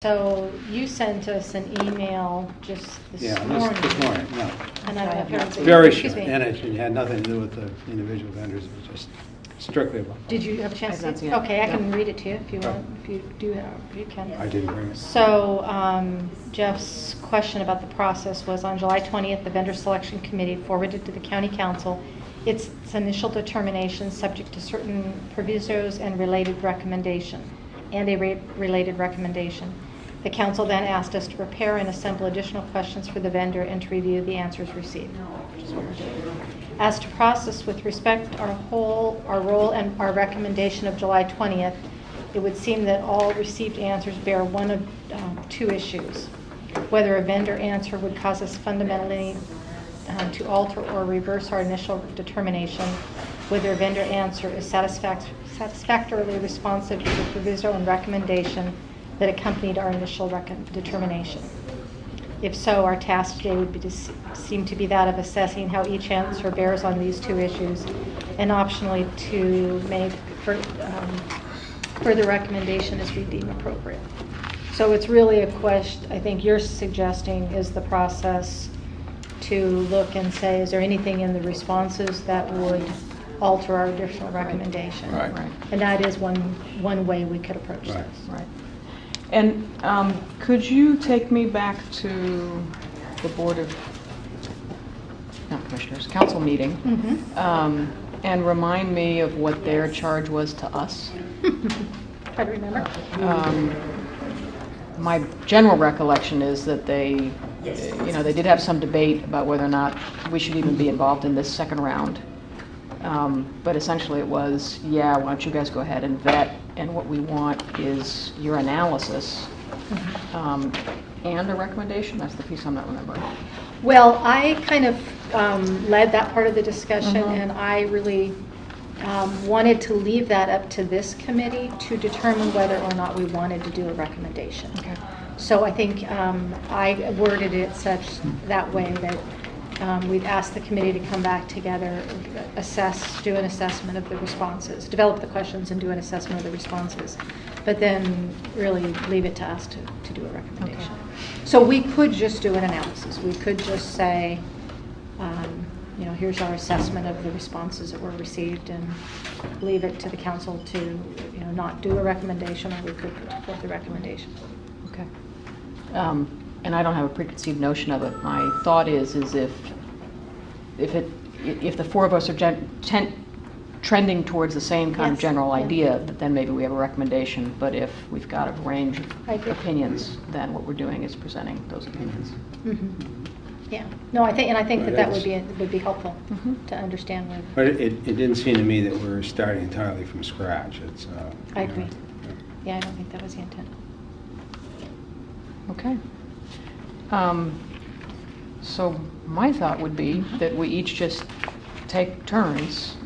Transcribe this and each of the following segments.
So you sent us an email just this morning. This morning, yeah. And I don't know if Very short, and it had nothing to do with the individual vendors, it was just strictly about. Did you have a chance to see it? Okay, I can read it to you if you want, if you do have, you can. I didn't bring it. So Jeff's question about the process was on July 20th, the vendor selection committee forwarded to the county council its initial determination subject to certain provisos and related recommendation, related recommendation. The council then asked us to prepare and assemble additional questions for the vendor and to review the answers received, which is what we're doing. As to process with respect our role and our recommendation of July 20th, it would seem that all received answers bear one of two issues. Whether a vendor answer would cause us fundamentally to alter or reverse our initial determination, whether a vendor answer is satisfactorily responsive to the proviso and recommendation that accompanied our initial determination. If so, our task today would seem to be that of assessing how each answer bears on these two issues, and optionally to make further recommendation as we deem appropriate. So it's really a question, I think you're suggesting is the process to look and say, is there anything in the responses that would alter our additional recommendation? Right. And that is one way we could approach this. Right. And could you take me back to the council meeting, and remind me of what their charge was to us? Try to remember. My general recollection is that they did have some debate about whether or not we should even be involved in this second round. But essentially it was, why don't you guys go ahead and vet, and what we want is your analysis and a recommendation. That's the piece I'm not remembering. Well, I kind of led that part of the discussion, and I really wanted to leave that up to this committee to determine whether or not we wanted to do a recommendation. Okay. So I think I worded it that way that we'd ask the committee to come back together, do an assessment of the responses, develop the questions and do an assessment of the responses, but then really leave it to us to do a recommendation. Okay. So we could just do an analysis. We could just say, here's our assessment of the responses that were received, and leave it to the council to, not do a recommendation, or we could put forth a recommendation. Okay. And I don't have a preconceived notion of it. My thought is if the four of us are trending towards the same kind of general idea, then maybe we have a recommendation. But if we've got a range of opinions, then what we're doing is presenting those opinions. Yeah. No, I think that would be helpful to understand where. But it didn't seem to me that we were starting entirely from scratch. I agree. Yeah, I don't think that was the intent. Okay. So my thought would be that we each just take turns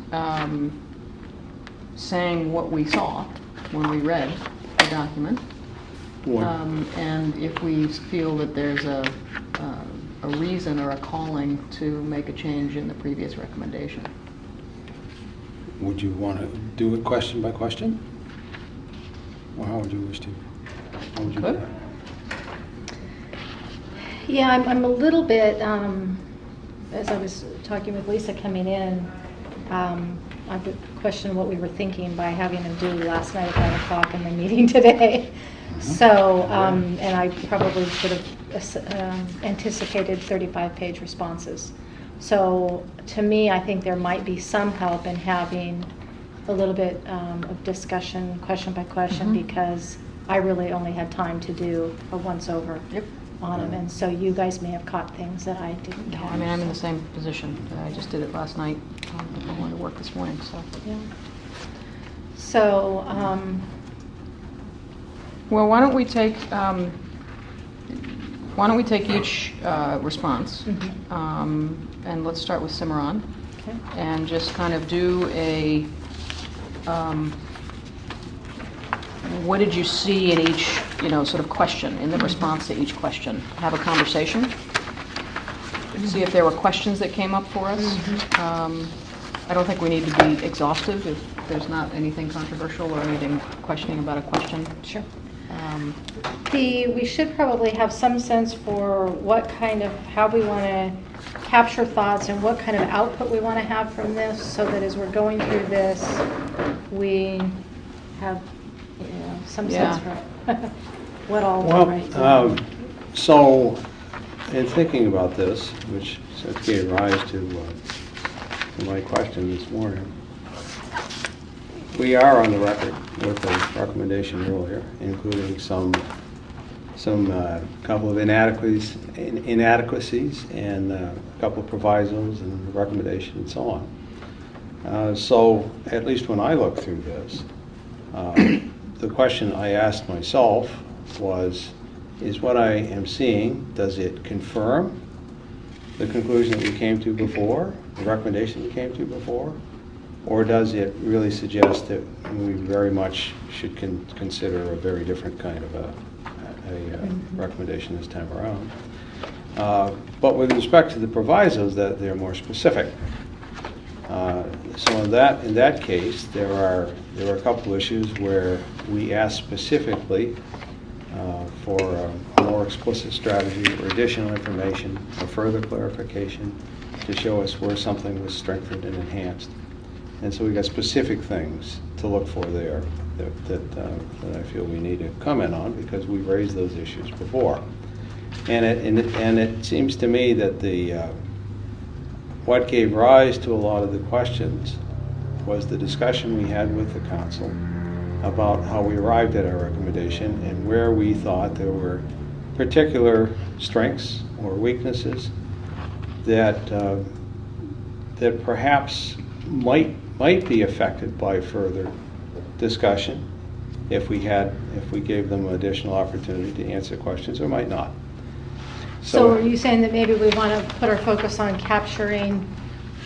saying what we saw when we read the document. And if we feel that there's a reason or a calling to make a change in the previous recommendation. Would you want to do it question by question? Or how would you wish to? How would you do that? Yeah, I'm a little bit, as I was talking with Lisa coming in, I would question what we were thinking by having them do last night at 5 o'clock and the meeting today. So, and I probably should have anticipated 35-page responses. So, to me, I think there might be some help in having a little bit of discussion, question by question, because I really only had time to do a once-over. On them, and so you guys may have caught things that I didn't catch. I mean, I'm in the same position. I just did it last night. I wanted to work this morning, so. Yeah. So, well, why don't we take each response, and let's start with Cimarron, and just kind of do a. What did you see in each, sort of question, in the response to each question? Have a conversation. See if there were questions that came up for us. I don't think we need to be exhaustive if there's not anything controversial or anything questioning about a question. Sure. We should probably have some sense for what kind of, how we want to capture thoughts and what kind of output we want to have from this, so that as we're going through this, we have, some sense for what all we're writing. So, in thinking about this, which gave rise to my question this morning, we are on the record with a recommendation earlier, including some couple of inadequacies and a couple of provisos and a recommendation and so on. So at least when I look through this, the question I asked myself was, is what I am seeing, does it confirm the conclusion that we came to before, the recommendation we came to before, or does it really suggest that we very much should consider a very different kind of a recommendation this time around? But with respect to the provisos, that they're more specific. So in that case, there are a couple issues where we ask specifically for a more explicit strategy or additional information or further clarification to show us where something was strengthened and enhanced. And so we got specific things to look for there that I feel we need to comment on, because we've raised those issues before. And it seems to me that what gave rise to a lot of the questions was the discussion we had with the council about how we arrived at our recommendation and where we thought there were particular strengths or weaknesses that perhaps might be affected by further discussion if we gave them additional opportunity to answer questions, or might not. So are you saying that maybe we want to put our focus on capturing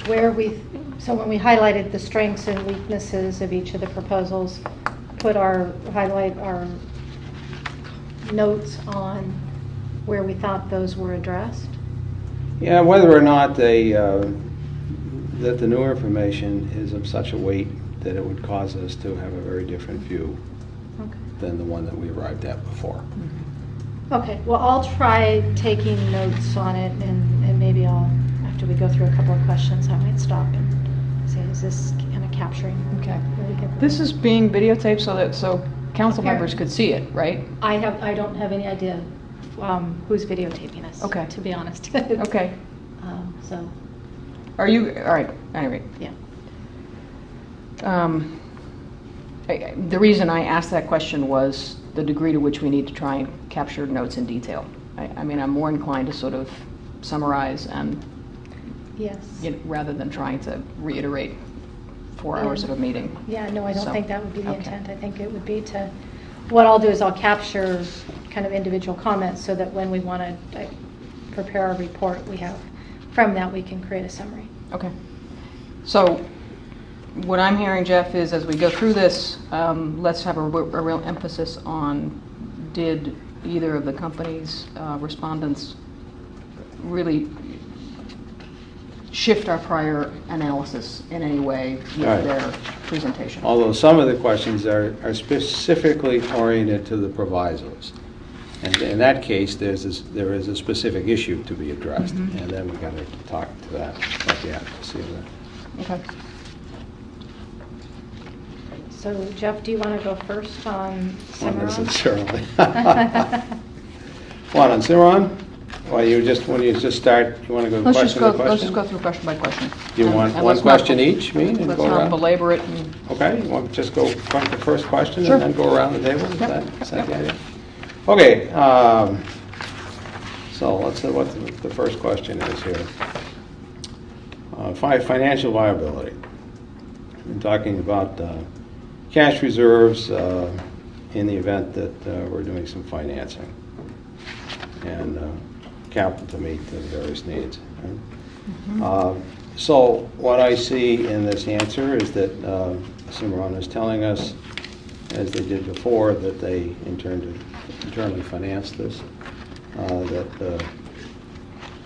so when we highlighted the strengths and weaknesses of each of the proposals, highlight our notes on where we thought those were addressed? Yeah, whether or not that the new information is of such a weight that it would cause us to have a very different view than the one that we arrived at before. Okay, well, I'll try taking notes on it, and maybe after we go through a couple of questions, I might stop and say, is this kind of capturing? Okay. This is being videotaped so council members could see it, right? I don't have any idea who's videotaping us, to be honest. Okay. So. Are you, all right, anyway. Yeah. The reason I asked that question was the degree to which we need to try and capture notes in detail. I mean, I'm more inclined to sort of summarize and, rather than trying to reiterate 4 hours of a meeting. Yeah, no, I don't think that would be the intent. I think it would be what I'll do is I'll capture kind of individual comments so that when we want to prepare our report, from that we can create a summary. Okay. So what I'm hearing, Jeff, is as we go through this, let's have a real emphasis on, did either of the company's respondents really shift our prior analysis in any way with their presentation? Although some of the questions are specifically oriented to the provisos. And in that case, there is a specific issue to be addressed, and then we've got to talk to that, about the advocacy of that. Okay. So, Jeff, do you want to go first on Cimarron? Not necessarily. What, on Cimarron? When you just start, you want to go question by question? Let's just go through question by question. You want one question each, Let's not belabor it. Okay, you want to just go from the first question and then go around the table? Is that the idea? Yep. Okay, so let's see what the first question is here. Financial viability. We're talking about cash reserves in the event that we're doing some financing and capital to meet the various needs. Right? So what I see in this answer is that Cimarron is telling us, as they did before, that they internally finance this, that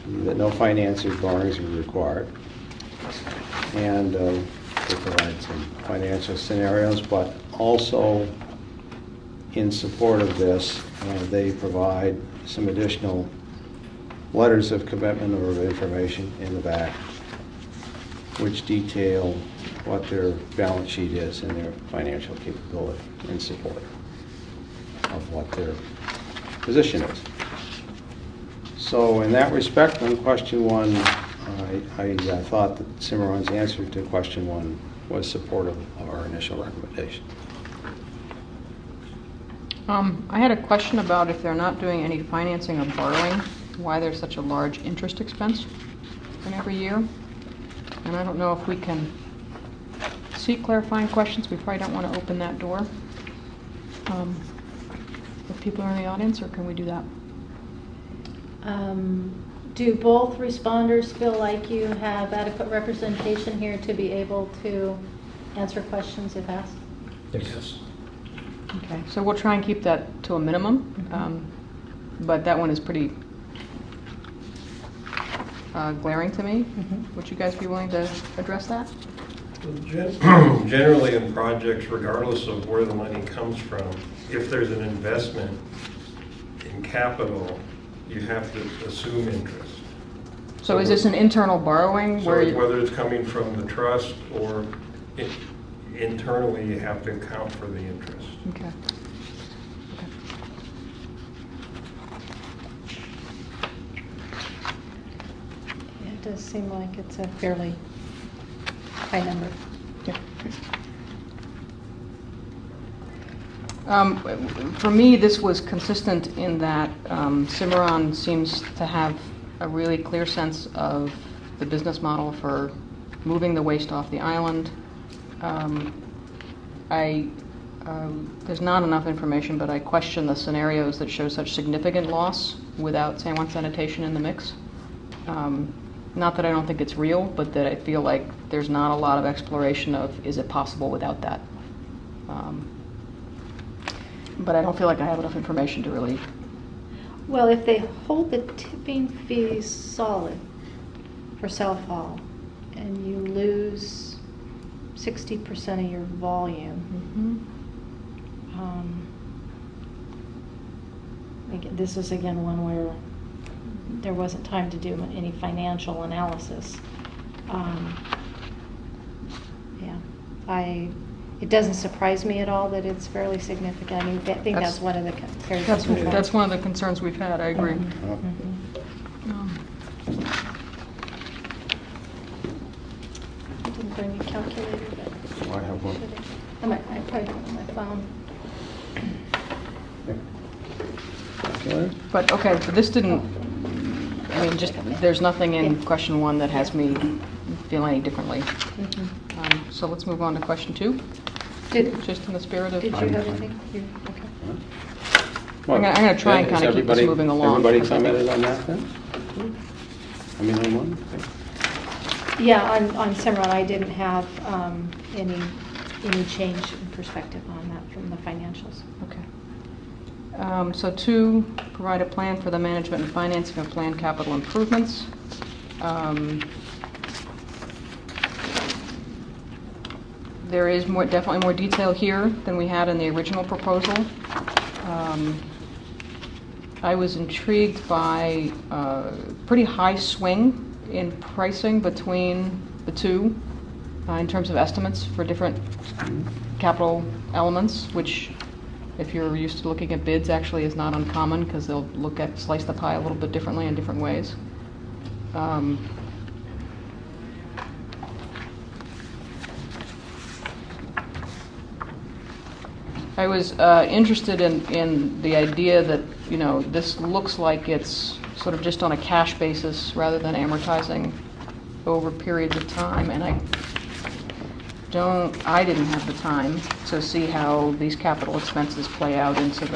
no financial borrowings are required, and they provide some financial scenarios, but also in support of this, they provide some additional letters of commitment or of information in the back, which detail what their balance sheet is and their financial capability in support of what their position is. So in that respect, on question one, I thought that Cimarron's answer to question one was supportive of our initial recommendation. I had a question about if they're not doing any financing or borrowing, why there's such a large interest expense in every year. And I don't know if we can seek clarifying questions. We probably don't want to open that door. If people are in the audience, or can we do that? Do both responders feel like you have adequate representation here to be able to answer questions if asked? Yes. Okay, so we'll try and keep that to a minimum, but that one is pretty glaring to me. Would you guys be willing to address that? Generally in projects, regardless of where the money comes from, if there's an investment in capital, you have to assume interest. So is this an internal borrowing? So whether it's coming from the trust or internally, you have to account for the interest. Okay. Yeah, it does seem like it's a fairly high number. Yeah. For me, this was consistent in that Cimarron seems to have a really clear sense of the business model for moving the waste off the island. There's not enough information, but I question the scenarios that show such significant loss without San Juan Sanitation in the mix. Not that I don't think it's real, but that I feel like there's not a lot of exploration of, is it possible without that? But I don't feel like I have enough information to really... Well, if they hold the tipping fees solid for self-haul and you lose 60% of your volume, again, this is again one where there wasn't time to do any financial analysis. It doesn't surprise me at all that it's fairly significant. I mean, I think that's one of the concerns. That's one of the concerns we've had, I agree. I didn't bring a calculator, but I have one. I probably have it on my phone. Calculator? But, okay, but this didn't, I mean, just, there's nothing in question one that has me feel any differently. So let's move on to question two. Just in the spirit of... Did you have anything? Okay. Well, I'm going to try and kind of keep this moving along. Everybody commented on that then? I mean, on one? Okay. Yeah, on Cimarron, I didn't have any change in perspective on that from the financials. Okay. So two, provide a plan for the management and financing of planned capital improvements. There is definitely more detail here than we had in the original proposal. I was intrigued by pretty high swing in pricing between the two in terms of estimates for different capital elements, which, if you're used to looking at bids, actually is not uncommon because they'll slice the pie a little bit differently in different ways. I was interested in the idea that, you know, this looks like it's sort of just on a cash basis rather than amortizing over periods of time, and I didn't have the time to see how these capital expenses play out into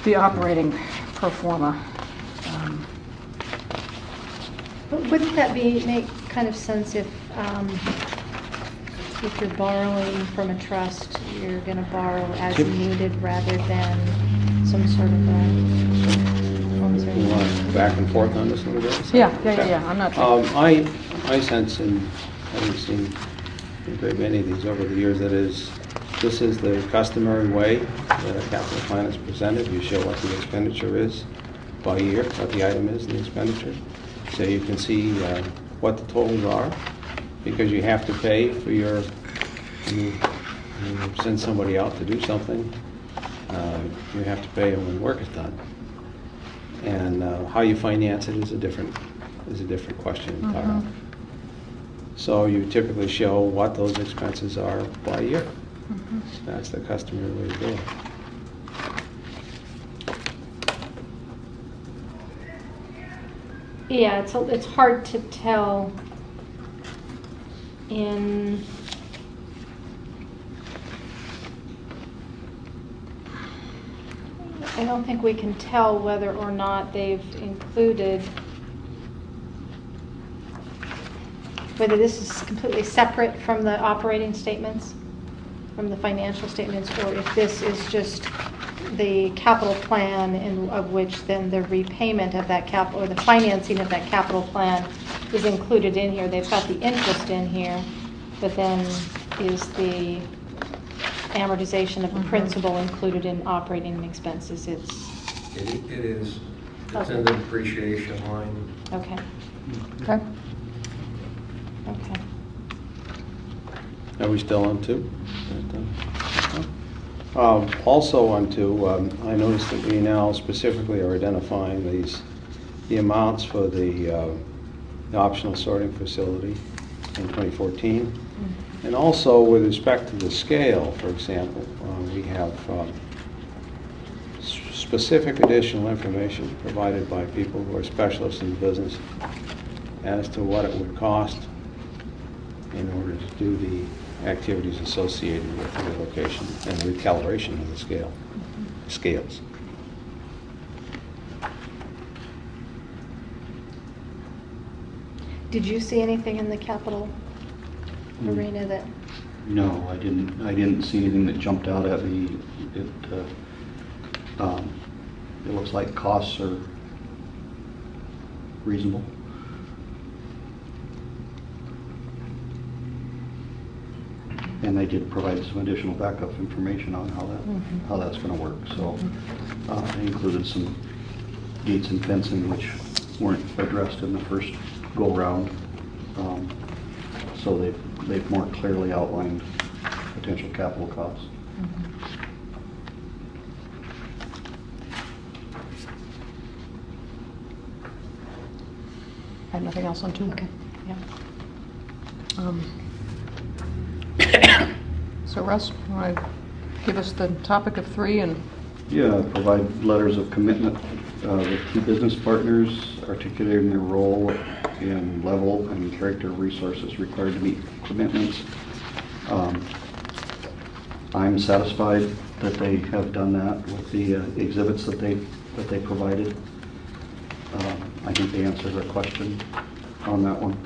the operating pro forma. But wouldn't that make kind of sense if you're borrowing from a trust, you're going to borrow as needed rather than some sort of You want back and forth on this a little bit? Yeah. I'm not sure. I sense, and having seen a great many of these over the years, that is This is the customary way that a capital plan is presented. You show what the expenditure is by year, what the item is in the expenditure. So you can see what the totals are, because you have to pay for you send somebody out to do something, you have to pay them when work is done. And how you finance it is a different question entirely. So you typically show what those expenses are by year. That's the customary way to do it. Yeah, it's hard to tell in I don't think we can tell whether or not they've included, whether this is completely separate from the operating statements, from the financial statements, or if this is just the capital plan, of which then the repayment of that capital, or the financing of that capital plan is included in here. They've got the interest in here, but then is the amortization of the principal included in operating expenses? It is. It's Okay. in the depreciation line. Okay. Okay. Okay. Are we still on 2? Also on 2, I noticed that we now specifically are identifying the amounts for the optional sorting facility in 2014. And also with respect to the scale, for example, we have specific additional information provided by people who are specialists in the business as to what it would cost in order to do the activities associated with the relocation and recalibration of the scales. Did you see anything in the capital arena that? No, I didn't see anything that jumped out at me. It looks like costs are reasonable. And they did provide some additional backup information on how that's going to work. So they included some gates and fencing which weren't addressed in the first go-round. So they've more clearly outlined potential capital costs. I have nothing else on 2. Okay. Yeah. So Russ, you want to give us the topic of 3 and? Yeah, provide letters of commitment with key business partners, articulating their role and level and character of resources required to meet commitments. I'm satisfied that they have done that with the exhibits that they provided. I think they answered our question on that one.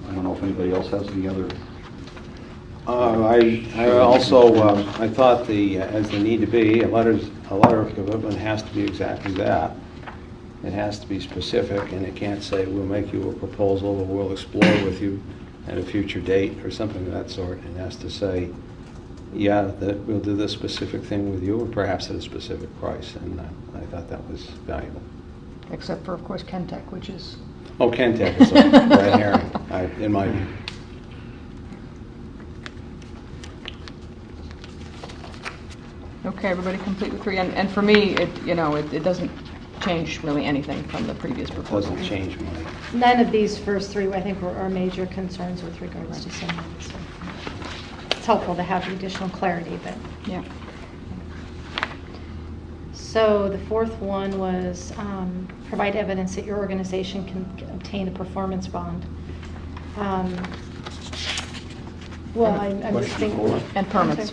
I don't know if anybody else has any other. I also I thought as the need to be, a letter of commitment has to be exactly that. It has to be specific, and it can't say we'll make you a proposal or we'll explore with you at a future date or something of that sort. It has to say, yeah, that we'll do this specific thing with you, or perhaps at a specific price. And I thought that was valuable. Except for, of course, Kentech, which is. Oh, Kentech is a red herring, in my view. Okay, everybody complete with 3. And for me, it doesn't change really anything from the previous It proposal. doesn't change money. None of these first 3, I think, were our major concerns with regards to some of them. So it's helpful to have the additional clarity, but. Yeah. So the 4th one was provide evidence that your organization can obtain a performance bond. Well, I'm just Question thinking. 4. And permits.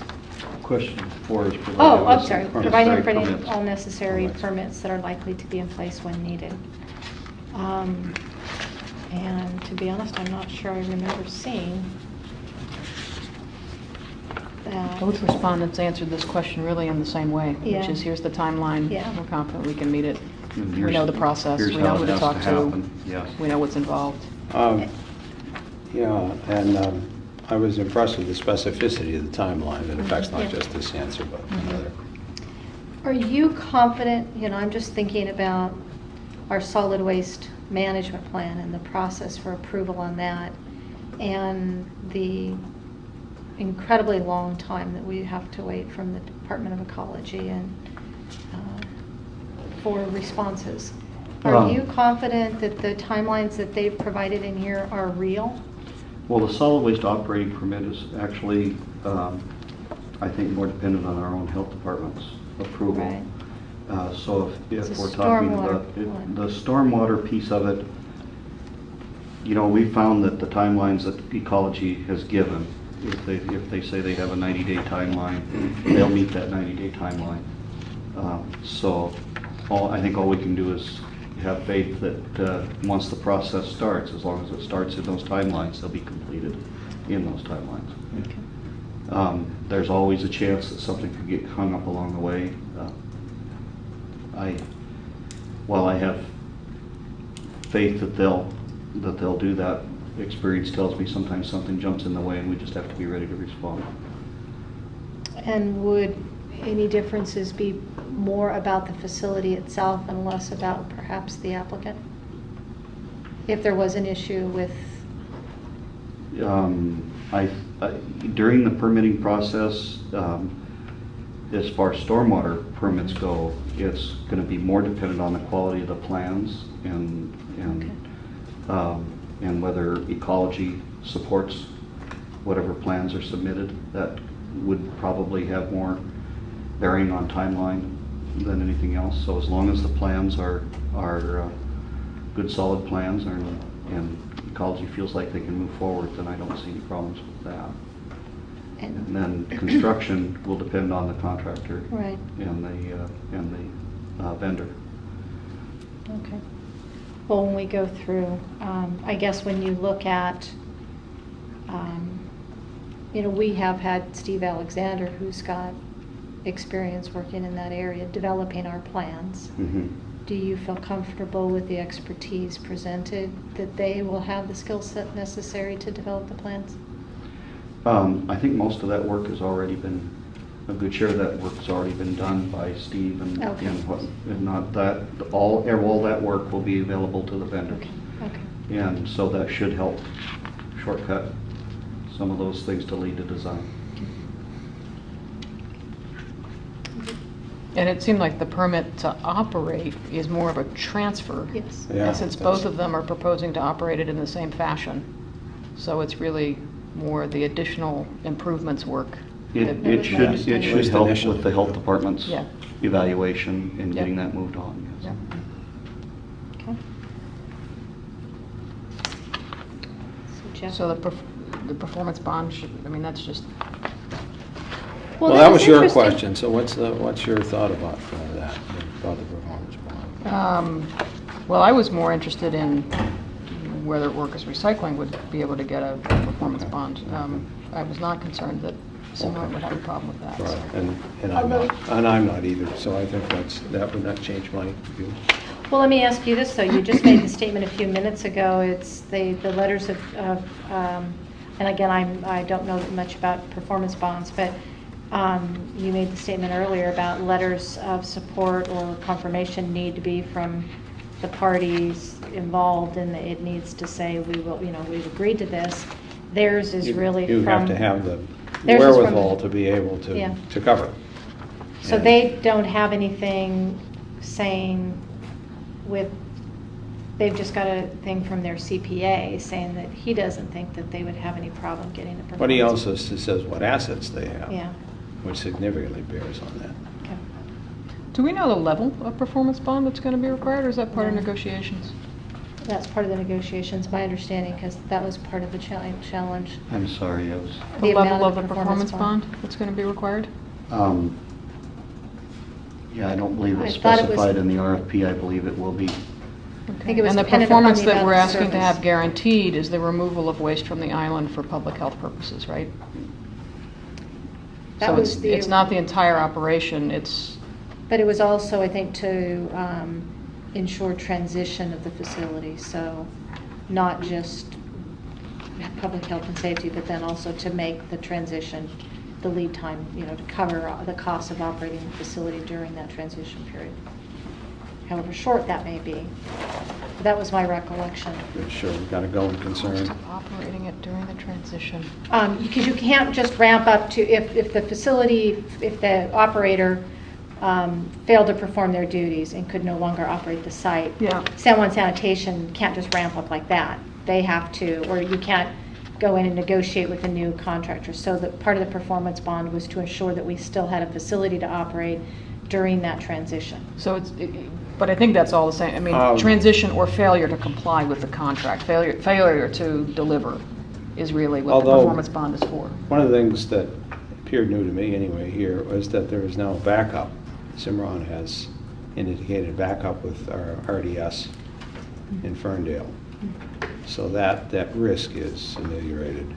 Question 4 is provided. Oh, I'm sorry. permits, Providing for permits. all necessary Permits. permits that are likely to be in place when needed. And to be honest, I'm not sure I remember seeing that. Both respondents answered this question really in the same way, Yeah. which is here's the timeline. Yeah. We're confident we can meet it. And We know the process. here's We know how who it to has talk to. happen. Yes. We know what's involved. Yeah, and I was impressed with the specificity of the timeline that affects not Yeah. just this answer, but another. Are you confident, I'm just thinking about our solid waste management plan and the process for approval on that, and the incredibly long time that we have to wait from the Department of Ecology and for responses. Are you confident that the timelines that they've provided in here are real? Well, the solid waste operating permit is actually, I think, more dependent on our own health department's approval. Right. So It's if a we're talking stormwater about one. the stormwater piece of it, we found that the timelines that ecology has given, if they say they have a 90-day timeline, they'll meet that 90-day timeline. So I think all we can do is have faith that once the process starts, as long as it starts in those timelines, they'll be completed in those timelines. Okay. There's always a chance that something could get hung up along the way. While I have faith that they'll do that, experience tells me sometimes something jumps in the way and we just have to be ready to respond. And would any differences be more about the facility itself and less about perhaps the applicant? If there was an issue with... During the permitting process, as far as stormwater permits go, it's going to be more dependent on the quality of the plans and whether ecology supports whatever plans are submitted. That would probably have more bearing on timeline than anything else. So as long as the plans are good, solid plans, and ecology feels like they can move forward, then I don't see any problems with that. And then construction will depend on the contractor, Right. and the vendor. Okay. Well, when we go through, I guess when you look at, we have had Steve Alexander, who's got experience working in that area, developing our plans. Mm-hmm. Do you feel comfortable with the expertise presented, that they will have the skill set necessary to develop the plans? I think most of that work has already been, a good share of that work has already been done by Steve, and Okay. and not that, all that work will be available to the vendors. Okay. And so that should help shortcut some of those things to lead to design. And it seemed like the permit to operate is more of a transfer. Yes. Yeah, And since it both does. of them are proposing to operate it in the same fashion, so it's really more the additional improvements work. It That was my should understanding. Just help initially. with the health department's Yeah. evaluation and Yeah. getting that moved on, yes. Okay. So Jeff? So the performance bond should, that's just, Well, that was your interesting. question, so what's your thought about that, about the performance bond? well, I was more interested in whether Orcas Recycling would be able to get a performance Okay. bond. I was not concerned that someone would have a problem with that. so. Right, and I'm not either, so I think that would not change my view. Well, let me ask you this, though. You just made the statement a few minutes ago. It's the letters of and again, I don't know much about performance bonds, but you made the statement earlier about letters of support or confirmation need to be from the parties involved, and it needs to say we've agreed to this. Theirs is really from... You have to have the Theirs is from- wherewithal to be able Yeah. to cover it. So And- they don't have anything saying they've just got a thing from their CPA saying that he doesn't think that they would have any problem getting a performance. But he also says what assets they have. Yeah. Which significantly bears on that. Okay. Do we know the level of performance bond that's going to be required, or is that part of No. negotiations? That's part of the negotiations, my understanding, because that was part of the challenge. I'm sorry, I was, The amount level of the performance bond that's going to be required? yeah, I don't believe it's I thought it was- specified in the RFP. I believe it will be. I think it was And the dependent upon performance the that amount we're of asking to service. have guaranteed is the removal of waste from the island for public health purposes, right? That So was it's not the entire operation, it's, But it was also, I think, to ensure transition of the facility, so not just public health and safety, but then also to make the transition, the lead time, to cover the cost of operating the facility during that transition period. However short that may be. But that was my recollection. Sure, we've got a going concern. Cost of operating it during the transition. Because you can't just ramp up to, if the facility, if the operator failed to perform their duties and could no longer operate the site. Yeah. San Juan Sanitation can't just ramp up like that. They have to, or you can't go in and negotiate with a new contractor. So that part of the performance bond was to ensure that we still had a facility to operate during that transition. So but I think that's all the same. I mean, transition or failure to comply with the contract, failure to deliver is really what the performance bond is for. One of the things that appeared new to me anyway here was that there is now a backup. Cimarron has indicated backup with our RDS in Ferndale. So that risk is ameliorated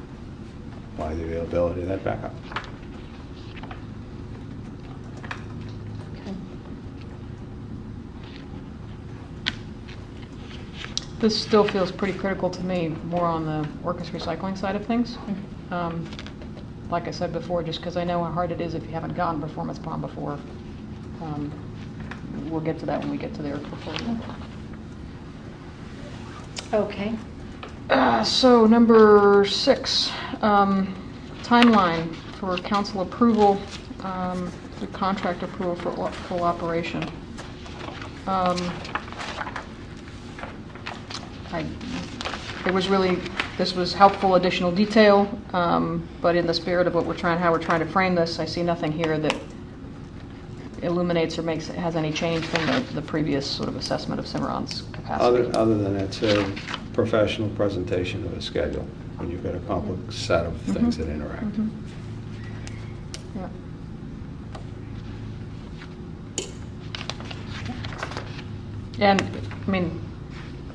by the availability of that backup. Okay. This still feels pretty critical to me, more on the Orcas recycling side of things. Like I said before, just because I know how hard it is if you haven't gotten performance bond before. We'll get to that when we get to their proposal. Okay. So number 6, timeline for council approval, the contract approval for full operation. This was helpful additional detail, but in the spirit of how we're trying to frame this, I see nothing here that illuminates or has any change from the previous sort of assessment of Cimarron's capacity. Other than it's a professional presentation of a schedule, when you've got a complex set of things that interact. Yeah. And, I mean,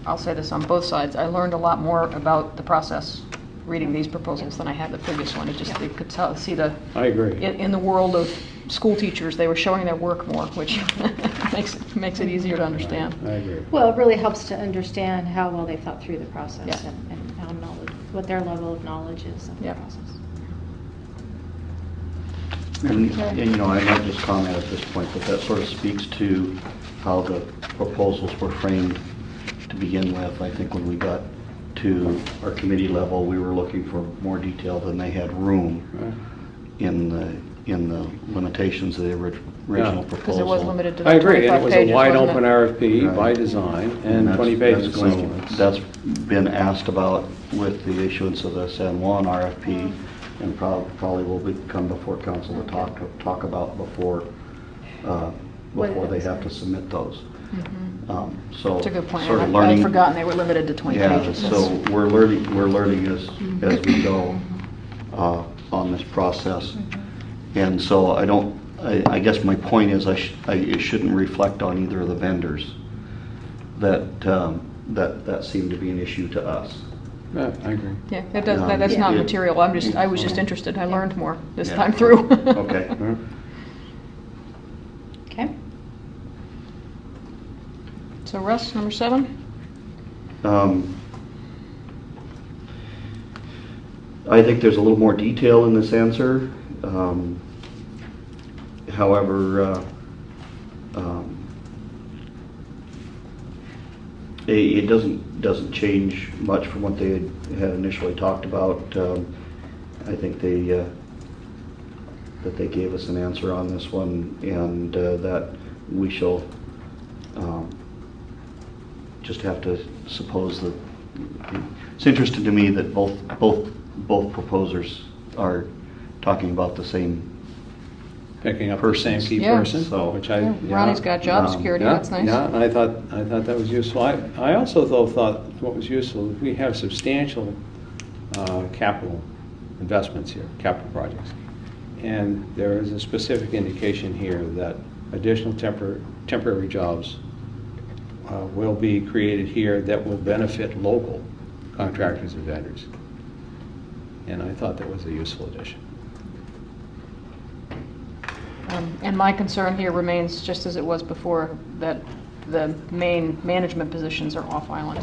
I'll say this on both sides, I learned a lot more about the process reading these proposals than I had the previous one. It just, you could see I agree. in the world of school teachers, they were showing their work more, which makes it easier to understand. I agree. Well, it really helps to understand how well they thought through the process. Yeah. And how what their level of knowledge is of the Yeah. process. And I might just comment at this point that sort of speaks to how the proposals were framed to begin with. I think when we got to our committee level, we were looking for more detail than they had room in the limitations of the original proposal. Because it was limited to I the agree, 25 and it was pages, a wide wasn't open it? RFP Right. by design and 20 pages of questions. That's been asked about with the issuance of the San Juan RFP, and probably will come before council to talk about before they have to submit those. So That's a good point. sort of I'd learning. forgotten they were limited to 20 pages. So we're learning as we go on this process. And so I guess my point is it shouldn't reflect on either of the vendors that seemed to be an issue to us. Yeah, I agree. Yeah, that's not Yeah. material. I was just interested. I learned more this time through. Okay. Okay. So Russ, number 7? I think there's a little more detail in this answer. However, it doesn't change much from what they had initially talked about. I think that they gave us an answer on this one, and that we shall just have to suppose that it's interesting to me that both proposers are talking about the same Picking up the same key Yeah. person, So- which Ronnie's got job security, yeah, that's nice. Yeah, I thought that was useful. I also thought what was useful, we have substantial capital investments here, capital projects. And there is a specific indication here that additional temporary jobs will be created here that will benefit local contractors and vendors. And I thought that was a useful addition. And my concern here remains, just as it was before, that the main management positions are off island.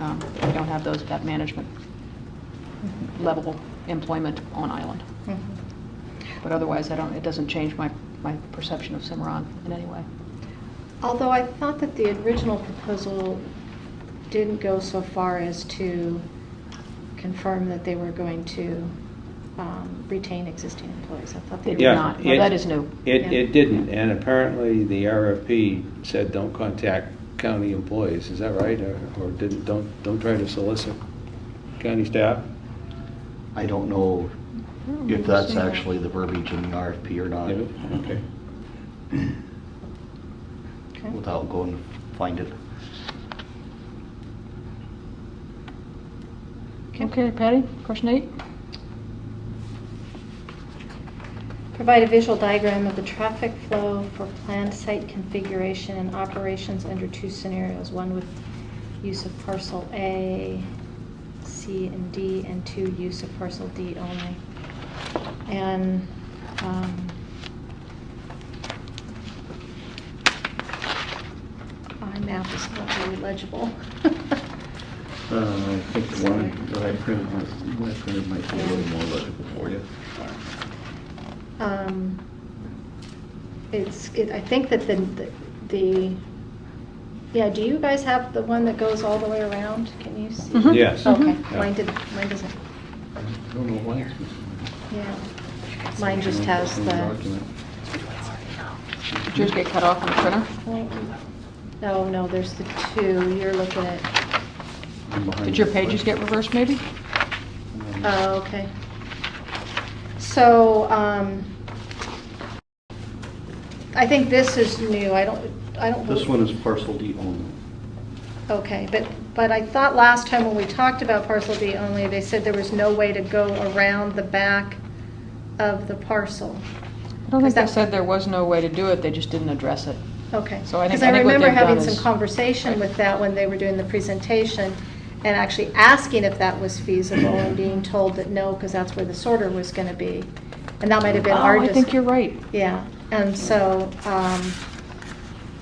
We don't have that management level employment on island. Mhm. But otherwise, it doesn't change my perception of Cimarron in any way. Although I thought that the original proposal didn't go so far as to confirm that they were going to retain existing employees. I thought they They were did not. No, that is new. Yeah. It didn't, and apparently the RFP said don't contact county employees, is that right? Or don't try to solicit county staff? I don't know if I've that's seen that. actually the verbiage in the RFP or not, Okay. Okay. without going to find it. Okay, Patty, question 8? Provide a visual diagram of the traffic flow for planned site configuration and operations under 2 scenarios, one with use of parcel A, C, and D, and 2 use of parcel D only. And my map is not very legible. I think the one that I printed might be a little more legible for you. I think that yeah, do you guys have the one that goes all the way around? Can you see? Mhm. Yes. Okay, Yeah. mine doesn't, I don't know why it's missing. yeah. Mine just has the, Document. Did yours get cut off on the printer? no, there's the 2, you're looking at, I'm behind Did your the pages get reversed, maybe? oh, okay. So, I think this is new, I don't. This one is parcel D only. Okay, but I thought last time when we talked about parcel D only, they said there was no way to go around the back of the parcel. I don't think they that- said there was no way to do it, they just didn't address it. Okay. So I think- Because I I think what remember they've done having some is- conversation with that when they were doing the presentation and actually asking if that was feasible and being told that no, because that's where the sorter was going to be. And that might have been our. Oh, I think you're right. Yeah, and so,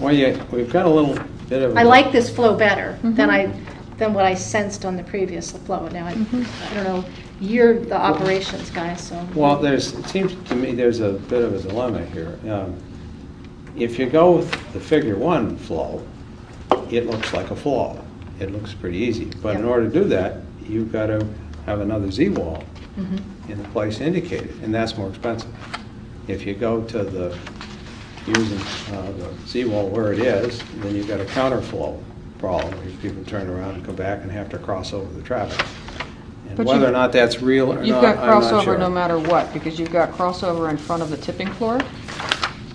Well, yeah, we've got a little bit of. I like this flow better than Mhm. than what I sensed on the previous flow. Now, Mhm. I don't know, you're the operations guy, so. Well, it seems to me there's a bit of a dilemma here. If you go with the figure 1 flow, it looks like a flow. It looks pretty easy. But in Yeah. order to do that, you've got to have another Z-wall Mhm. in the place indicated, and that's more expensive. If you go to using the Z-wall where it is, then you've got a counterflow problem, where people turn around and come back and have to cross over the traffic. And But whether or not that's real or You've not, got I'm not crossover sure. no matter what, because you've got crossover in front of the tipping floor,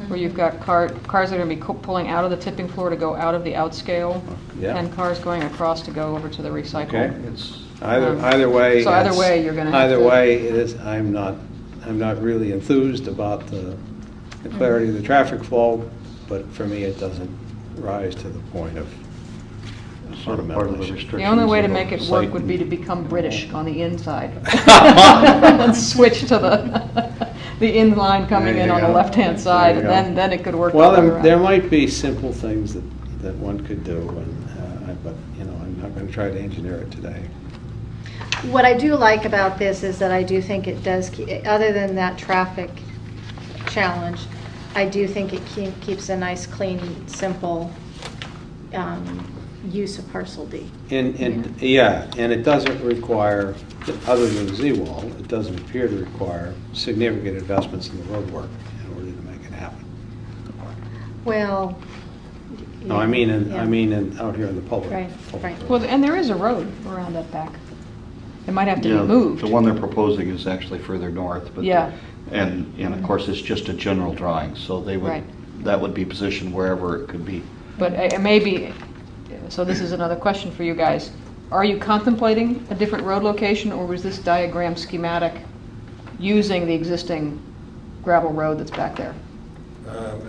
where you've got cars that are going to be pulling out of the tipping floor to go out of the outscale, Yeah. and cars going across to go over to the recycle. Okay. It's, Either way. So either it's- way, you're gonna have Either to- way, it is, I'm not really enthused about the clarity of the traffic flow, but for me, it doesn't rise to the point of sort of part of the restrictions. The only way to of make it site work would be to and- become British on the inside. And switch to the inline coming There in you on the go. left-hand side, There you and go. then it could work. Well, all the way there around. might be simple things that one could do, but, I'm not going to try to engineer it today. What I do like about this is that I do think it does, other than that traffic challenge, I do think it keeps a nice, clean, simple use of parcel D. And it doesn't require, other than the Z-wall, it doesn't appear to require significant investments in the road work in order to make it happen. Well. No, I mean, yeah. out here in the public. Right, public right. road. Well, and there is a road around that back. It might have to Yeah, be moved. the one they're proposing is actually further north, but. Yeah. And of course, it's just a general drawing, so they would, Right. that would be positioned wherever it could be. But it may be, so this is another question for you guys. Are you contemplating a different road location, or was this diagram schematic using the existing gravel road that's back there?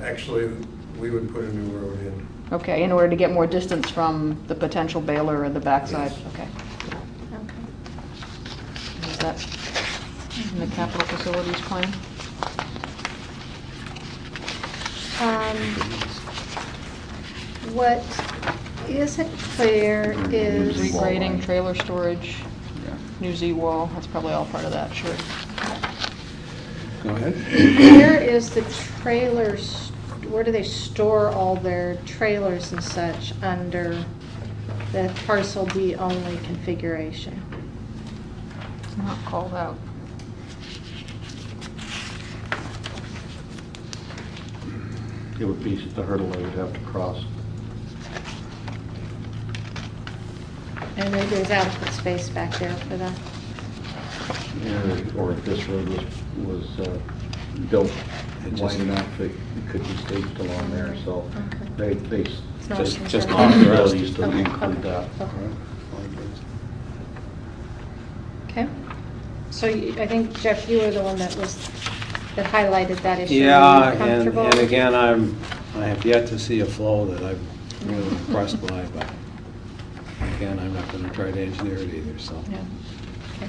Actually, we would put a new road in. Okay, in order to get more distance from the potential baler or the backside? Yes. Okay. Okay. Is that in the capital facilities plan? What isn't clear is, Regrading, trailer storage. new Z wall, that's probably all part of that, sure. Go ahead. Where is the trailers, where do they store all their trailers and such under the parcel D only configuration? It's not called out. It would be the hurdle they would have to cross. And there's adequate space back there for that. Or if this road was built wide enough, it could be staged along there, so they It's not a Just concern. possibilities to Okay, include okay, that. okay. Okay. So I think, Jeff, you were the one that highlighted that issue. Yeah, Are you and comfortable? again, I have yet to see a flow that I'm really impressed by, but again, I'm not going to try to engineer it either, so. Yeah. Okay.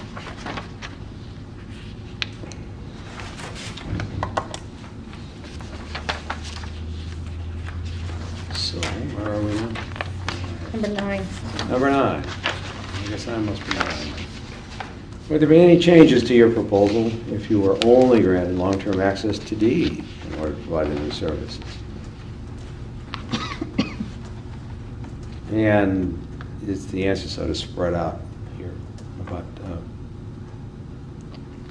So, where are we now? Number 9. Number 9. I guess I must be 9. Would there be any changes to your proposal if you were only granted long-term access to D in order to provide the new services? And is the answer sort of spread out here about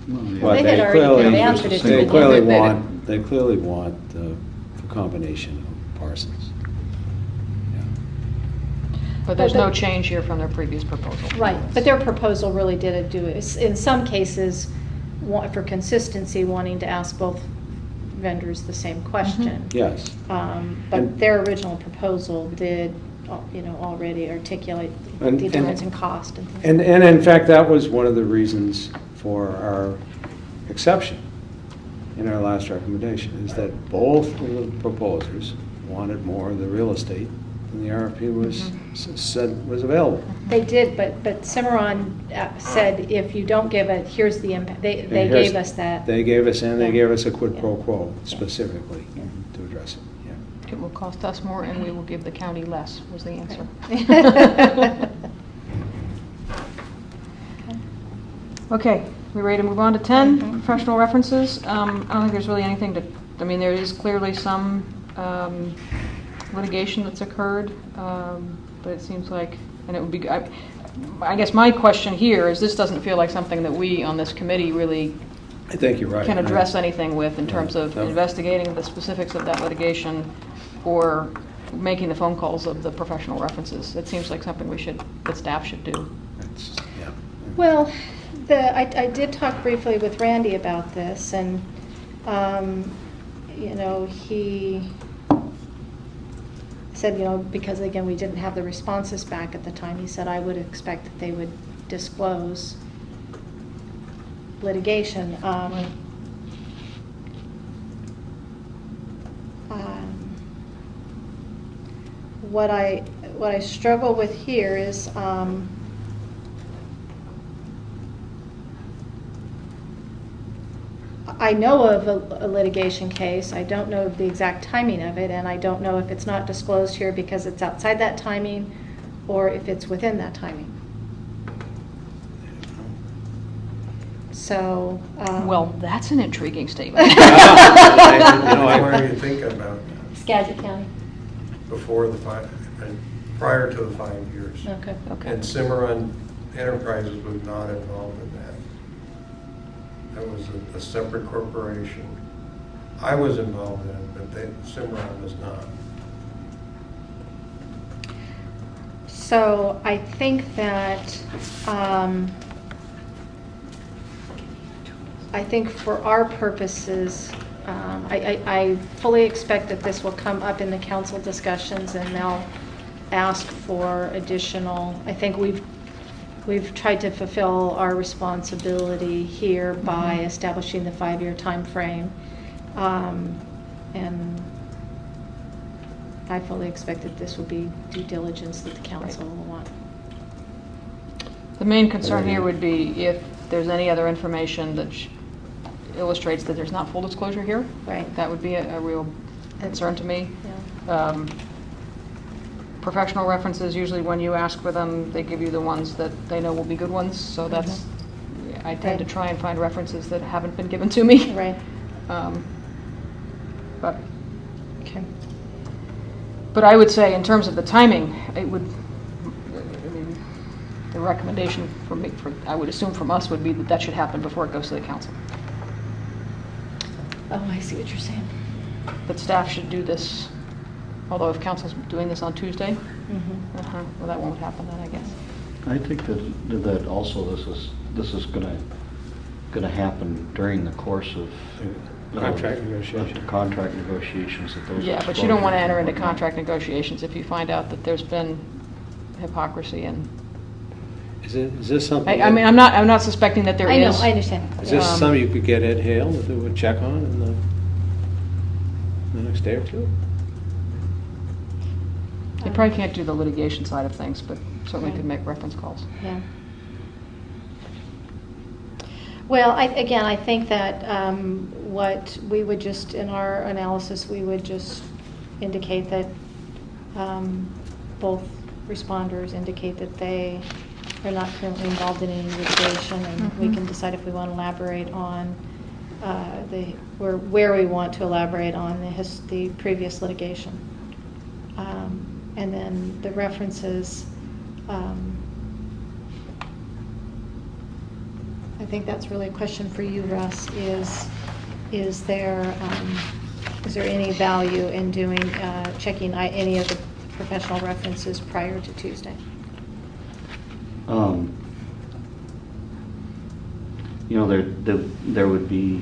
but They had already answered it to they begin clearly with. they clearly want the combination of parcels. But there's But no the- change here from their previous proposal. Right, but their proposal really did do it, in some cases, for consistency, wanting to ask both vendors the same question. Yes. But And- their original proposal did, already articulate the And- difference in cost and things. And in fact, that was one of the reasons for our exception in our last recommendation, is that both of the proposers wanted more of the real estate than the RFP was, said was available. They did, but Cimarron said, if you don't give it, here's the impact. They And here's- gave us that. They gave us, and they Yeah. gave us a quid pro Yeah. quo Yeah. specifically Yeah. to address it, yeah. It will cost us more and we will give the county less, was the answer. Right. Okay, we ready to move on to 10, Mhm. professional references? I don't think there's really anything to, I mean, there is clearly some litigation that's occurred, but it seems like, and it would be, I guess my question here is this doesn't feel like something that we on this committee really I think you're right. can address anything with in terms of No. investigating the specifics of that litigation or making the phone calls of the professional references. It seems like something that staff should do. It's- yeah. Well, I did talk briefly with Randy about this, and, he said, because again, we didn't have the responses back at the time, he said, I would expect that they would disclose litigation. What I struggle with here is, I know of a litigation case. I don't know the exact timing of it, and I don't know if it's not disclosed here because it's outside that timing or if it's within that timing. So. Well, that's an intriguing statement. Where do you think about Skagit County. before prior to the 5 years? Okay. Okay. And Cimarron Enterprises was not involved in that. That was a separate corporation. I was involved in it, but Cimarron was not. So I think that, I think for our purposes, I fully expect that this will come up in the council discussions and they'll ask for additional, I think we've tried to fulfill our responsibility here by establishing the 5-year time frame. And I fully expect that this will be due diligence that the council will want. The main concern here would be if there's any other information that illustrates that there's not full disclosure here. Right. That would be a real concern to me. Yeah. professional references, usually when you ask for them, they give you the ones that they know will be good ones, so that's, I tend to Right. try and find references that haven't been given to me. Right, But okay. But I would say, in terms of the timing, it would, I mean, the recommendation from me, I would assume from us, would be that that should happen before it goes to the council. Oh, I see what you're saying. That staff should do this, although if council's doing this on Tuesday, well, that won't happen then, I guess. I think that also this is gonna happen during the course of Contract negotiation. of contract negotiations. That those Yeah, but you don't want to exposures enter and into whatnot. contract negotiations if you find out that there's been hypocrisy and, Is this something? I mean, I'm not suspecting that there I know, is. I understand. Is this um, something you could get Ed Hale to do a check on in the next day or two? You probably can't do the litigation side of things, but certainly Right. could make reference calls. Yeah. Well, again, I think that what we would just, in our analysis, we would just indicate that both responders indicate that they are not currently involved in any litigation, and we can decide if we want to elaborate on where we want to elaborate on the previous litigation. And then the references, I think that's really a question for you, Russ, is there any value in doing, checking any of the professional references prior to Tuesday? You know, there would be,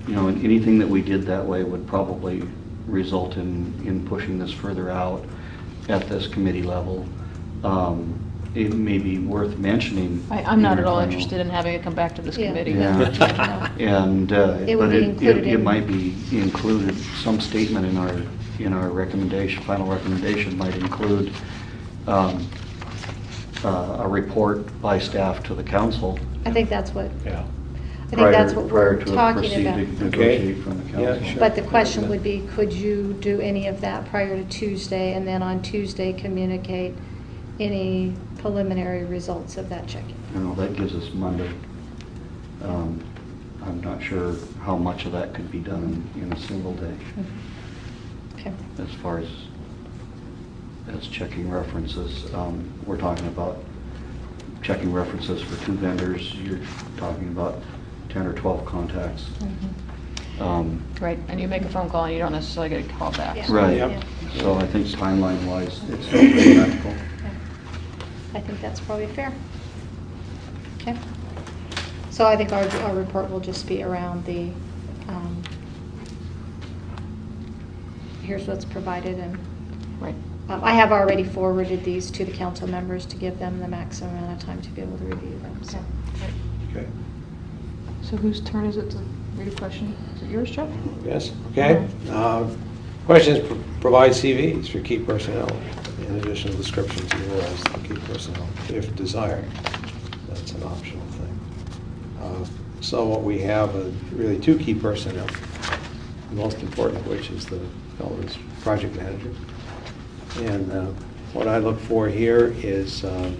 you know, anything that we did that way would probably result in pushing this further out at this committee level. It may be worth mentioning. I'm not in at our all final- interested in having it come back to this Yeah. committee. Yeah. And, It would but be included it in- might be included, some statement in our recommendation, final recommendation might include a report by staff to the council. I think that's what, Yeah. I think that's what prior we're to a talking proceed about. to Okay. negotiate from the Yeah, council. sure. But the question would be, could you do any of that prior to Tuesday, and then on Tuesday communicate any preliminary results of that checking? You know, that gives us Monday. I'm not sure how much of that could be done in a single day, Okay. as far as checking references. We're talking about checking references for 2 vendors. You're talking about 10 or 12 contacts. Right, and you make a phone call and you don't necessarily get a call back. Yeah. Right. Yep. Yeah. So I think timeline-wise, it's not very practical. Yeah. I think that's probably fair. Okay. So I think our report will just be around the, here's what's provided, and Right. I have already forwarded these to the council members to give them the maximum amount of time to be able to review them, so. Okay. So whose turn is it to read a question? Is it yours, Jeff? Yes, okay. Questions, provide CVs for key personnel in additional descriptions of the roles of key personnel, if desired. That's an optional thing. So what we have are really 2 key personnel, the most important of which is the fellow who's project manager. And what I look for here is that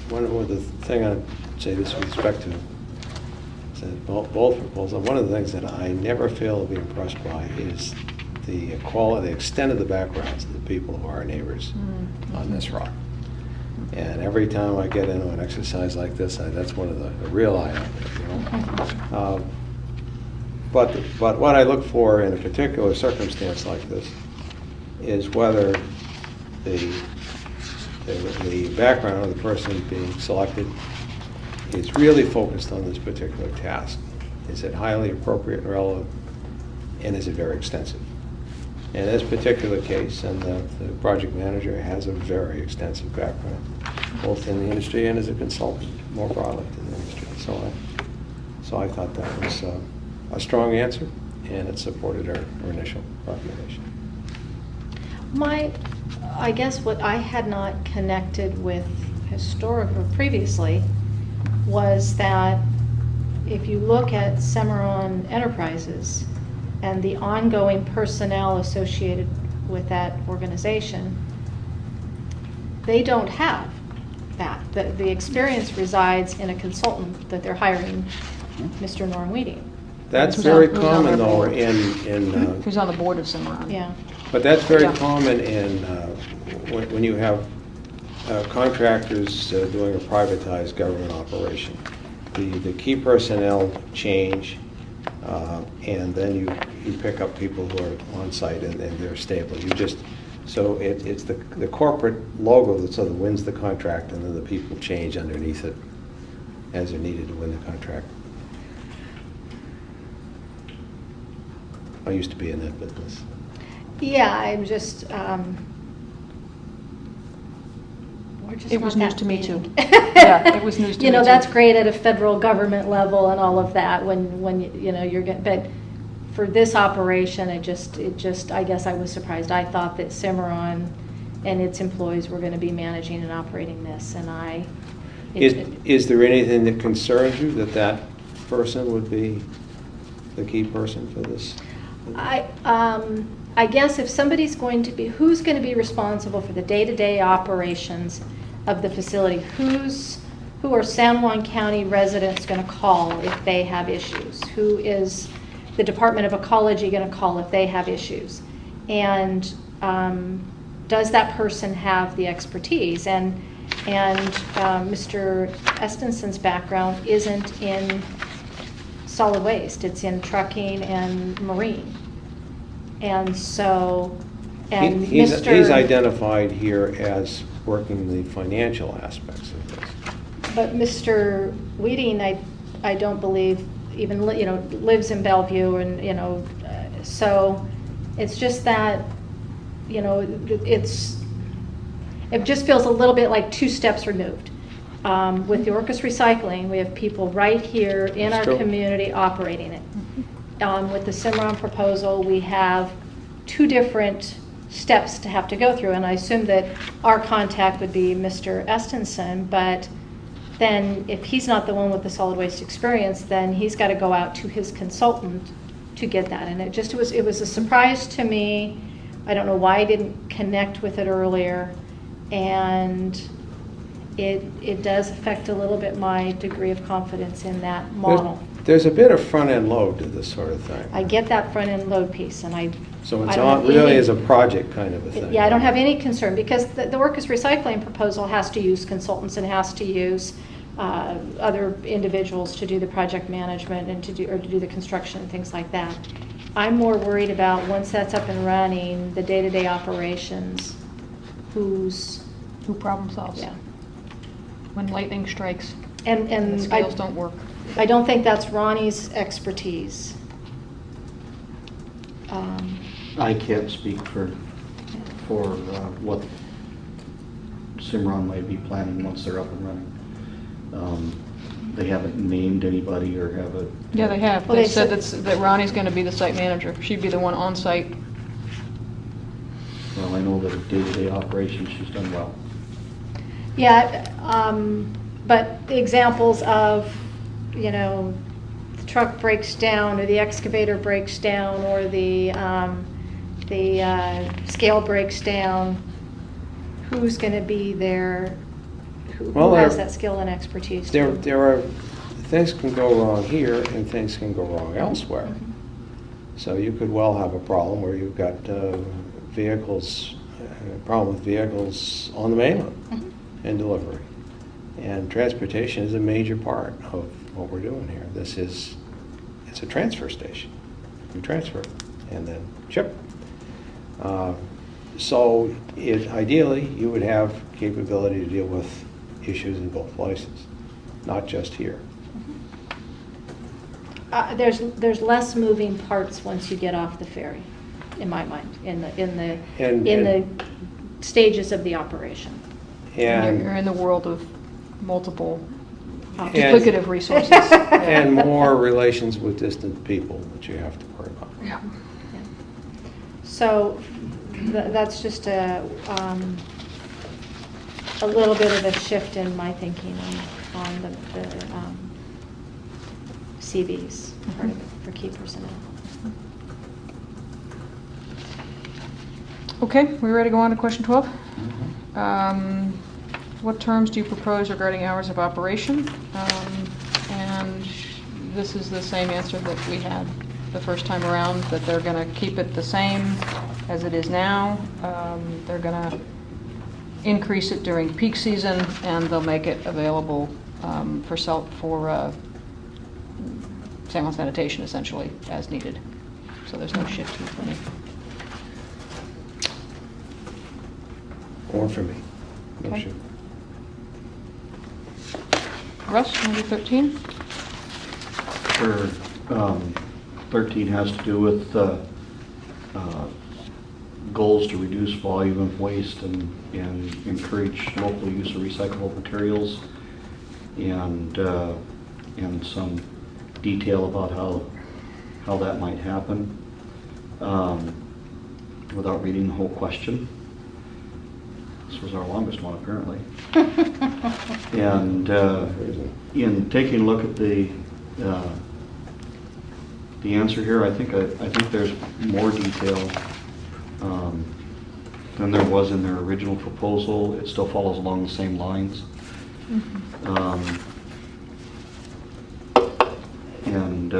one of the thing I'd say this with respect to both proposals. One of the things that I never fail to be impressed by is the quality, the extent of the backgrounds of the people who are our neighbors on this rock. And every time I get into an exercise like this, that's one of the real eye-openers, you know. But what I look for in a particular circumstance like this is whether the background of the person being selected is really focused on this particular task. Is it highly appropriate and relevant, and is it very extensive? In this particular case, and the project manager has a very extensive background, both in the industry and as a consultant, more broadly in the industry. So I thought that was a strong answer, and it supported our initial recommendation. I guess what I had not connected with historically previously was that if you look at Cimarron Enterprises and the ongoing personnel associated with that organization, they don't have that. The experience resides in a consultant that they're hiring, Mr. Norm Weeding. That's Who's very on common their though board? in Who's on the board of Cimarron? Yeah. but that's very Yeah. common in when you have contractors doing a privatized government operation. The key personnel change, and then you pick up people who are on site and they're stable. So it's the corporate logo that sort of wins the contract, and then the people change underneath it as they're needed to win the contract. I used to be in that business. Yeah, I'm just, we're just It was not news that to me big. too. Yeah, it was news to me You know, too. that's great at a federal government level and all of that when you know, you're getting, but for this operation, it just, I guess I was surprised. I thought that Cimarron and its employees were going to be managing and operating this, and Is there anything that concerns you that person would be the key person for this? I guess if somebody's going to be, who's going to be responsible for the day-to-day operations of the facility? Who are San Juan County residents going to call if they have issues? Who is the Department of Ecology going to call if they have issues? And does that person have the expertise? And Mr. Estenson's background isn't in solid waste. It's in trucking and marine. And so, and He's Mr. identified here as working the financial aspects of this. But Mr. Weeding, I don't believe even, lives in Bellevue, and, so it's just that, it just feels a little bit like two steps removed. With the Orcas Recycling, we have people right here in our community operating it. With the Cimarron proposal, we have two different steps to have to go through, and I assume that our contact would be Mr. Estenson, but then if he's not the one with the solid waste experience, then he's got to go out to his consultant to get that. And it was a surprise to me. I don't know why I didn't connect with it earlier, and it does affect a little bit my degree of confidence in that model. There's a bit of front-end load to this sort of thing. I get that front-end load piece, and So I it's don't not have really any- as a project kind of a thing. Yeah, I don't have any concern, because the Orcas Recycling proposal has to use consultants and has to use other individuals to do the project management and to do the construction and things like that. I'm more worried about, once that's up and running, the day-to-day operations, Who problem solves? yeah. When lightning strikes And and the scales don't work. I don't think that's Ronnie's expertise. I can't speak for what Cimarron might be planning once they're up and running. They haven't named anybody or have a... Yeah, they have. Well, They they said said- that Ronnie's going to be the site manager. She'd be the one on site. Well, I know that a day-to-day operation, she's done well. Yeah, but examples of, the truck breaks down, or the excavator breaks down, or the scale breaks down, who's going to be there? Who has that skill and expertise? There are, things can go wrong here and things can go wrong elsewhere. So you could well have a problem where you've got problem with vehicles on the mainland and delivery. And transportation is a major part of what we're doing here. It's a transfer station. You transfer and then ship. So ideally, you would have capability to deal with issues in both places, not just here. There's less moving parts once you get off the ferry, in my mind, in the stages of the operation. And You're in the world of multiple And- duplicative resources. and more relations with distant people that you have to worry about. Yeah. So that's just a little bit of a shift in my thinking on the CVs part of it for key personnel. Okay, we ready to go on to question 12? What terms do you propose regarding hours of operation? And this is the same answer that we had the first time around, that they're going to keep it the same as it is now. They're going to increase it during peak season, and they'll make it available for salmon sanitation, essentially, as needed. So there's no shift for me. Or for me. No Okay. shit. Russ, number 13? Sure. 13 has to do with goals to reduce volume of waste and encourage local use of recyclable materials, and some detail about how that might happen, without reading the whole question. This was our longest one, apparently. And in taking a look at the answer here, I think there's more detail than there was in their original proposal. It still follows along the same lines. And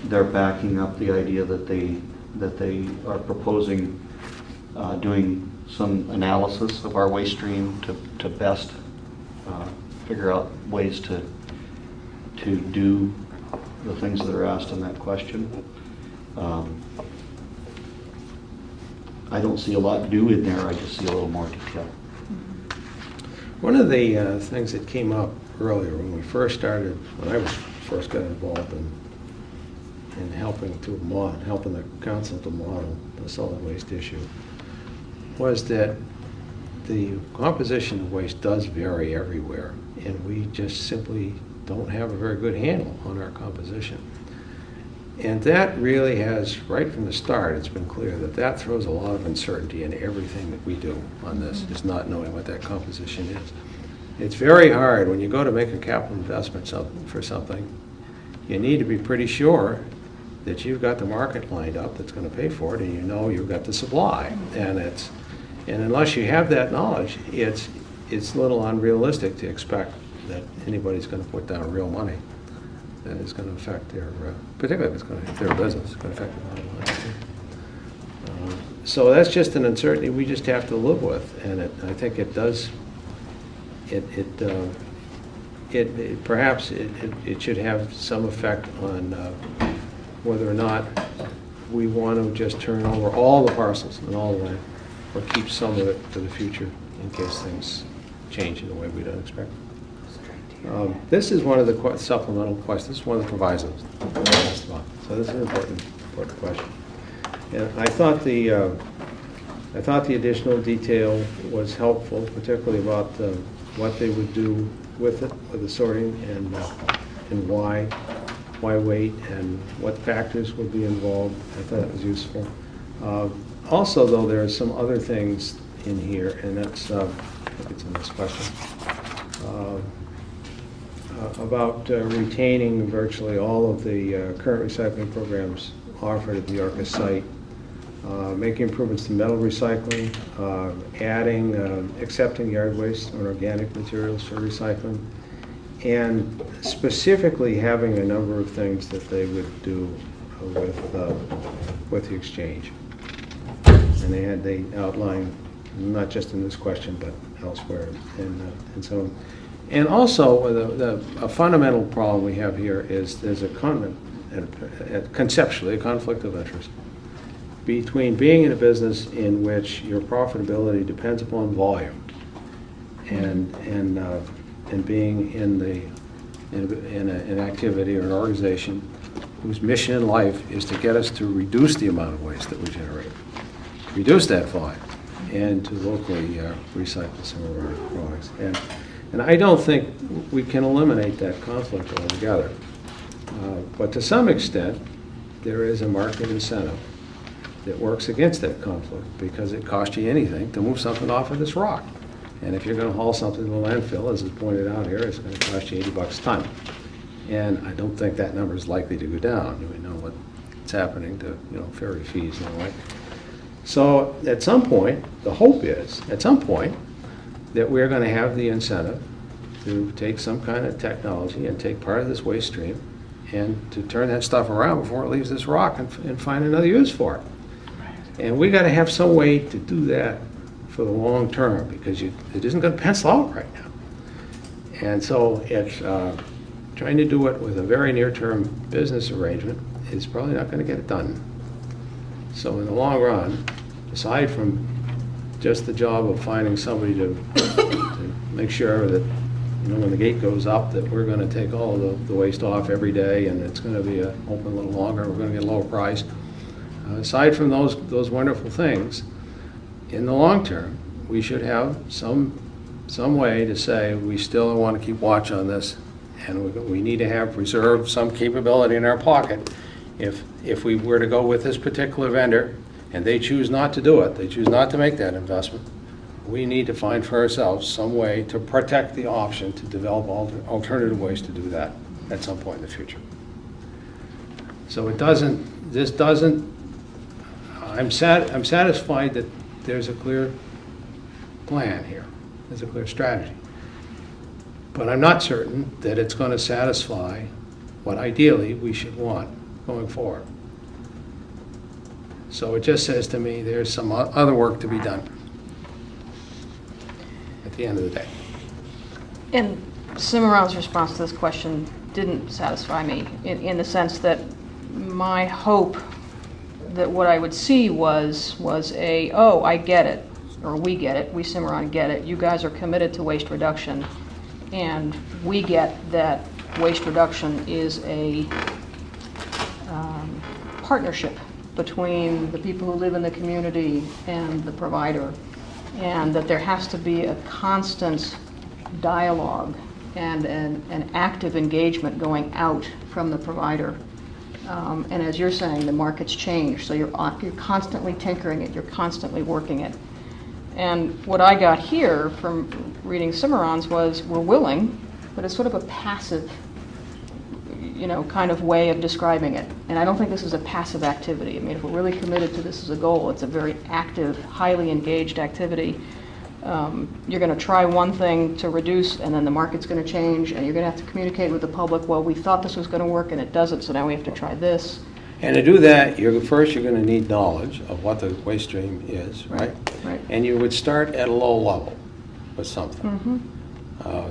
they're backing up the idea that they are proposing doing some analysis of our waste stream to best figure out ways to do the things that are asked in that question. I don't see a lot new in there. I just see a little more detail. One of the things that came up earlier when I first got involved in helping the council to model the solid waste issue, was that the composition of waste does vary everywhere, and we just simply don't have a very good handle on our composition. And that really has, right from the start, it's been clear that throws a lot of uncertainty in everything that we do on this, is not knowing what that composition is. It's very hard when you go to make a capital investment for something. You need to be pretty sure that you've got the market lined up that's going to pay for it, and you know you've got the supply. And unless you have that knowledge, it's a little unrealistic to expect that anybody's going to put down real money that is going to affect their, particularly if it's going to affect their business, it's going to affect the bottom line. So that's just an uncertainty we just have to live with, and I think it does. Perhaps it should have some effect on whether or not we want to just turn over all the parcels and all the land, or keep some of it for the future in case things change in a way we don't expect. This is one of the supplemental questions. This is one of the provisos. So this is an important question. And I thought the additional detail was helpful, particularly about what they would do with it, with the sorting, and why wait, and what factors would be involved. I thought it was useful. Also, though, there are some other things in here, and that's I think it's in this question. About retaining virtually all of the current recycling programs offered at the Orcas site, making improvements to metal recycling, accepting yard waste or organic materials for recycling, and specifically having a number of things that they would do with the exchange. And they outline, not just in this question, but elsewhere, and so on. And also, a fundamental problem we have here is there's conceptually a conflict of interest between being in a business in which your profitability depends upon volume and being in an activity or an organization whose mission in life is to get us to reduce the amount of waste that we generate, reduce that volume, and to locally recycle some of our products. And I don't think we can eliminate that conflict altogether. But to some extent, there is a market incentive that works against that conflict, because it costs you anything to move something off of this rock. And if you're going to haul something to the landfill, as is pointed out here, it's going to cost you $80 a ton. And I don't think that number is likely to go down. We know what it's happening to, ferry fees and the like. So at some point, the hope is, at some point, that we're going to have the incentive to take some kind of technology and take part of this waste stream and to turn that stuff around before it leaves this rock and find another use for it. And we got to have some way to do that for the long term, because it isn't going to pencil out right now. And so it's trying to do it with a very near-term business arrangement is probably not going to get it done. So in the long run, aside from just the job of finding somebody to make sure that, when the gate goes up, that we're going to take all of the waste off every day and it's going to be open a little longer, we're going to get a lower price. Aside from those wonderful things, in the long term, we should have some way to say we still want to keep watch on this, and we need to have reserved some capability in our pocket. If we were to go with this particular vendor and they choose not to do it, they choose not to make that investment, we need to find for ourselves some way to protect the option to develop alternative ways to do that at some point in the future. So I'm satisfied that there's a clear plan here, there's a clear strategy. But I'm not certain that it's going to satisfy what ideally we should want going forward. So it just says to me there's some other work to be done at the end of the day. And Cimarron's response to this question didn't satisfy me in the sense that my hope that what I would see was oh, I get it, or we get it, we Cimarron get it, you guys are committed to waste reduction, and we get that waste reduction is a partnership between the people who live in the community and the provider, and that there has to be a constant dialogue and an active engagement going out from the provider. And as you're saying, the market's changed, so you're constantly tinkering it, you're constantly working it. And what I got here from reading Cimarron's was, we're willing, but it's sort of a passive, kind of way of describing it. And I don't think this is a passive activity. I mean, if we're really committed to this as a goal, it's a very active, highly engaged activity. You're going to try one thing to reduce, and then the market's going to change, and you're going to have to communicate with the public, well, we thought this was going to work, and it doesn't, so now we have to try this. And to do that, first you're going to need knowledge of what the waste stream is, right? Right. And you would start at a low level with something. Mm-hmm.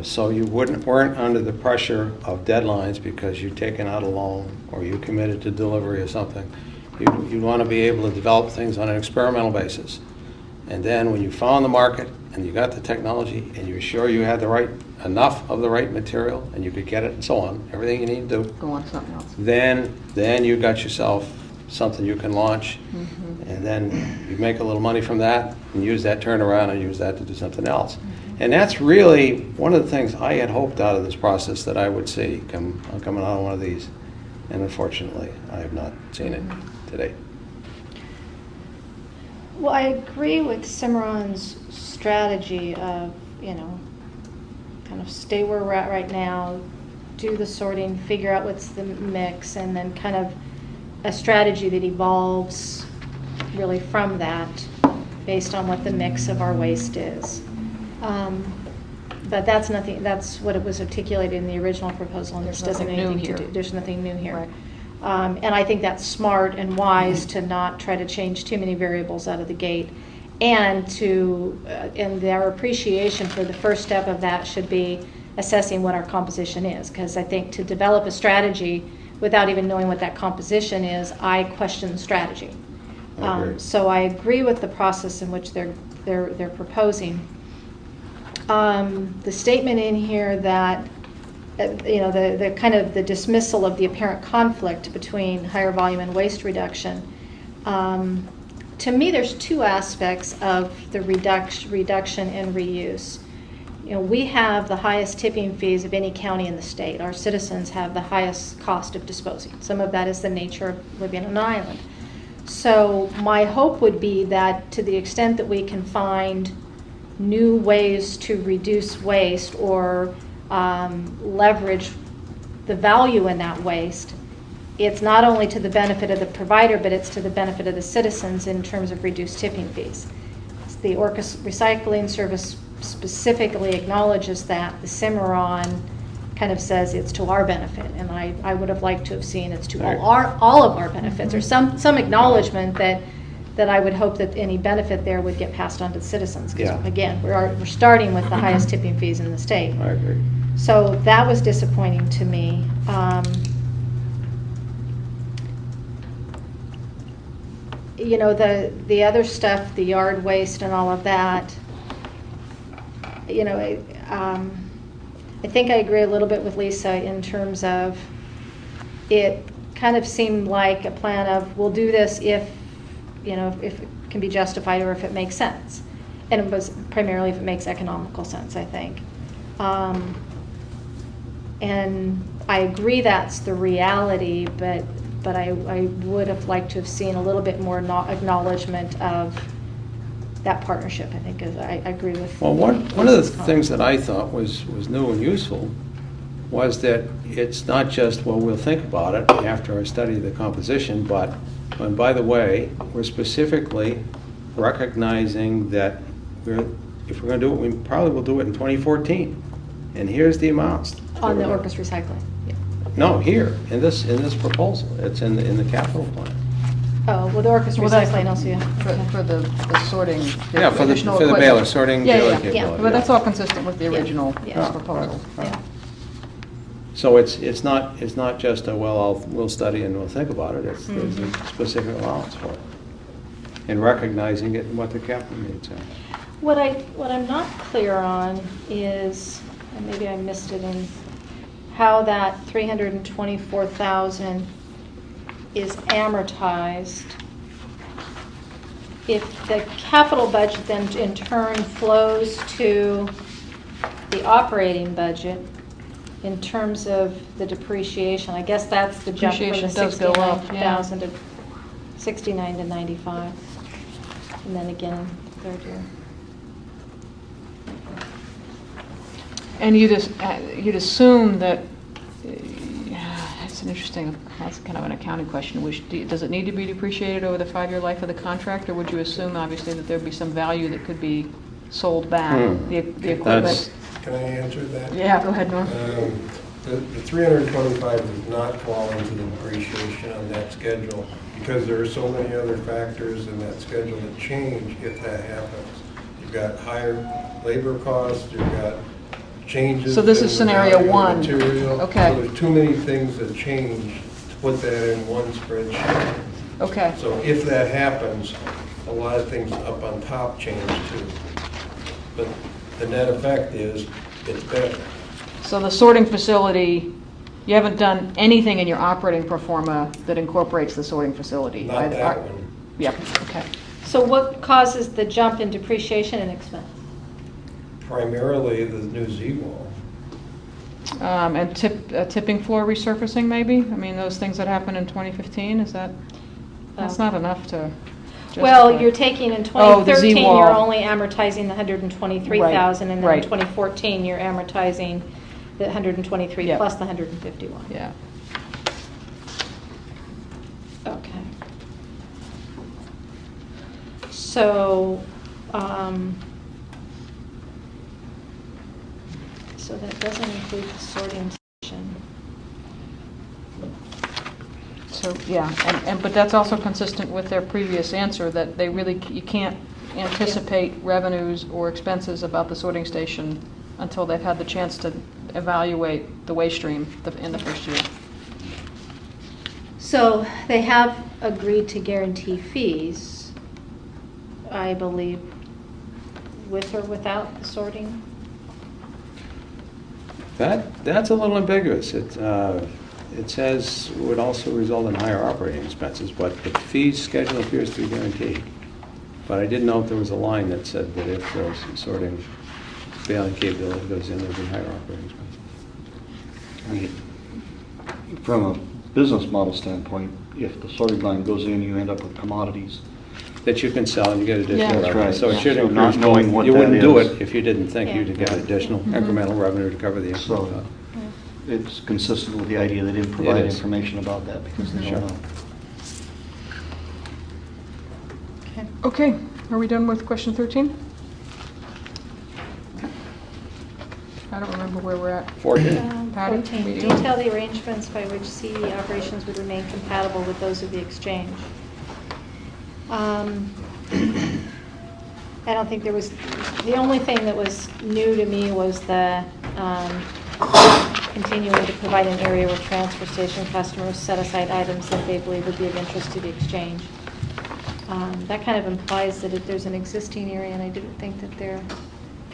So you weren't under the pressure of deadlines because you'd taken out a loan or you committed to delivery or something. You'd want to be able to develop things on an experimental basis. And then when you found the market and you got the technology and you were sure you had enough of the right material and you could get it and so on, everything you need to do, Go on to something else. then you got yourself something you can launch, Mm-hmm. and then you make a little money from that and use that turnaround and use that to do something else. And that's really one of the things I had hoped out of this process that I would see coming out of one of these. And unfortunately, I have not seen it today. Well, I agree with Cimarron's strategy of, kind of stay where we're at right now, do the sorting, figure out what's the mix, and then kind of a strategy that evolves really from that based on what the mix of our waste is. But that's what it was articulated in the original proposal, and this doesn't have anything to do. There's nothing new here. Right. And I think that's smart and wise to not try to change too many variables out of the gate, and and their appreciation for the first step of that should be assessing what our composition is, because I think to develop a strategy without even knowing what that composition is, I question the strategy. I agree. So I agree with the process in which they're proposing. The statement in here that the kind of the dismissal of the apparent conflict between higher volume and waste reduction. To me, there's two aspects of the reduction and reuse. We have the highest tipping fees of any county in the state. Our citizens have the highest cost of disposing. Some of that is the nature of living on an island. So my hope would be that to the extent that we can find new ways to reduce waste or leverage the value in that waste, it's not only to the benefit of the provider, but it's to the benefit of the citizens in terms of reduced tipping fees. The Orcas recycling service specifically acknowledges that. The Cimarron kind of says it's to our benefit, and I would have liked to have seen it's to all of our benefits, or some acknowledgement that I would hope that any benefit there would get passed on to the citizens. Because Yeah. again, we're starting with the highest tipping fees in the state. I agree. So that was disappointing to me. You know, the other stuff, the yard waste and all of that, you know, I think I agree a little bit with Lisa in terms of it kind of seemed like a plan of, we'll do this if, you know, if it can be justified or if it makes sense. And it was primarily if it makes economical sense, I think. And I agree that's the reality, but I would have liked to have seen a little bit more acknowledgement of that partnership, I think, I agree with. Well, one of the things that I thought was new and useful was that it's not just, well, we'll think about it after I study the composition, but, and by the way, we're specifically recognizing that if we're going to do it, we probably will do it in 2014. And here's the amounts. On the Orcas recycling. Yeah. No, here, in this proposal. It's in the capital plan. Oh, well, the Orcas recycling also, yeah. For the sorting. Yeah, for the additional baler, equipment. sorting Yeah, baler yeah. capability. But that's all consistent with the Yeah. original Yeah. proposal. Yeah. So it's not just a, well, we'll study and we'll think about it. There's a specific allowance for it. And recognizing it and what the capital needs are. What I'm not clear on is, and maybe I missed it in how that 324,000 is amortized. If the capital budget then in turn flows to the operating budget in terms of the depreciation, I guess that's the jump from the Depreciation does go up, yeah. 69,000 to 69 to 95, and then again third year. And you'd assume that, it's an interesting, that's kind of an accounting question. Does it need to be depreciated over the 5-year life of the contract, or would you assume, obviously, that there'd be some value that could be sold back, the equipment? Can I answer that? Yeah, go ahead, Norm. The 325 does not fall into the depreciation on that schedule because there are so many other factors in that schedule that change if that happens. You've got higher labor costs, you've got changes. So this in is the scenario value of one. material. Okay. So there's too many things that change to put that in one spreadsheet. Okay. So if that happens, a lot of things up on top change too. But the net effect is it's better. So the sorting facility, you haven't done anything in your operating pro forma that incorporates the sorting facility? Not that one. Yep, okay. So what causes the jump in depreciation and expense? Primarily the new Z-wall. And tipping floor resurfacing, maybe? I mean, those things that happened in 2015, that's not enough to justify. Well, you're taking in Oh, the 2013, Z-wall. you're only amortizing the 123,000, and then in Right. 2014, you're amortizing the 123 Yep. plus the 151. Yeah. Okay. So, so that doesn't include the sorting station. So, yeah, but that's also consistent with their previous answer, that you can't anticipate revenues or expenses about the sorting station until they've had the chance to evaluate the waste stream in the first year. So they have agreed to guarantee fees, I believe, with or without the sorting? That's a little ambiguous. It says would also result in higher operating expenses, but the fee schedule appears to be guaranteed. But I didn't know if there was a line that said that if the sorting bailing capability goes in, there'll be higher operating expenses. I mean, from a business model standpoint, if the sorting line goes in, you end up with commodities. That you can sell and you get additional Yeah. That's revenue. right. So it should So increase not knowing both. what You that wouldn't do is. it if you didn't think Yeah. you'd get additional incremental revenue to cover the So- incremental. it's consistent with the idea they didn't provide is. information about that because they Sure. don't know. Okay. Okay, are we done with question 13? I don't remember where we're at. 14. Patty, 14, we do. detail the arrangements by which CE operations would remain compatible with those of the exchange. I don't think there was, the only thing that was new to me was the continuing to provide an area where transfer station customers set aside items that they believe would be of interest to the exchange. That kind of implies that there's an existing area, and I didn't think that there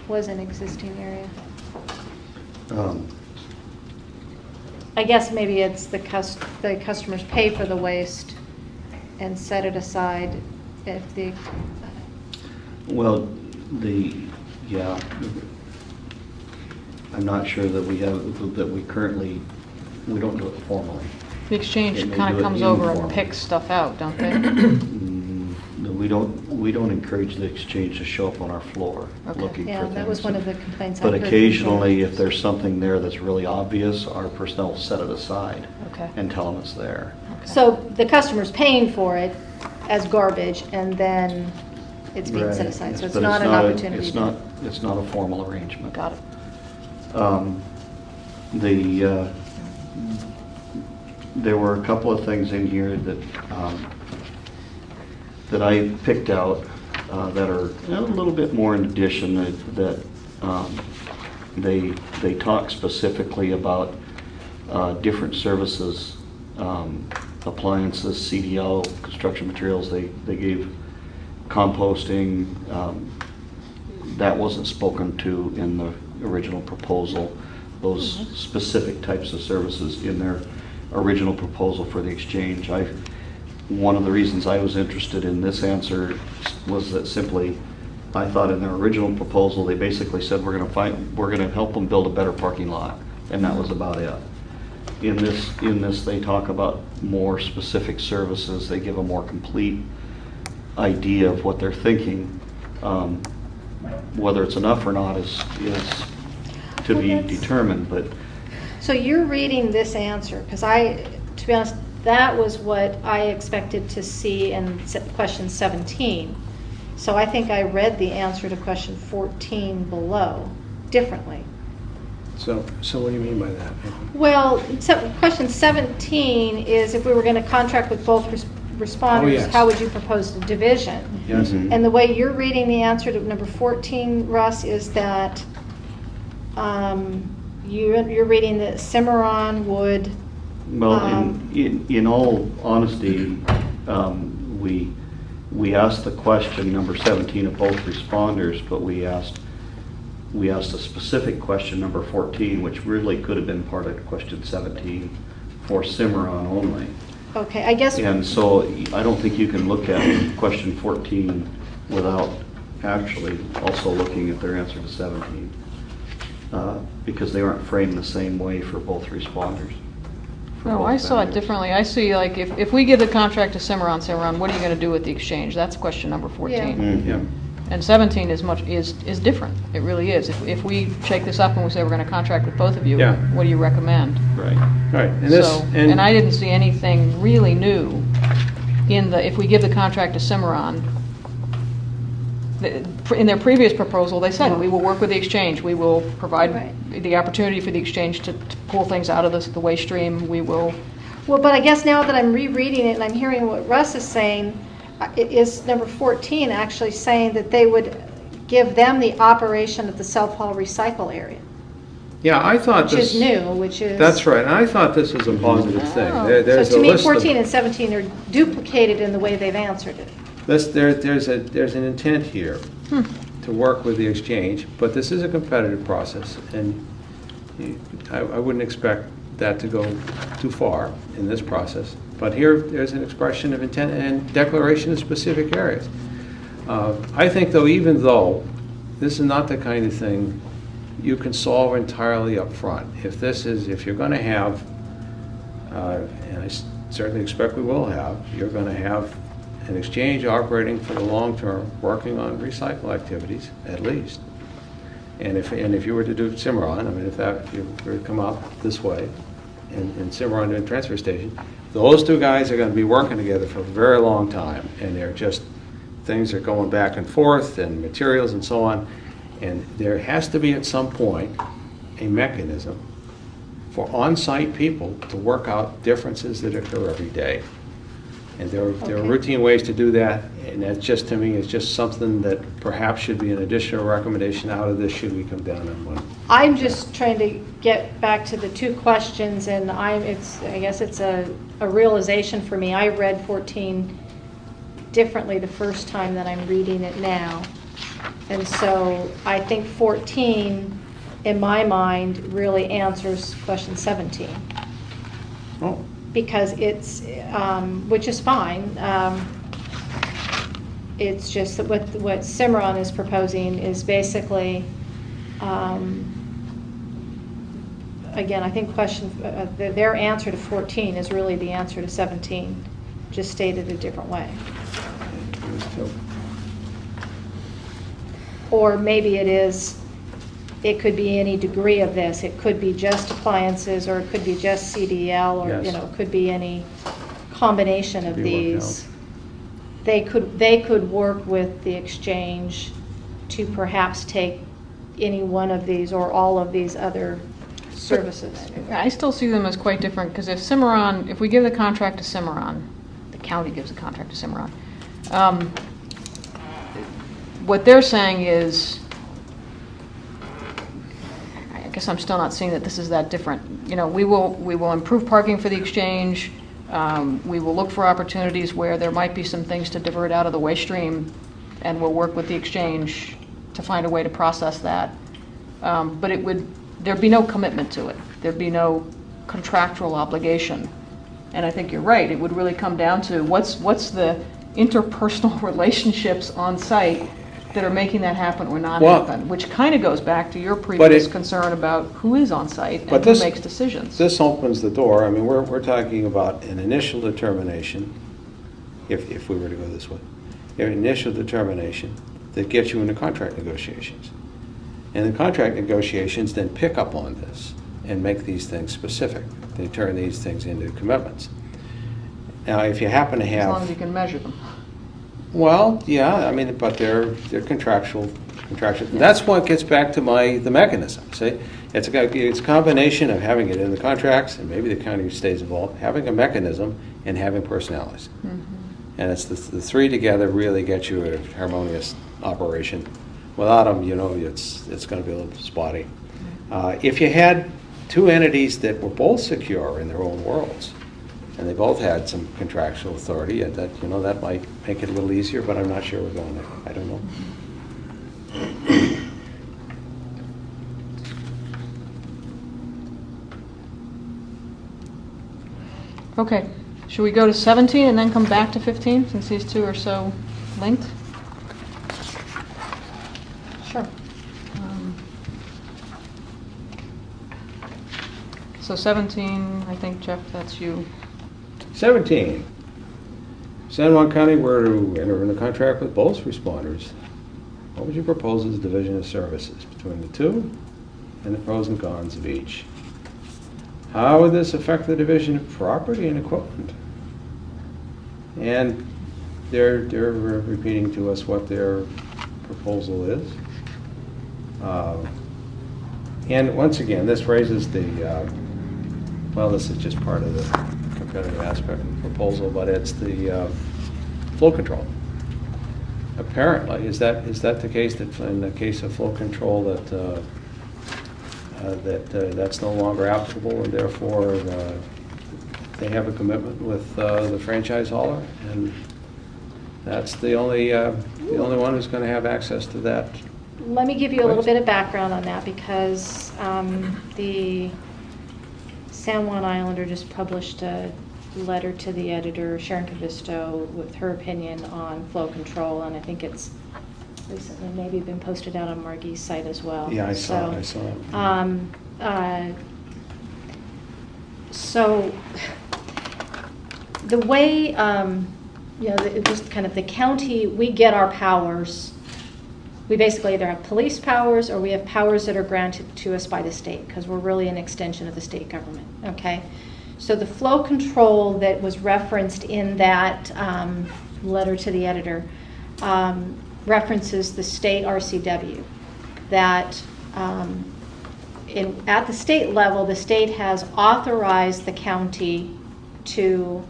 was an existing area. I guess maybe it's the customers pay for the waste and set it aside if the, Well, yeah, I'm not sure that we currently, we don't do it formally. The exchange They may kind do of it comes over and informally. picks stuff out, don't they? No, we don't encourage the exchange to show up on our floor Okay. looking for yeah, things. that was one of the complaints I But heard from occasionally, them. if there's something there that's really obvious, our personnel will set it aside Okay. and tell them it's there. Okay. So the customer's paying for it as garbage, and then it's being set Right, aside, yes, so it's but not an opportunity. It's not a formal arrangement. Got it. There were a couple of things in here that I picked out that are a little bit more in addition that they talk specifically about different services, appliances, CDL, construction materials. They gave composting. That wasn't spoken to in the original proposal. Those specific types of services in their original proposal for the exchange. One of the reasons I was interested in this answer was that simply, I thought in their original proposal, they basically said we're going to help them build a better parking lot, and that was about it. In this, they talk about more specific services. They give a more complete idea of what they're thinking. Whether it's enough or not is to be determined, but. So you're reading this answer, because to be honest, that was what I expected to see in question 17. So I think I read the answer to question 14 below differently. So what do you mean by that? Well, question 17 is if we were going to contract with both responders, Oh, yes. how would you propose the division? Yes. Mhm. And the way you're reading the answer to number 14, Russ, is that you're reading that Cimarron would. Well, in all honesty, we asked the question number 17 of both responders, but we asked a specific question number 14, which really could have been part of question 17 for Cimarron only. Okay, I guess. And so I don't think you can look at question 14 without actually also looking at their answer to 17, because they aren't framed the same way for both responders. for No, both I saw it vendors. differently. I see, like, if we give the contract to Cimarron, what are you going to do with the exchange? That's question number 14. Mhm. Yeah. And 17 is different. It really is. If we shake this up and we say we're going to contract with both of you, Yeah. what do you recommend? Right. Right, and this, So, and I didn't see anything really new if we give the contract to Cimarron. In their previous proposal, they said, we will work with the exchange. We will provide Right. the opportunity for the exchange to pull things out of the waste stream. We will. Well, but I guess now that I'm rereading it and I'm hearing what Russ is saying, is number 14 actually saying that they would give them the operation of the self-haul recycle area, yeah, I thought which this. is new, which is. That's right, and I thought this was a positive thing. Oh. There's So a to me, list of- 14 and 17 are duplicated in the way they've answered it. There's an intent here to work with the exchange, but this is a competitive process, and I wouldn't expect that to go too far in this process. But here, there's an expression of intent and declaration of specific areas. I think, though, even though this is not the kind of thing you can solve entirely up front, if you're going to have, and I certainly expect we will have, you're going to have an exchange operating for the long term, working on recycle activities, at least. And if you were to do Cimarron, I mean, if you were to come out this way and Cimarron to a transfer station, those two guys are going to be working together for a very long time, and they're just, things are going back and forth, and materials and so on, and there has to be at some point a mechanism for on-site people to work out differences that occur every day. And there are Okay. routine ways to do that, and that just, to me, is just something that perhaps should be an additional recommendation out of this should we come down on one. I'm just trying to get back to the two questions, and I guess it's a realization for me. I read 14 differently the first time that I'm reading it now. And so I think 14, in my mind, really answers question 17. Oh, Because it's, which is fine. It's just that what Cimarron is proposing is basically, again, I think their answer to 14 is really the answer to 17, just stated a different way. Or maybe it could be any degree of this. It could be just appliances, or it could be just CDL, or, Yes. it could be any combination of Could be worked these. They could work with the exchange to perhaps take any one of these or all of these other services. I still see them as quite different, because if we give the contract to Cimarron, the county gives the contract to Cimarron, what they're saying is, I guess I'm still not seeing that this is that different. We will improve parking for the exchange. We will look for opportunities where there might be some things to divert out of the waste stream, and we'll work with the exchange to find a way to process that. But there'd be no commitment to it. There'd be no contractual obligation. And I think you're right. It would really come down to what's the interpersonal relationships on site that are making that happen or not happen, which kind of goes back to your previous concern about who is on site and who makes decisions. This opens the door. I mean, we're talking about an initial determination, if we were to go this way, an initial determination that gets you into contract negotiations. And the contract negotiations then pick up on this and make these things specific. They turn these things into commitments. Now, if you happen to have... As long as you can measure them. Well, yeah, I mean, but they're contractual. And that's what gets back to the mechanism. See, it's a combination of having it in the contracts, and maybe the county stays involved, having a mechanism, and having personalities. Mm-hmm. And it's the three together really get you a harmonious operation. Without them, it's going to be a little spotty. If you had two entities that were both secure in their own worlds, and they both had some contractual authority, and that might make it a little easier, but I'm not sure we're going there. I don't know. Okay. Should we go to 17 and then come back to 15, since these two are so linked? Sure. So 17, I think, Jeff, that's you. 17. San Juan County were to enter into contract with both responders. What would you propose as division of services between the two, and the pros and cons of each? How would this affect the division of property and equipment? And they're repeating to us what their proposal is. And once again, this raises this is just part of the competitive aspect of the proposal, but it's the flow control. Apparently, is that the case, that in the case of flow control that's no longer applicable, and therefore they have a commitment with the franchise hauler, and that's the only one who's going to have access to that. Let me give you a little bit of background on that, because the San Juan Islander just published a letter to the editor, Sharon Cavisto, with her opinion on flow control, and I think it's recently maybe been posted out on Margie's site as well. Yeah, I saw it. So the way, just kind of the county, we get our powers we basically either have police powers or we have powers that are granted to us by the state, because we're really an extension of the state government, okay? So the flow control that was referenced in that letter to the editor references the state RCW, that at the state level, the state has authorized the county to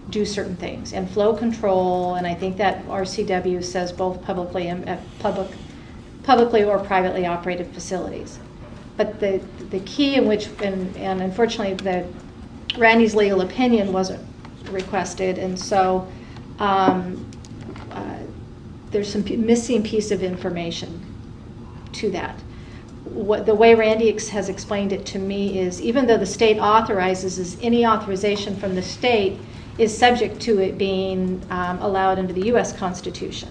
do certain things, and flow control, and I think that RCW says both publicly and publicly or privately operated facilities. But the key in which, and unfortunately, Randy's legal opinion wasn't requested, and so there's some missing piece of information to that. The way Randy has explained it to me is, even though the state authorizes, any authorization from the state is subject to it being allowed under the U.S. Constitution.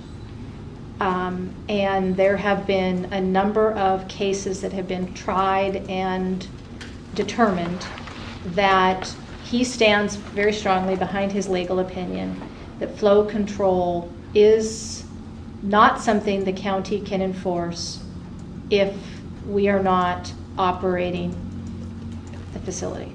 And there have been a number of cases that have been tried and determined that he stands very strongly behind his legal opinion that flow control is not something the county can enforce if we are not operating the facility.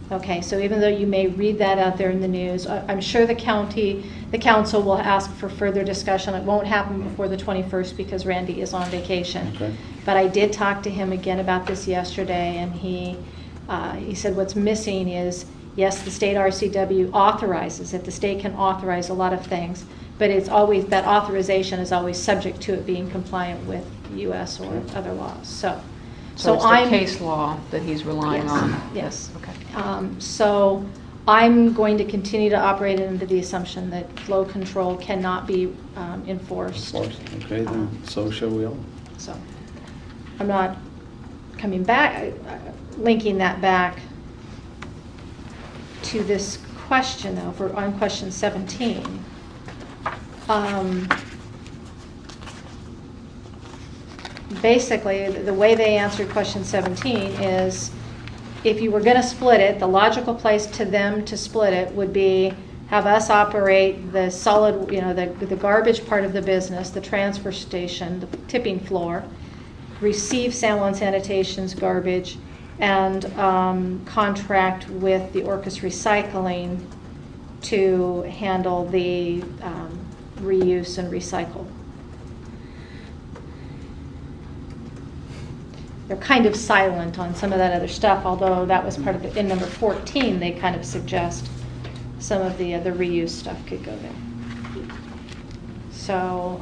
Okay, so even though you may read that out there in the news, I'm sure the council will ask for further discussion. It won't happen before the 21st because Randy is on vacation. Okay. But I did talk to him again about this yesterday, and he said what's missing is, yes, the state RCW authorizes it. The state can authorize a lot of things, but it's always, that authorization is always subject to it being compliant with U.S. or other laws. So it's the case law that he's relying yes, on. Yes. Okay. So I'm going to continue to operate under the assumption that flow control cannot be enforced. Okay, then so shall we all. So I'm not coming back, linking that back to this question, though, for on question 17. Basically, the way they answered question 17 is, if you were going to split it, the logical place to them to split it would be have us operate the solid, the garbage part of the business, the transfer station, the tipping floor, receive San Juan Sanitation's garbage, and contract with the Orcas Recycling to handle the reuse and recycle. They're kind of silent on some of that other stuff, although that was part of it. In number 14, they kind of suggest some of the other reuse stuff could go there. So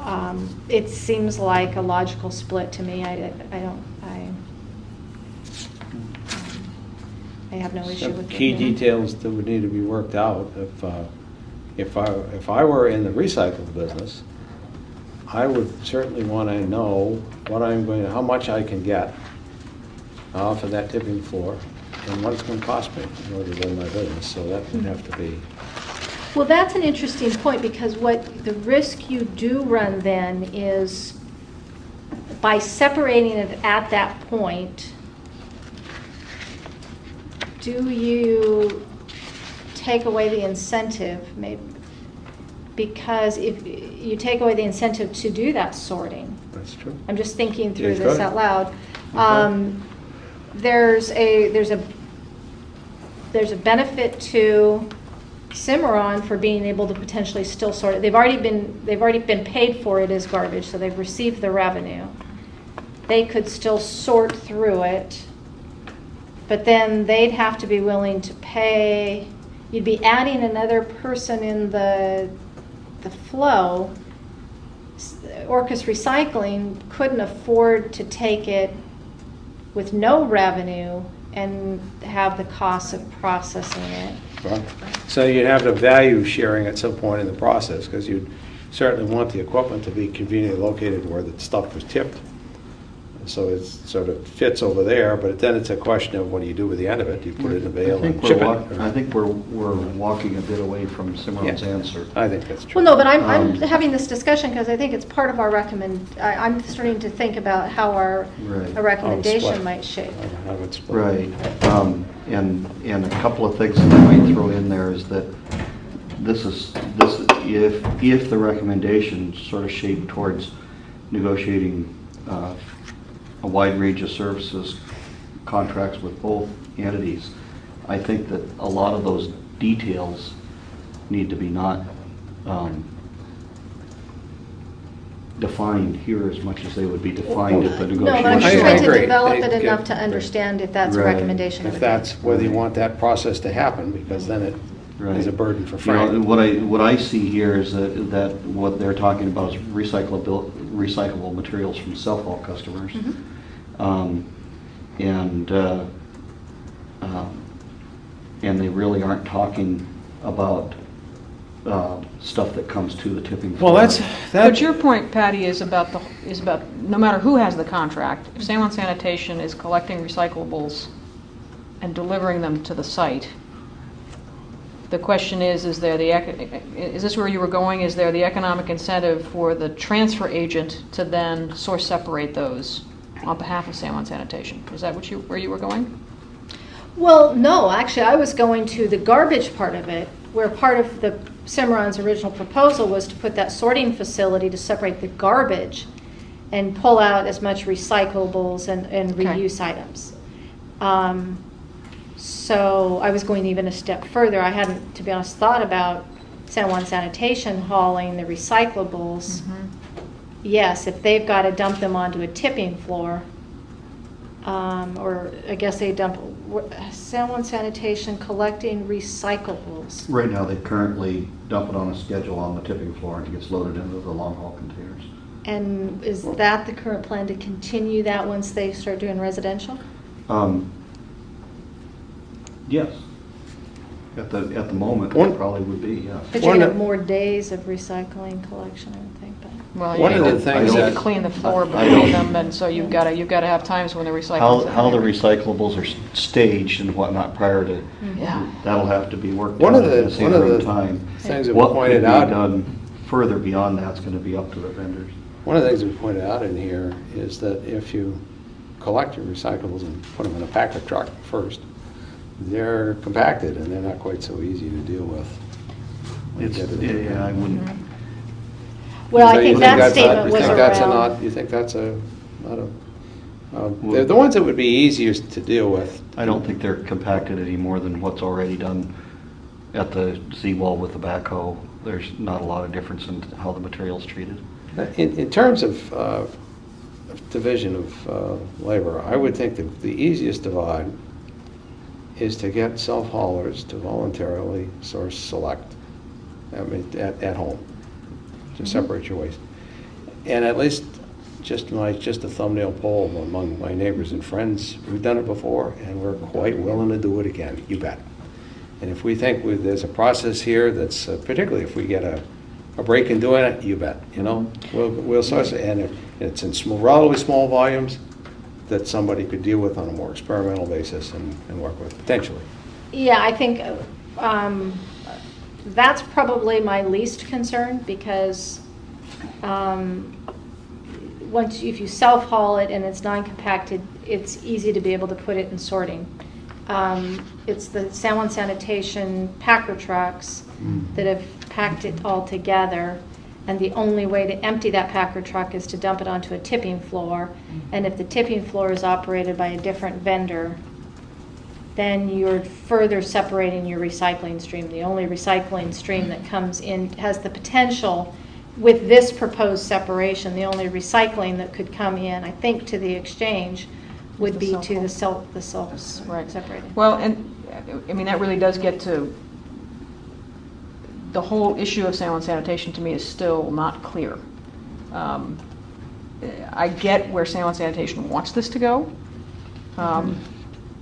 it seems like a logical split to me. I have no issue with it. Key details that would need to be worked out. If I were in the recycle business, I would certainly want to know how much I can get off of that tipping floor and what it's going to cost me in order to run my business. So that would have to be. Well, that's an interesting point, because what the risk you do run then is, by separating it at that point, do you take away the incentive? Maybe, because if you take away the incentive to do that sorting. That's true. I'm just thinking through Yes, this go out ahead. loud. There's a benefit to Cimarron for being able to potentially still sort it. They've already been paid for it as garbage, so they've received the revenue. They could still sort through it, but then they'd have to be willing to pay. You'd be adding another person in the flow. Orcas Recycling couldn't afford to take it with no revenue and have the costs of processing it. Right. So you'd have the value sharing at some point in the process, because you'd certainly want the equipment to be conveniently located where the stuff was tipped. So it sort of fits over there, but then it's a question of what do you do with the end of it? Do you put it in a bale and ship it? I think we're walking a bit away from Cimarron's answer. I think that's true. Well, no, but I'm having this discussion because I think it's part of our I'm starting to think about how our Right. a recommendation split. might shape. How it would split. Right. And a couple of things that I might throw in there is that this if the recommendation sort of shaped towards negotiating a wide range of services contracts with both entities. I think that a lot of those details need to be not defined here as much as they would be defined at the No, but I'm negotiation. trying to agree. develop They it enough get- to understand if that's a Right. recommendation of If the that's whether you want that process to happen, because then it Right. is a burden for You know, Frank. what I see here is that what they're talking about is recyclable materials from self-haul customers. And they really aren't talking about stuff that comes to the tipping Well, floor. But your point, Patty, is about no matter who has the contract, if San Juan Sanitation is collecting recyclables and delivering them to the site, the question is this where you were going? Is there the economic incentive for the transfer agent to then source separate those on behalf of San Juan Sanitation? Is that where you were going? Well, no, actually, I was going to the garbage part of it, where part of the Cimarron's original proposal was to put that sorting facility to separate the garbage and pull out as much recyclables and Okay. reuse items. So I was going even a step further. I hadn't, to be honest, thought about San Juan Sanitation hauling the recyclables. Yes, if they've got to dump them onto a tipping floor, or I guess they dump, San Juan Sanitation collecting recyclables. Right now, they currently dump it on a schedule on the tipping floor and it gets loaded into the long haul containers. And is that the current plan, to continue that once they start doing residential? Yes. At the moment, One- it probably would be, yes. But you're going to have more days of recycling collection, I would think, but. Well, One you of need the to- things you need that- to clean the floor I between don't- them, and so you've got to have times when the recycling. How the recyclables are staged and whatnot prior to, Yeah. that'll have to be worked One out of at the- the one of same the time. things that we What could pointed be out- done further beyond that's going to be up to the vendors. One of the things we pointed out in here is that if you collect your recyclables and put them in a packer truck first, they're compacted and they're not quite so easy to deal with. when you It's, get it. yeah, I wouldn't, Well, I So you think that that's statement not- was You think that's a around. not, you think that's a, not a, they're the ones that would be easiest to deal with. I don't think they're compacted any more than what's already done at the seawall with the backhoe. There's not a lot of difference in how the material's treated. In terms of division of labor, I would think that the easiest divide is to get self-haulers to voluntarily source select at home, to separate your waste. And at least just a thumbnail poll among my neighbors and friends, we've done it before and we're quite willing to do it again, you bet. And if we think there's a process here that's, particularly if we get a break in doing it, you bet, you know? We'll source it, and if it's in relatively small volumes that somebody could deal with on a more experimental basis and work with, potentially. Yeah, I think that's probably my least concern, because if you self-haul it and it's non-compacted, it's easy to be able to put it in sorting. It's the San Juan Sanitation packer trucks that have packed it all together, and the only way to empty that packer truck is to dump it onto a tipping floor. And if the tipping floor is operated by a different vendor, then you're further separating your recycling stream. The only recycling stream that comes in has the potential, with this proposed separation, the only recycling that could come in, I think, to the exchange would The be to the self-haul. self-separating. Well, and I mean, that really does get to the whole issue of San Juan Sanitation. To me, is still not clear. I get where San Juan Sanitation wants this to go,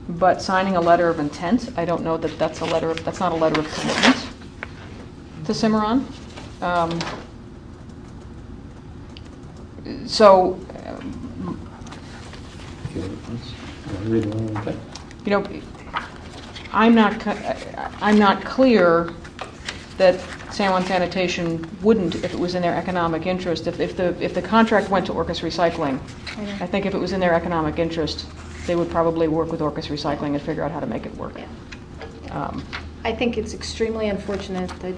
but signing a letter of intent, I don't know that that's not a letter of commitment to Cimarron. So, you know, I'm not clear that San Juan Sanitation wouldn't, if it was in their economic interest. If the contract went to Orcas Recycling, I think if it was in their economic interest, they would probably work with Orcas Recycling and figure out how to make it work. Yeah. I think it's extremely unfortunate that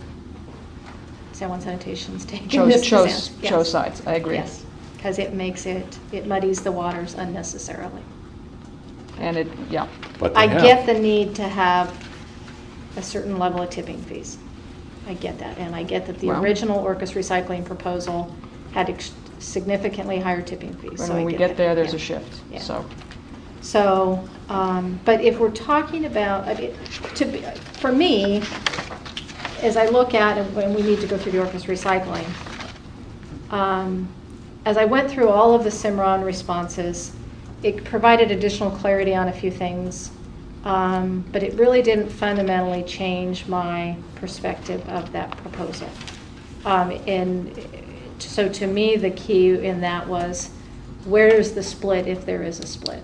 San Juan Sanitation's taking this stance. Chose sides. I agree. Yes. because it muddies the waters unnecessarily. And it, yeah. But they I have. get the need to have a certain level of tipping fees. I get that, and I get that the Well- original Orcas recycling proposal had significantly higher tipping fees. And so when I we get get that. there, there's Yeah. a shift, Yeah. so. So, but if we're talking about, for me, as I look at, and when we need to go through the Orcas recycling, as I went through all of the Cimarron responses, it provided additional clarity on a few things, but it really didn't fundamentally change my perspective of that proposal. And so to me, the key in that was, where is the split if there is a split?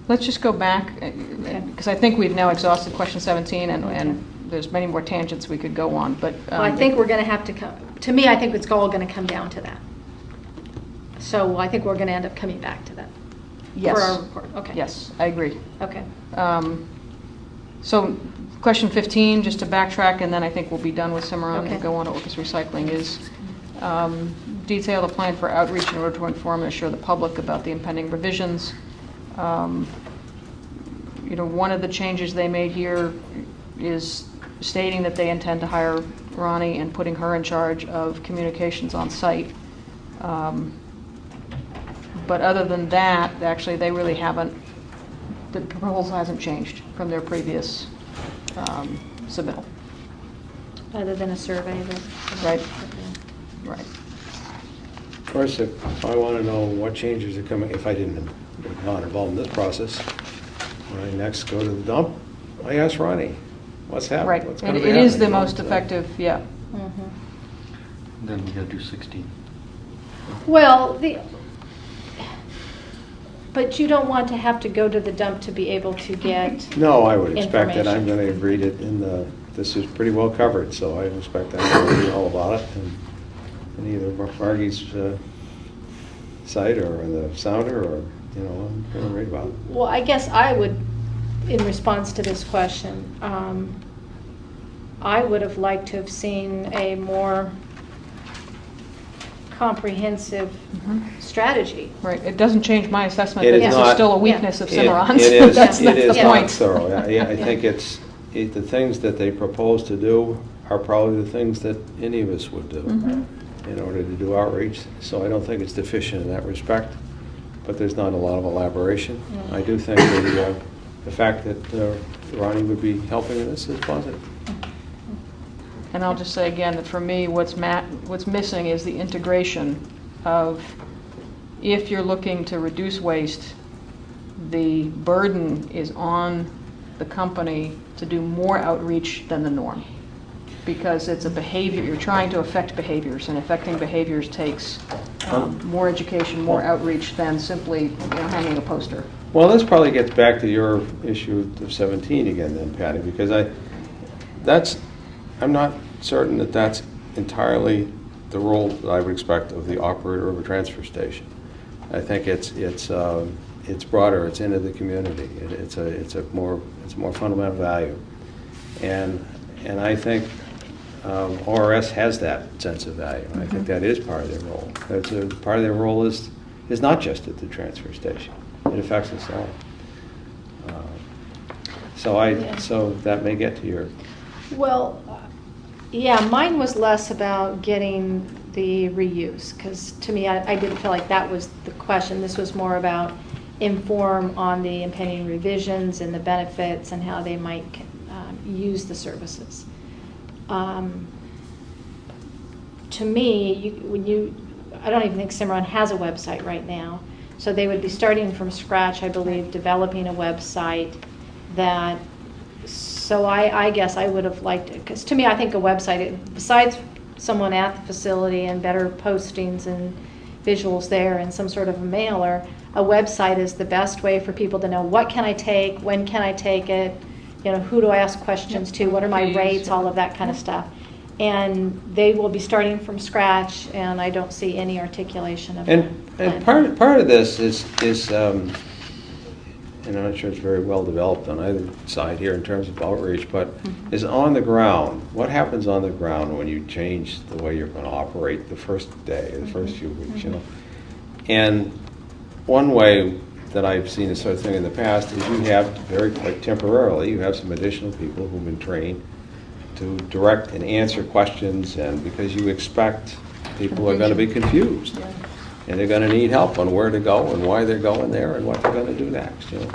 Let's just go back, because I think we've now exhausted question 17, and Okay. there's many more tangents we could go on, but. Well, I think we're going to have to come, to me, I think it's all going to come down to that. So I think we're going to end up coming back to that. Yes. For our report, okay. Yes, I agree. Okay. So, question 15, just to backtrack, and then I think we'll be done with Cimarron Okay. and go on to Orcas recycling, is detail a plan for outreach in order to inform and assure the public about the impending revisions. One of the changes they made here is stating that they intend to hire Ronnie and putting her in charge of communications on site. But other than that, actually, they really haven't, the proposal hasn't changed from their previous submittal. Other than a survey that. Right. Right. Of course, if I want to know what changes are coming, if I didn't, not involved in this process, when I next go to the dump, I ask Ronnie, what's happening? Right. What's And going to be it is the happening? most effective, yeah. Mhm. Then we gotta do 16. Well, but you don't want to have to go to the dump to be able to get. No, I would expect that I'm Information. going to read it this is pretty well covered, so I expect I'm going to read all about it in either Margie's site or in the Sounder, or, I'm going to read about it. Well, I guess I would, in response to this question, I would have liked to have seen a more comprehensive strategy. Right. It doesn't change my assessment It that is this not- is still a weakness of It- Cimarron's. It is, That's it is the not point. thorough. I Yeah. think the things that they propose to do are probably the things that any of us would do in order to do outreach. So I don't think it's deficient in that respect, but there's not a lot of elaboration. I do think the fact that Ronnie would be helping in this is positive. And I'll just say again that for me, what's missing is the integration of, if you're looking to reduce waste, the burden is on the company to do more outreach than the norm. Because it's a behavior, you're trying to affect behaviors, and affecting behaviors takes more education, more outreach than simply hanging a poster. Well, this probably gets back to your issue of 17 again then, Patty, because I'm not certain that that's entirely the role that I would expect of the operator of a transfer station. I think it's broader. It's into the community. It's a more fundamental value, and I think ORS has that sense of value. I think that is part of their role. Part of their role is not just at the transfer station. It affects us all. So that may get to your. Well, yeah, mine was less about getting the reuse, because to me, I didn't feel like that was the question. This was more about inform on the impending revisions and the benefits and how they might use the services. To me, I don't even think Cimarron has a website right now, so they would be starting from scratch, I believe, developing a website that. So I guess I would have liked it, because to me, I think a website, besides someone at the facility and better postings and visuals there and some sort of a mailer, a website is the best way for people to know, what can I take, when can I take it, who do I ask questions to, what are my Fees, rates, yeah. all of that kind of stuff. And they will be starting from scratch, and I don't see any articulation of And that. part of this is and I'm not sure it's very well developed on either side here in terms of outreach, but is on the ground. What happens on the ground when you change the way you're going to operate the first day, the first few weeks, And one way that I've seen this sort of thing in the past is you have very, like temporarily, you have some additional people who've been trained to direct and answer questions, and because you expect people are going to be confused. Yeah. And they're going to need help on where to go and why they're going there and what they're going to do next, you know.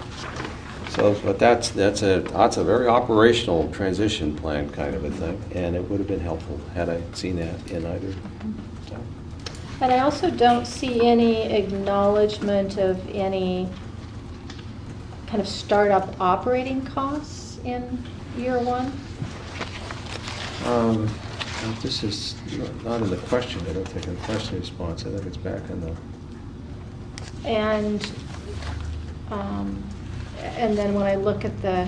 So, but that's a very operational transition plan kind of a thing, and it would have been helpful had I seen that in either. So. And I also don't see any acknowledgement of any kind of startup operating costs in year one. This is not in the question. I don't think in the question response. I think it's back in the. And then when I look at the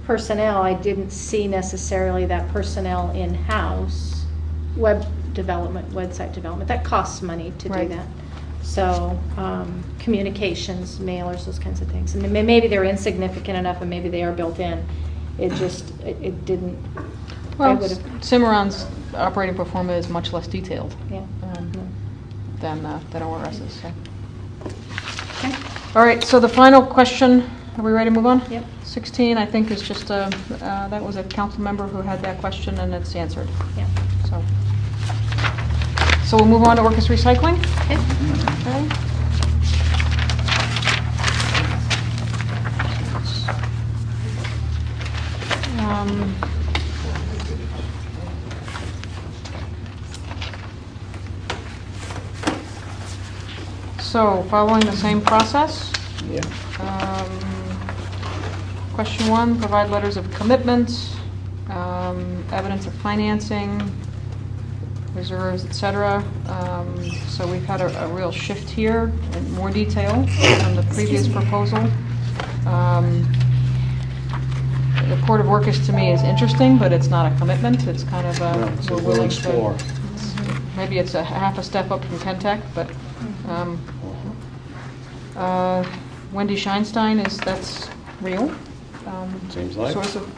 personnel, I didn't see necessarily that personnel in-house, web development, website development. That costs money to do Right. that. So communications, mailers, those kinds of things. And maybe they're insignificant enough, and maybe they are built in. It just, it didn't. I Well, would've- Cimarron's operating pro forma is much less detailed Yeah. than ORS's. So. Okay. All right, so the final question, are we ready to move on? Yep. 16, I think, is just, that was a council member who had that question, and it's answered. Yeah. So we'll move on to Orcas Recycling. Okay. Okay. So, following the same process, Yeah. question 1, provide letters of commitment, evidence of financing, reserves, etc. So we've had a real shift here in more detail from the previous proposal. The Port of Orcas to me is interesting, but it's not a commitment. It's kind of No, it's a we're little willing explore. to. Maybe it's a half a step up from Kentech, but Wendy Scheinstein that's real. Seems like. Source of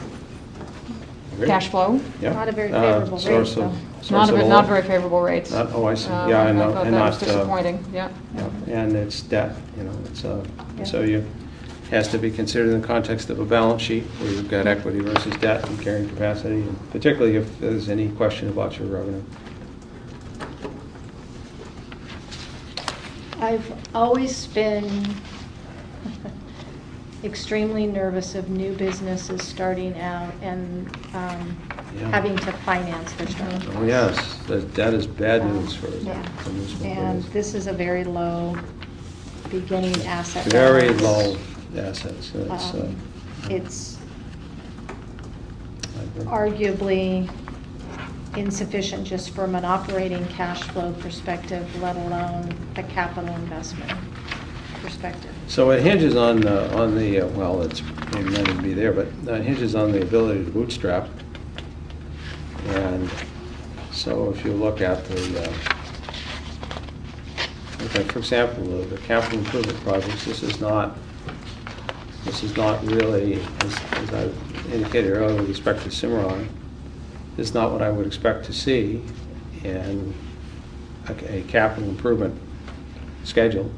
Agree. cash flow. Yeah. Not a very favorable rate, Source though. of. source of Not oil. very favorable rates. Oh, I see. Yeah, I know. I thought And that was not, disappointing, yeah. Yeah, and it's debt, you know, it's, Yeah. so you, has to be considered in the context of a balance sheet where you've got equity versus debt and carrying capacity, and particularly if there's any question about your revenue. I've always been extremely nervous of new businesses starting out and Yeah. having to finance their startup. Oh, yes, that is bad news for Yeah. for municipal And business. this is a very low beginning asset. Very balance. low assets. It's I agree. arguably insufficient just from an operating cash flow perspective, let alone a capital investment perspective. So it hinges on the, well, it's maybe not even be there, but it hinges on the ability to bootstrap. And so if you look at the, okay, for example, the capital improvement projects, this is not really, as I indicated earlier with respect to Cimarron, this is not what I would expect to see in a capital improvement schedule.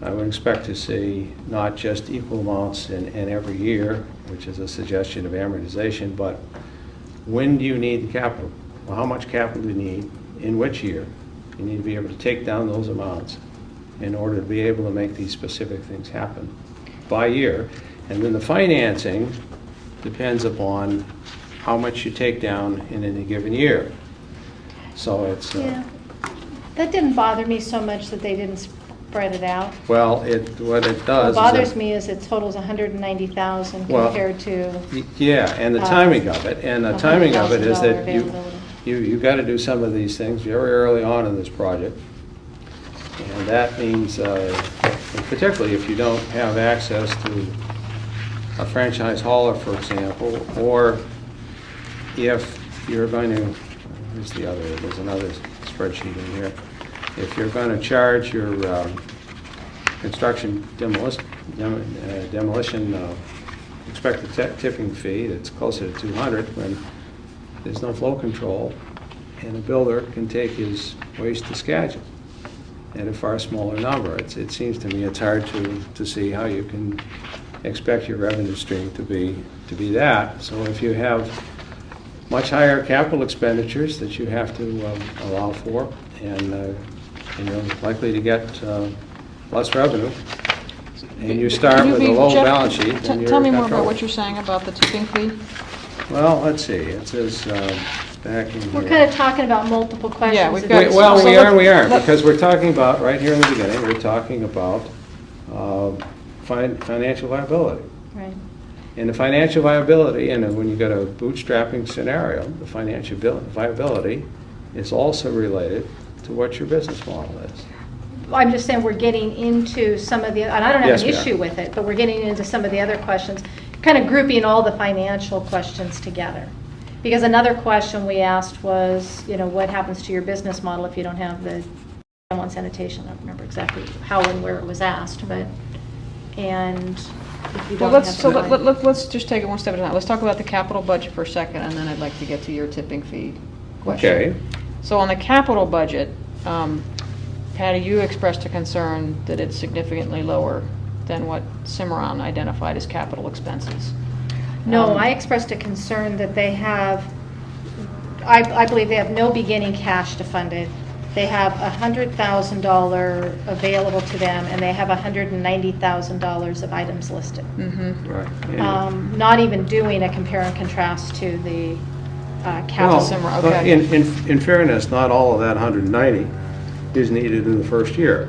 I would expect to see not just equal amounts in every year, which is a suggestion of amortization, but when do you need the capital? Well, how much capital do you need? In which year? You need to be able to take down those amounts in order to be able to make these specific things happen by year. And then the financing depends upon how much you take down in any given year. So it's, Yeah, that didn't bother me so much that they didn't spread it out. well, what it does What is bothers that- me is it totals 190,000 Well, compared to Yeah, and the timing of it, and the timing of it is that $100,000 availability. you've got to do some of these things very early on in this project. And that means, particularly if you don't have access to a franchise hauler, for example, or if you're going to, there's another spreadsheet in here. If you're going to charge your construction demolition expected tipping fee that's closer to 200, when there's no flow control, and a builder can take his waste to schedule. at a far smaller number. It seems to me it's hard to see how you can expect your revenue stream to be that. So if you have much higher capital expenditures that you have to allow for, and you're likely to get less revenue, and you start with a low Jeff, balance sheet, then you're tell me in more about trouble. what you're saying about the tipping fee. Well, let's see. It says back in We're here. kind of talking about multiple questions. Yeah, we've got- Well, So we let- are and we aren't, let- because we're talking about, right here in the beginning, we're talking about financial viability. Right. And the financial viability, and when you got a bootstrapping scenario, the financial viability is also related to what your business model is. I'm just saying we're getting into some of the, and I don't have Yes, an we are. issue with it, but we're getting into some of the other questions, kind of grouping all the financial questions together. Because another question we asked was, what happens to your business model if you don't have the on sanitation? I don't remember exactly how and where it was asked, but, and if you Well, don't have. let's just take it one step at a time. Let's talk about the capital budget for a second, and then I'd like to get to your tipping fee question. Okay. So on the capital budget, Patty, you expressed a concern that it's significantly lower than what Cimarron identified as capital expenses. No, I expressed a concern that they have, I believe they have no beginning cash to fund it. They have $100,000 available to them, and they have $190,000 of items listed. Right. And- Not even doing a compare and contrast to the Well, capital. Cimarron, okay. in fairness, not all of that 190 is needed in the first year.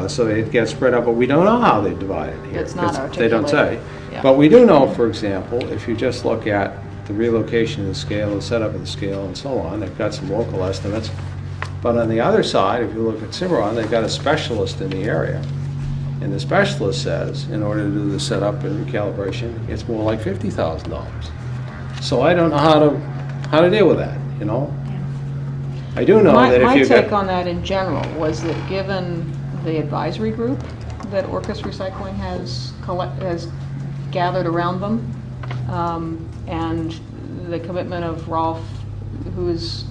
So it gets spread out, but we don't know how they divide it here. It's not 'cause they don't say. articulated. Yeah. But we do know, for example, if you just look at the relocation of the scale, the setup of the scale, and so on, they've got some local estimates. But on the other side, if you look at Cimarron, they've got a specialist in the area. And the specialist says, in order to do the setup and recalibration, it's more like $50,000. So I don't know how to deal with that, I do know that if My you take got... on that in general was that given the advisory group that Orcas Recycling has gathered around them, and the commitment of Rolf, who is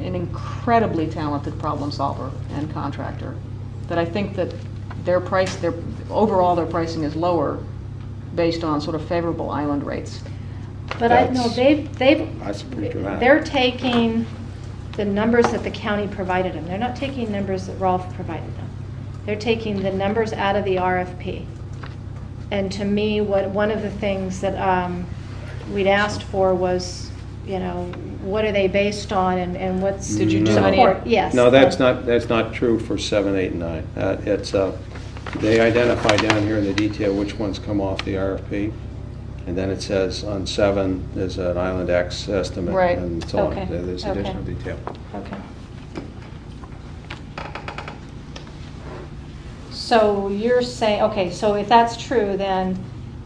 an incredibly talented problem solver and contractor, that I think that their overall their pricing is lower based on sort of favorable island rates. But I know That's pretty dramatic. they're taking the numbers that the county provided them. They're not taking numbers that Rolf provided them. They're taking the numbers out of the RFP. And to me, one of the things that we'd asked for was, what are they based on, and what's Did you do No. any? support? Yes. No, that's not true for 7, 8, and 9. They identify down here in the detail which ones come off the RFP, and then it says on 7, there's an Island X estimate, Right. and so on. Okay. There's Okay. additional detail. Okay. So you're saying, okay, so if that's true, then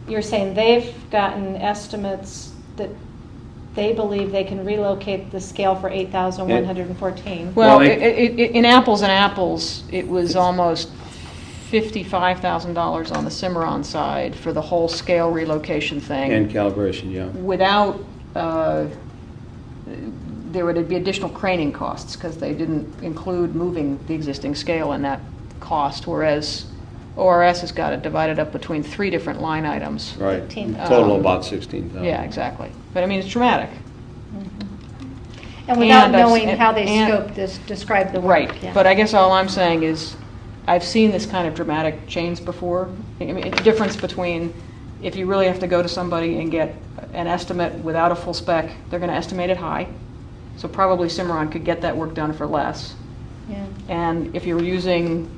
you're saying they've gotten estimates that they believe they can relocate the scale for 8,114. Well, Well, in apples and apples, it was almost $55,000 on the Cimarron side for the whole scale relocation thing. And calibration, yeah. Without, there would be additional craning costs because they didn't include moving the existing scale in that cost, whereas ORS has got it divided up between 3 different line items. Right. 15. Total about 16,000. Yeah, exactly. But I mean, it's dramatic. And without And I've knowing s- how they and- scope this, describe the work. Right, yeah. but I guess all I'm saying is, I've seen this kind of dramatic change before. I mean, the difference between if you really have to go to somebody and get an estimate without a full spec, they're gonna estimate it high. So probably Cimarron could get that work done for less. Yeah. And if you're using,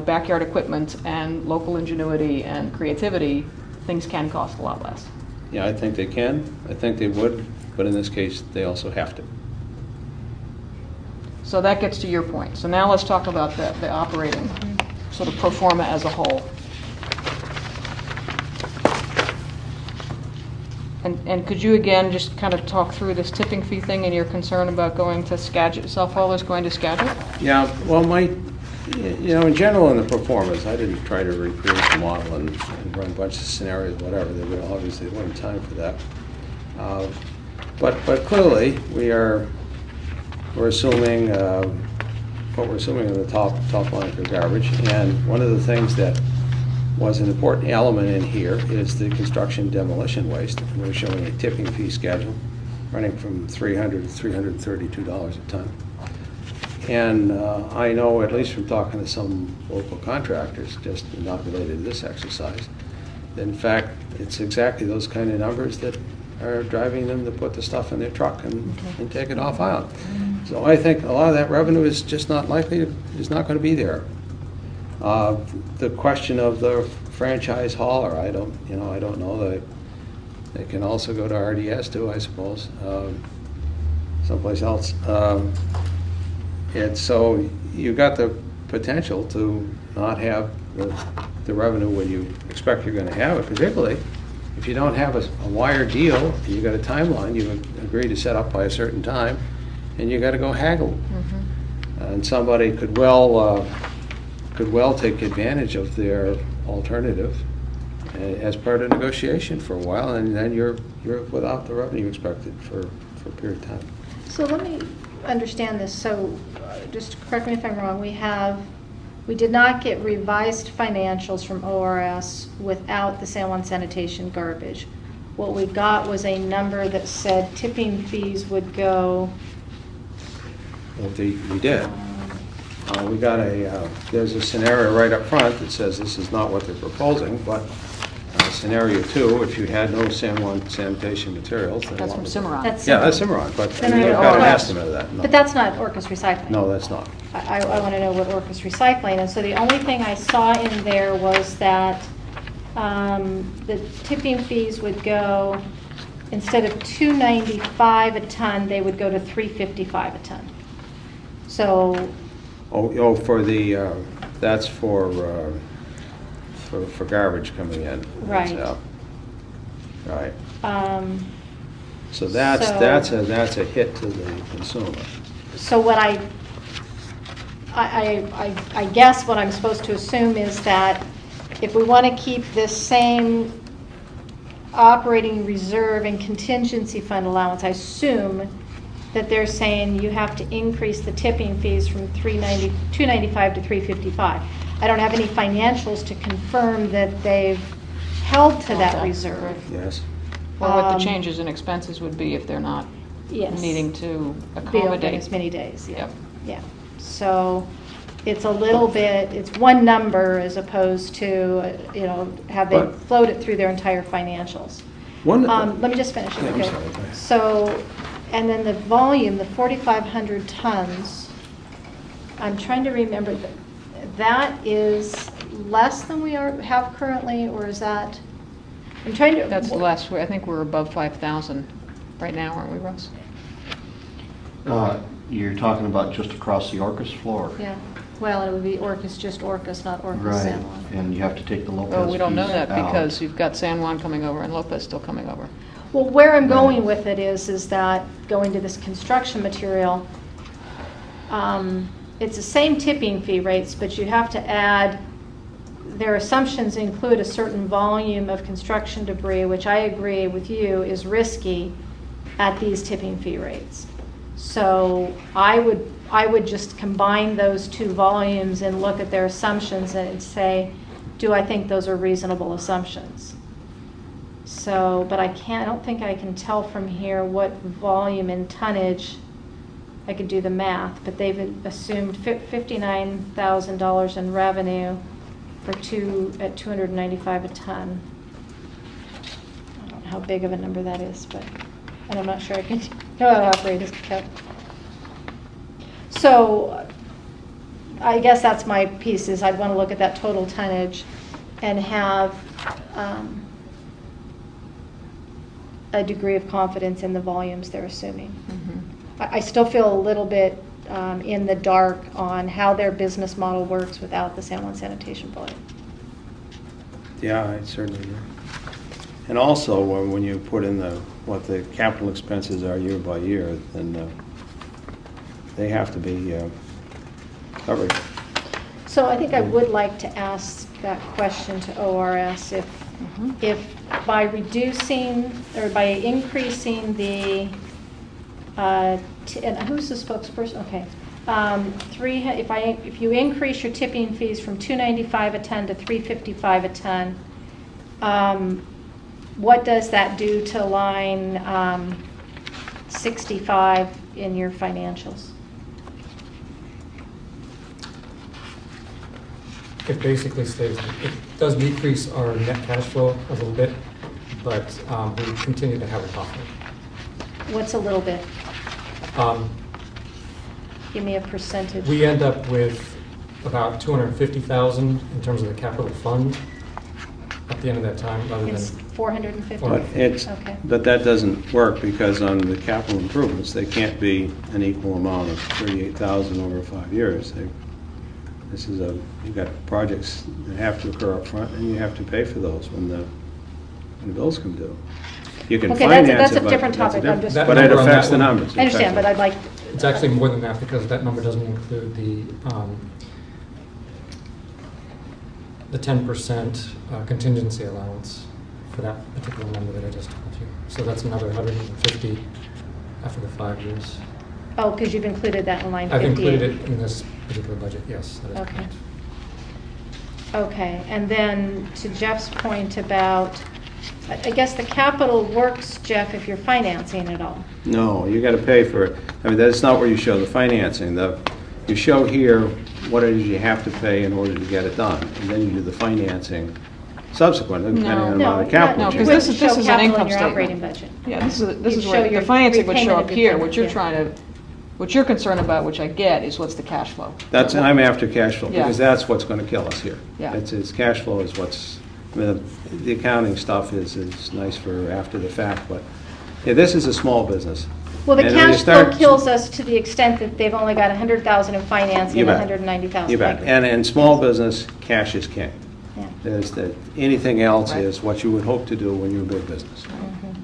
backyard equipment and local ingenuity and creativity, things can cost a lot less. Yeah, I think they can. I think they would, but in this case, they also have to. So that gets to your point. So now let's talk about the operating, sort of pro forma as a whole. And could you again just kind of talk through this tipping fee thing and your concern about going to Skagit, self-haulers going to Skagit? Yeah, well, in general in the performance, I didn't try to recreate the model and run a bunch of scenarios, whatever. They would obviously wouldn't have time for that. But clearly, we're assuming what we're assuming on the top line for garbage. And one of the things that was an important element in here is the construction demolition waste. We're showing a tipping fee schedule running from $300 to $332 a ton. And I know, at least from talking to some local contractors, just not related to this exercise, that in fact it's exactly those kind of numbers that are driving them to put the stuff in their truck and take it off island. So I think a lot of that revenue is just not likely, is not going to be there. The question of the franchise hauler, I don't know. They can also go to RDS too, I suppose, someplace else. And so you've got the potential to not have the revenue when you expect you're going to have it, particularly if you don't have a wire deal, you got a timeline, you agree to set up by a certain time, and you got to go haggle. And somebody could well take advantage of their alternative as part of negotiation for a while, and then you're without the revenue expected for a period of time. So let me understand this. So just correct me if I'm wrong. We did not get revised financials from ORS without the San Juan sanitation garbage. What we got was a number that said tipping fees would go. Well, we did. We got there's a scenario right up front that says this is not what they're proposing, but scenario 2, if you had no San Juan sanitation materials. Then That's from Cimarron. Yeah, that's Cimarron, but we've Cimarron. got an Oh, estimate of that. No. But that's not Orcas recycling. No, that's not. I want to know what Orcas recycling, and so the only thing I saw in there was that the tipping fees would go, instead of $295 a ton, they would go to $355 a ton. So. Oh, for the that's for garbage coming in. Right. Right. So So- that's a hit to the consumer. So what I guess what I'm supposed to assume is that if we want to keep this same operating reserve and contingency fund allowance, I assume that they're saying you have to increase the tipping fees from $295 to $355. I don't have any financials to confirm that they've held to that reserve. Yes. Or what the changes in expenses would be if they're not Yes. needing to Be open accommodate. as many days, yeah. Yep. Yeah. So it's a little bit, it's one number as opposed to, have they But- floated through their entire financials. One. Let me just finish. Yeah, I'm Okay. sorry, go ahead. So, and then the volume, the 4,500 tons, I'm trying to remember, that is less than we have currently, or is that, I'm trying to. That's less, I think we're above 5,000 right now, aren't we, Russ? You're talking about just across the Orcas floor. Yeah, well, it would be Orcas, just Orcas, not Orcas Right, San Juan. and you have to take the Lopez Oh, we don't know fees that out. because you've got San Juan coming over and Lopez still coming over. Well, where I'm going with it is that going to this construction material, it's the same tipping fee rates, but you have to add, their assumptions include a certain volume of construction debris, which I agree with you is risky at these tipping fee rates. So I would just combine those two volumes and look at their assumptions and say, do I think those are reasonable assumptions? So, but I don't think I can tell from here what volume and tonnage. I could do the math, but they've assumed $59,000 in revenue at $295 a ton. I don't know how big of a number that is, but, and I'm not sure I can know how to operate this account. So I guess that's my piece, is I'd want to look at that total tonnage and have a degree of confidence in the volumes they're assuming. I still feel a little bit in the dark on how their business model works without the San Juan sanitation volume. Yeah, I certainly agree. And also, when you put in what the capital expenses are year by year, then they have to be covered. So I think I would like to ask that question to ORS, if by reducing or by increasing the, and who's the spokesperson? Okay. if you increase your tipping fees from $2.95 a ton to $3.55 a ton, what does that do to line 65 in your financials? It basically stays, it does decrease our net cash flow a little bit, but we continue to have a profit. What's a little bit? Give me a percentage. We end up with about $250,000 in terms of the capital fund at the end of that time, rather It's than 450? But Okay. but that doesn't work, because on the capital improvements, they can't be an equal amount of 38,000 over 5 years. You've got projects that have to occur up front, and you have to pay for those when the bills come due. You can Okay, finance it, that's a but different that's a topic. I'm different- just- But it That number on affects that the one- numbers. I understand, but I'd like, it's actually more than that, because that number doesn't include the 10% contingency allowance for that particular number that I just told you. So that's another 150 after the 5 years. oh, because you've included that in line I've 58. included it in this particular budget, yes, that is Okay. correct. Okay, and then to Jeff's point about, I guess the capital works, Jeff, if you're financing it all. No, you got to pay for it. I mean, that's not where you show the financing. You show here what it is you have to pay in order to get it done, and then you do the financing subsequently, depending on the No, amount of capital. No, you because have. this is Show an capital income in your statement. operating budget. Yeah, this is You'd where show your the financing would show repayment up of here. your What you're payment, what you're concerned about, which I get, is what's the cash flow. I'm after cash flow, Yeah. because that's what's going to kill us here. Yeah. It's cash flow is what's, I mean, the accounting stuff is nice for after the fact, but yeah, this is a small business. Well, the And when you cash flow start- kills us to the extent that they've only got 100,000 in financing You and bet. 190,000. You bet. And in small business, cash is king. Yeah. Anything else Right. is what you would hope to do when you're a big business. Mhm.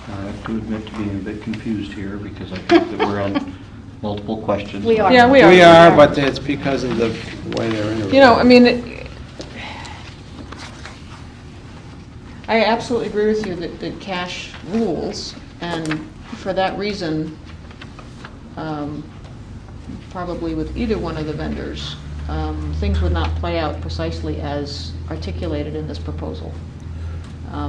I have to admit to being a bit confused here, because I think that we're on multiple questions. We are. Yeah, we are. We are, but it's because of the way they're interrelated. You know, I mean, I absolutely agree with you that cash rules, and for that reason, probably with either one of the vendors, things would not play out precisely as articulated in this proposal.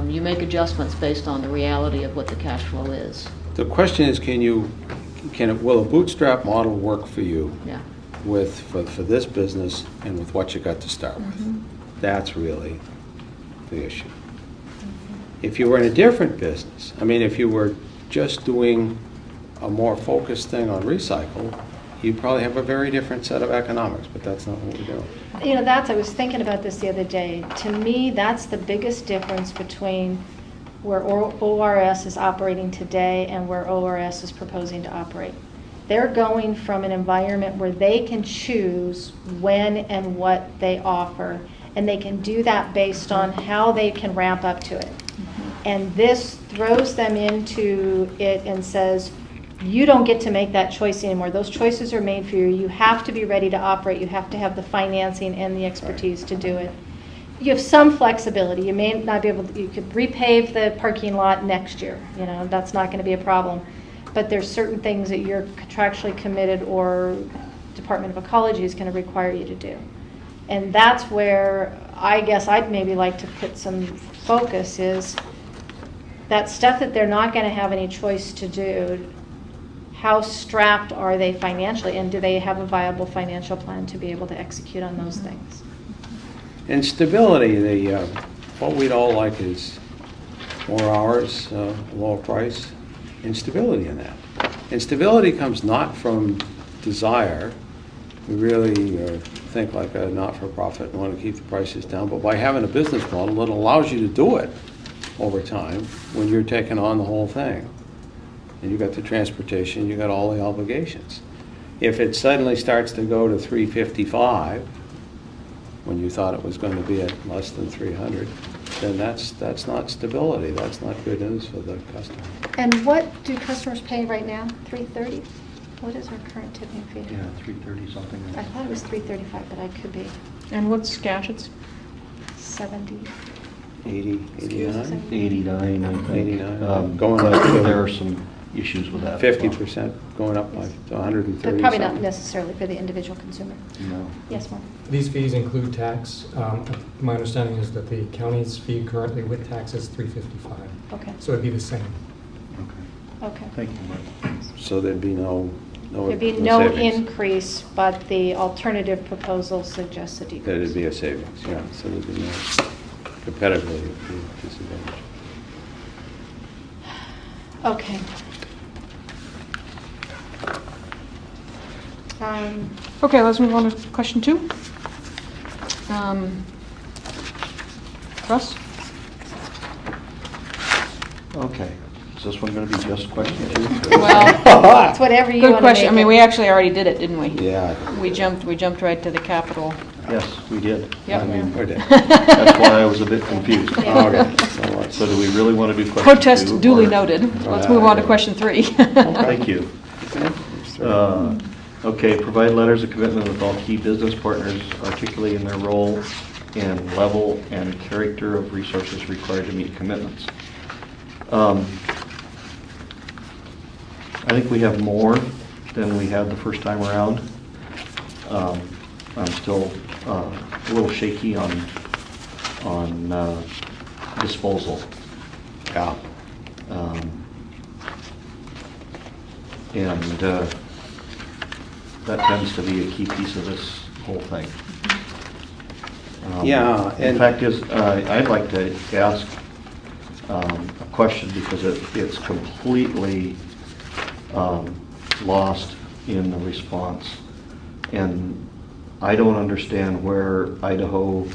You make adjustments based on the reality of what the cash flow is. The question is, will a bootstrap model work for you Yeah. for this business and with what you got to start with? That's really the issue. If you were in a different business, I mean, if you were just doing a more focused thing on recycle, you'd probably have a very different set of economics, but that's not what we're doing. You know, I was thinking about this the other day. To me, that's the biggest difference between where ORS is operating today and where ORS is proposing to operate. They're going from an environment where they can choose when and what they offer, and they can do that based on how they can ramp up to it. And this throws them into it and says, you don't get to make that choice anymore. Those choices are made for you. You have to be ready to operate. You have to have the financing and the expertise to do it. You have some flexibility. You may not be able to, you could repave the parking lot next year. You know, that's not going to be a problem. But there's certain things that you're contractually committed or Department of Ecology is going to require you to do. And that's where I guess I'd maybe like to put some focus is that stuff that they're not going to have any choice to do. How strapped are they financially, and do they have a viable financial plan to be able to execute on those things? And stability, what we'd all like is more hours, lower price, and stability in that. And stability comes not from desire. We really think like a not-for-profit and want to keep the prices down, but by having a business model that allows you to do it over time when you're taking on the whole thing. And you got the transportation, you got all the obligations. If it suddenly starts to go to 355, when you thought it was going to be at less than 300, then that's not stability. That's not good news for the customer. And what do customers pay right now? $330? What is our current tipping fee? Yeah, 330 something. I thought it was $335, but I could be. And what's Skagit's? 70. 80, 89? 89, I think. 89. Going But up to- there are some issues with that. as well. 50% going up by to 130 But probably not something. necessarily for the individual consumer. No. Yes, Mark? These fees include tax. My understanding is that the county's fee currently with tax is $355. Okay, So it'd be the same. Okay. okay. Thank you, Mark. So there'd be no There'd be no savings. increase, but the alternative proposal suggests a decrease. That'd be a savings, yeah, so there'd be no competitively disadvantage. Okay. Okay, let's move on to question 2. Russ? Okay. Is this one going to be just question 2? Well, It's whatever you good want to question. I make mean, it. we actually already did it, didn't we? Yeah. We jumped right to the capital. Yes, we did. Yep. I mean, we did. That's why I was a bit confused. Yeah. Okay, so let's- So do we really want to do question 2? Protest duly or- noted. Let's move on to question 3. Thank you. Okay, provide letters of commitment with all key business partners articulating their role and level and character of resources required to meet commitments. I think we have more than we had the first time around. I'm still a little shaky on disposal. Yeah. And that tends to be a key piece of this whole thing. Yeah, The and- fact is, I'd like to ask a question because it's completely lost in the response. And I don't understand where Idaho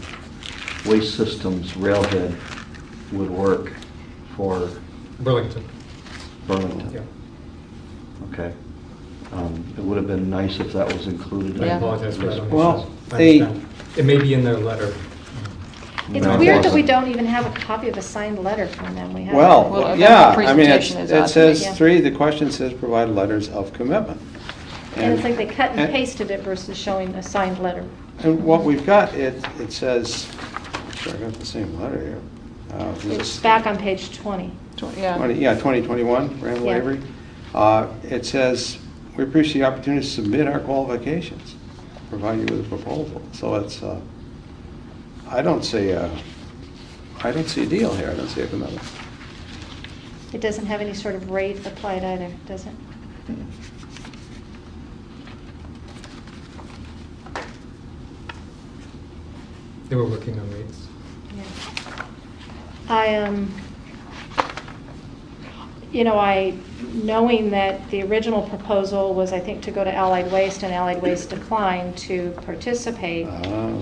Waste Systems Railhead would work for Burlington. Burlington. Yeah. Okay. It would have been nice if that was included. I Yeah. apologize for that omission. Well, I they- understand. It may be in their letter. It's No, it weird that we wasn't. don't even have a copy of a signed letter from them. We have. Well, Well, that's yeah, what the I mean, presentation is it on. says Yeah. 3, the question says provide letters of commitment. And it's like they cut and and- pasted it versus showing a signed letter. And what we've got, it says, I'm sure I got the same letter here. It's back on page 20. Yeah. 2021, Randall Yeah. Avery. It says, we appreciate the opportunity to submit our qualifications, provide you with a proposal. So it's, I don't see a deal here, I don't see a commitment. It doesn't have any sort of rate applied either, does it? They were working on rates. Yeah. Knowing that the original proposal was, I think, to go to Allied Waste, and Allied Waste declined to participate,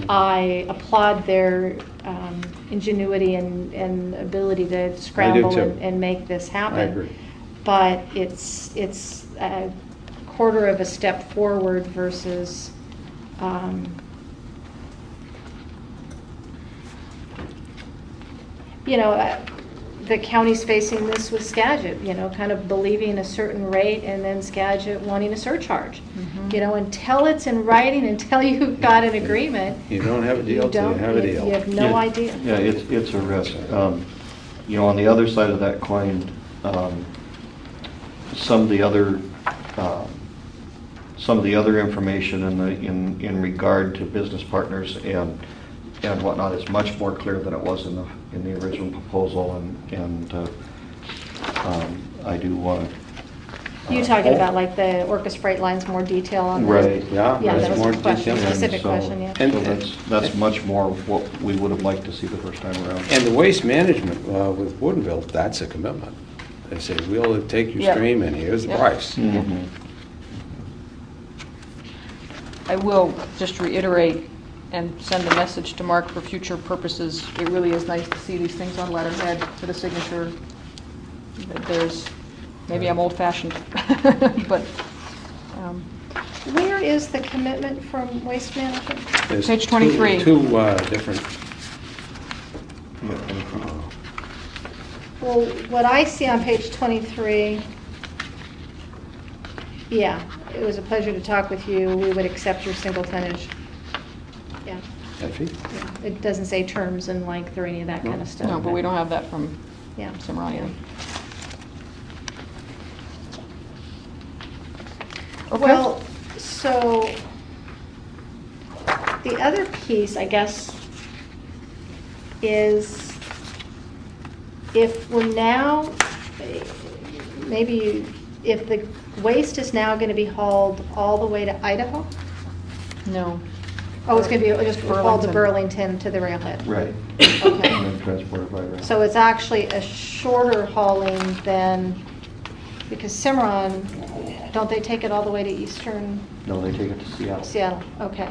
I applaud their ingenuity and ability to scramble too. and make this happen. I agree. But it's a quarter of a step forward versus, the county's facing this with Skagit, kind of believing a certain rate and then Skagit wanting a surcharge. Until it's in writing, until you've got an agreement. You don't have a deal till you have a deal. You have no Yeah, idea. Yeah, it's a risk. On the other side of that coin, some of the other information in regard to business partners and whatnot is much more clear than it was in the original proposal, and I do want to. You talking about like the Orcas freight lines, more detail on that? Right. Yeah, Yeah, there's that was more a question, detail. specific And so- question, yeah. And- So that's much more what we would have liked to see the first time around. And the waste management with Woodinville, that's a commitment. They say, we'll take your Yep. stream and here's the Yep. price. Mhm. I will just reiterate and send a message to Mark for future purposes. It really is nice to see these things on letterhead for the signature. Maybe I'm old-fashioned, but Where is the commitment from Waste Management? There's Page 23. Two different, Well, what I see on page 23, yeah, it was a pleasure to talk with you. We would accept your single tonnage. Yeah. that's fee. Yeah. It doesn't say terms and length or any of that kind of stuff. No, but we don't have that from Yeah. Cimarron either. Okay. Well, so the other piece, I guess, is if we're now, maybe if the waste is now going to be hauled all the way to Idaho? No. Oh, it's going to be just hauled to Burlington. Burlington to the railhead? Right. Okay. And then transported by rail. So it's actually a shorter hauling than, because Cimarron, don't they take it all the way to eastern No, they take it to Seattle. Seattle? Okay.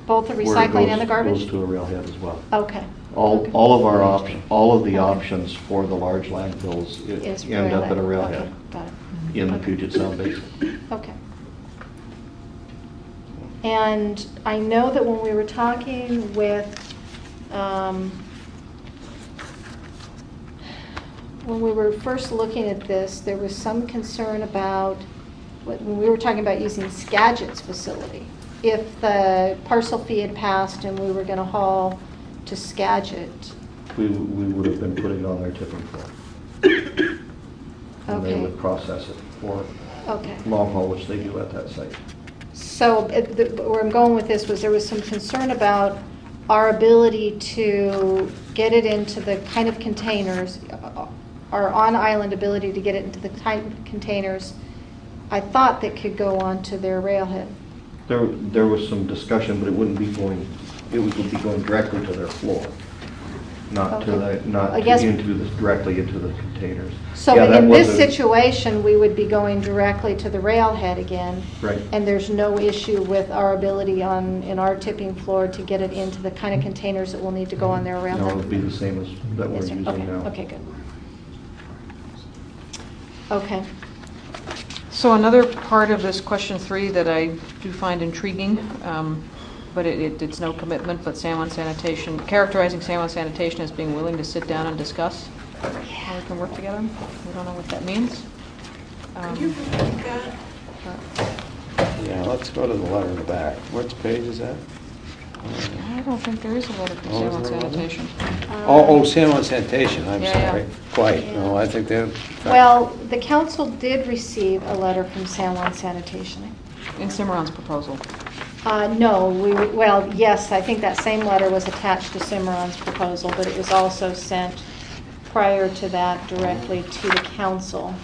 Both the Where it recycling and goes- the garbage? Goes to a railhead as well. Okay. Okay. All of our all of the Okay. options for the large landfills Is end up at a Okay, railhead got it. in the Okay. Puget Sound Basin. Okay. And I know that when we were talking with, when we were first looking at this, there was some concern about, when we were talking about using Skagit's facility. If the parcel fee had passed and we were going to haul to Skagit. We would have been putting it on their tipping floor. And they Okay. would process it for Okay. long haul, which they do at that site. So where I'm going with this was there was some concern about our ability to get it into the kind of containers, our on-island ability to get it into the type of containers, I thought that could go onto their railhead. There was some discussion, but it wouldn't be going, it would be going directly to their floor, not to Okay. the, not I guess- directly into the containers. So Yeah, that in was this situation, we would be going directly to the railhead again. Right. And there's no issue with our ability in our tipping floor to get it into the kind of containers that will need to go on their railhead? No, it would be the same as that we're Yes, sir. using Okay. now. Okay, good. Okay. So another part of this question 3 that I do find intriguing, but it's no commitment, but San Juan Sanitation, characterizing San Juan Sanitation as being willing to sit down and discuss how we can work together. We don't know what that means. Could you repeat that? Yeah, let's go to the letter in the back. What page is that? I don't think there is a letter from Oh, San is Juan there a letter? Sanitation. Oh, San Juan Sanitation, I'm Yeah, yeah. sorry. Quite, no, I think they're. Well, the council did receive a letter from San Juan Sanitation. In Cimarron's proposal. No, well, yes, I think that same letter was attached to Cimarron's proposal, but it was also sent prior to that directly to the council.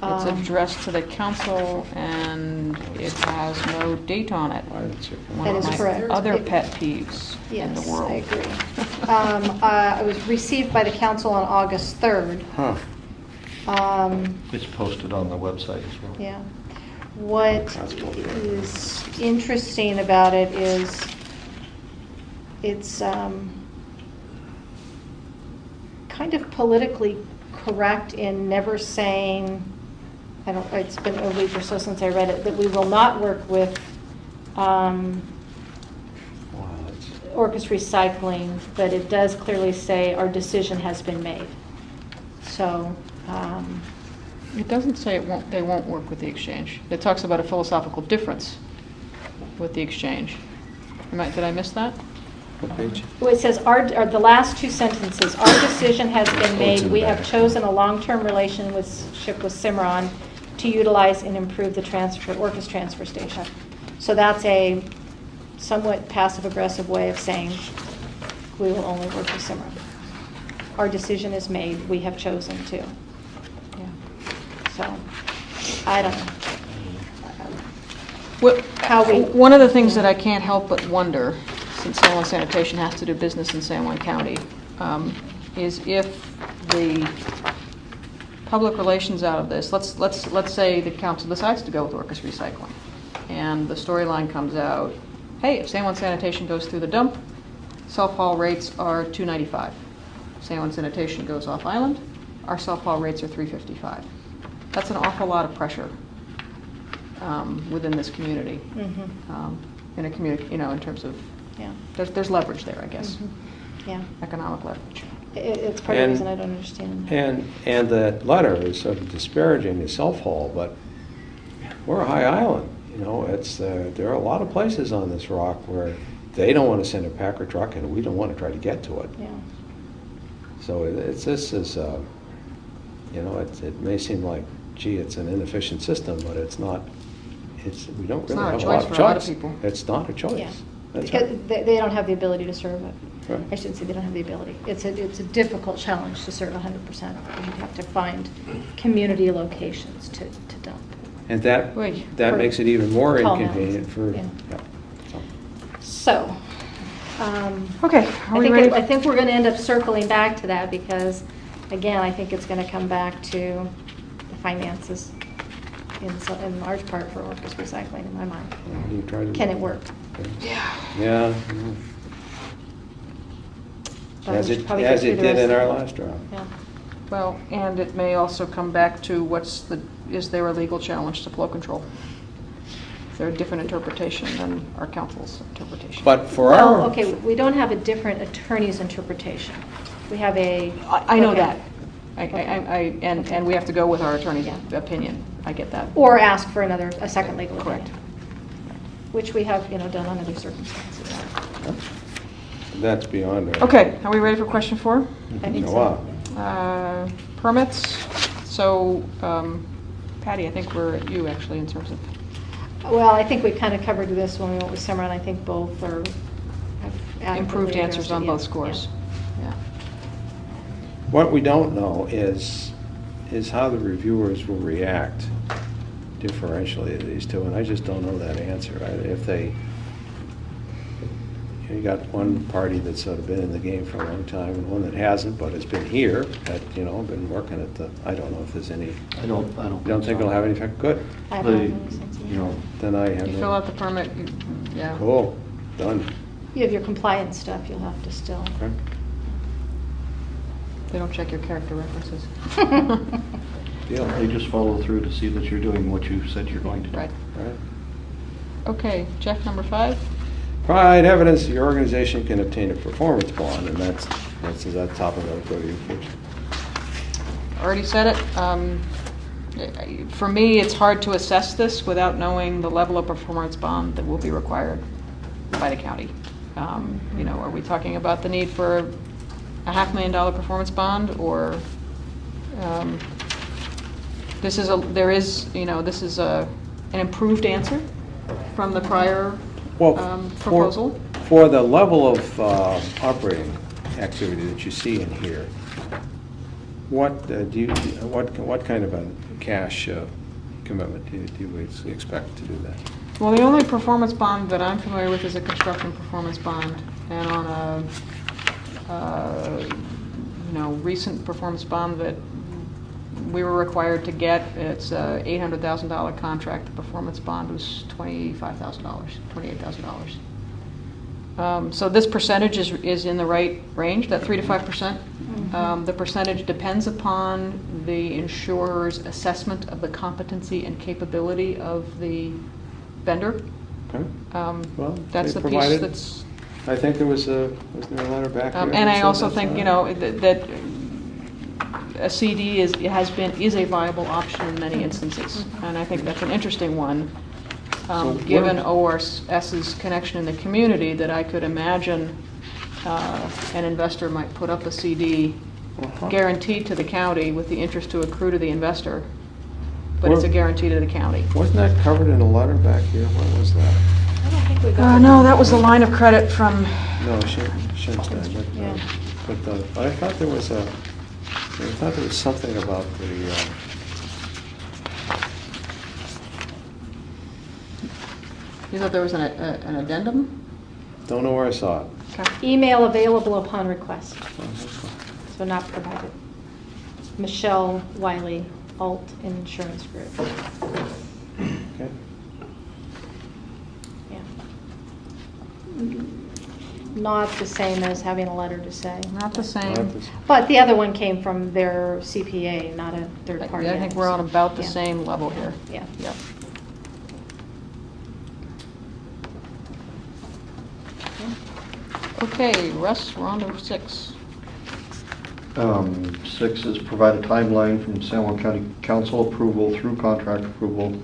It's addressed to the council and it has no date on it. Why did you- One That of is my correct. other It- pet peeves in the Yes, world. I agree. It was received by the council on August 3rd. Huh. It's posted on the website as well. Yeah. What is interesting about it is it's kind of politically correct in never saying, it's been a week or so since I read it, that we will not work with Wow, that's- Orcas Recycling, but it does clearly say our decision has been made. So, It doesn't say they won't work with the exchange. It talks about a philosophical difference with the exchange. Did I miss that? What page? well, it says, the last two sentences, our decision has been Oh, it's made. in the We have back. chosen a long-term relationship with Cimarron to utilize and improve the Orcas transfer station. So that's a somewhat passive-aggressive way of saying we will only work with Cimarron. Our decision is made. We have chosen to. Yeah. So, I don't know. One of the things that I can't help but wonder, since San Juan Sanitation has to do business in San Juan County, is if the public relations out of this, let's say the council decides to go with Orcas Recycling, and the storyline comes out, hey, if San Juan Sanitation goes through the dump, self-haul rates are $2.95. San Juan Sanitation goes off-island, our self-haul rates are $3.55. That's an awful lot of pressure within this community. In a community, in terms of, Yeah. there's leverage there, I guess, Yeah. economic leverage. It's part of the And- reason I don't understand. And that letter is sort of disparaging the self-haul, but we're a high island, it's, there are a lot of places on this rock where they don't want to send a Packer truck, and we don't want to try to get to it. Yeah. So this is, you know, it may seem like, gee, it's an inefficient system, but it's not. We don't It's really not a have a choice lot of for a lot of choice. people. It's not a choice. Yeah. That's Because right. they don't have the ability to serve it. Right. I shouldn't say they don't have the ability. It's a difficult challenge to serve 100%, because you have to find community locations to dump. And that Wait, that for makes it even more tall inconvenient mountains. for. Yeah. Yeah. So, Okay, are we ready? I think we're going to end up circling back to that, because, again, I think it's going to come back to the finances in large part for Orcas recycling, in my mind. You try to. Can it work? Yeah. Yeah. But As we should it probably get through the did rest in of our it. last round. Yeah. Well, and it may also come back to is there a legal challenge to flow control? Is there a different interpretation than our council's interpretation? But for Well, our. okay, we don't have a different attorney's interpretation. We have a. I know okay. that. And we have to go with our attorney's Yeah. opinion. I get that. Or ask for a second legal opinion. Correct. Which we have, done on other circumstances. That's beyond our. Okay, are we ready for question 4? I think Oh, so. wow. Permits. So, Patty, I think we're at you actually in terms of. Well, I think we kind of covered this when we went with Summer, and I think both have adequately Improved addressed answers it. on Yeah, both scores. Yeah. What we don't know is how the reviewers will react differentially to these two, and I just don't know that answer. If they, you got one party that's sort of been in the game for a long time, and one that hasn't, but has been here, been working at the, I don't know if there's any, I don't. you don't think it'll have any effect? Good. I have They, not really sense of you know, Then I have You no. fill out the permit, yeah. Cool, done. You have your compliance stuff you'll have to still. Okay. They don't check your character references. Deal. They just follow through to see that you're doing what you said you're going to do. Right. Right. Okay, check number 5. Provide evidence the organization can obtain a performance bond, and that's that topic I'll go to you first. Already said it. For me, it's hard to assess this without knowing the level of performance bond that will be required by the county. Are we talking about the need for a $500,000 performance bond, or this is an improved answer from the prior proposal? For the level of operating activity that you see in here, what kind of a cash commitment do you expect to do that? Well, the only performance bond that I'm familiar with is a construction performance bond, and on a recent performance bond that we were required to get, it's a $800,000 contract. The performance bond was $28,000. So this percentage is in the right range, that 3 to 5%. The percentage depends upon the insurer's assessment of the competency and capability of the vendor. Okay. Well, That's they the piece provided- that's. I think there was there a letter back here? And that I said also that's think, all right? that a CD is a viable option in many instances. And I think that's an interesting one, So given what- ORS's connection in the community, that I could imagine an investor might put up a CD Uh-huh. guaranteed to the county with the interest to accrue to the investor, but it's a guarantee to the county. Wasn't that covered in a letter back here? What was that? I don't think we got. No, that was the line of credit from. No, Shinstein, Yeah. but I thought there was something about the, You thought there was an addendum? don't know where I saw it. Okay. Email available upon request, so not provided. Michelle Wiley, Alt Insurance Group. Okay. Yeah. Not the same as having a letter to say. Not the same. Not this- But the other one came from their CPA, not a third party. I think we're on about the Yeah. same level here. Yeah. Yep. Okay, Russ, we're on to 6. 6 is provide a timeline from San Juan County Council approval through contract approval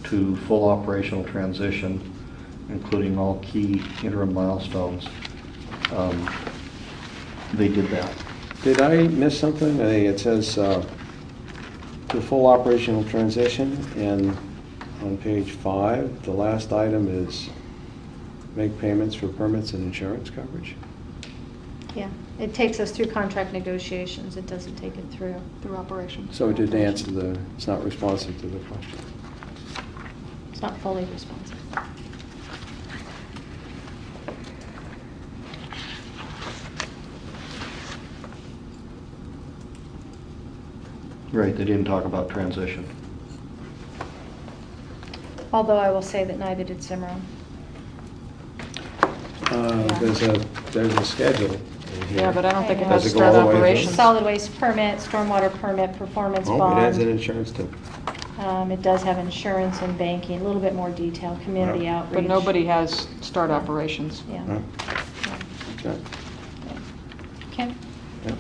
to full operational transition. including all key interim milestones. They did that. Did I miss something? It says the full operational transition, and on page 5, the last item is make payments for permits and insurance coverage. Yeah, it takes us through contract negotiations. It doesn't take it through. Through operations. So it didn't answer it's not responsive to the question. It's not fully responsive. Right, they didn't talk about transition. Although I will say that neither did Cimarron. There's a schedule in here. Yeah, but I don't think it Does has it to go start all the way to- operations. Solid waste permit, stormwater permit, performance Oh, it has an bond. insurance too. It does have insurance and banking, a little bit more detail, community Yeah. outreach. But nobody has start operations. Yeah. Huh? Okay. Okay. Yeah.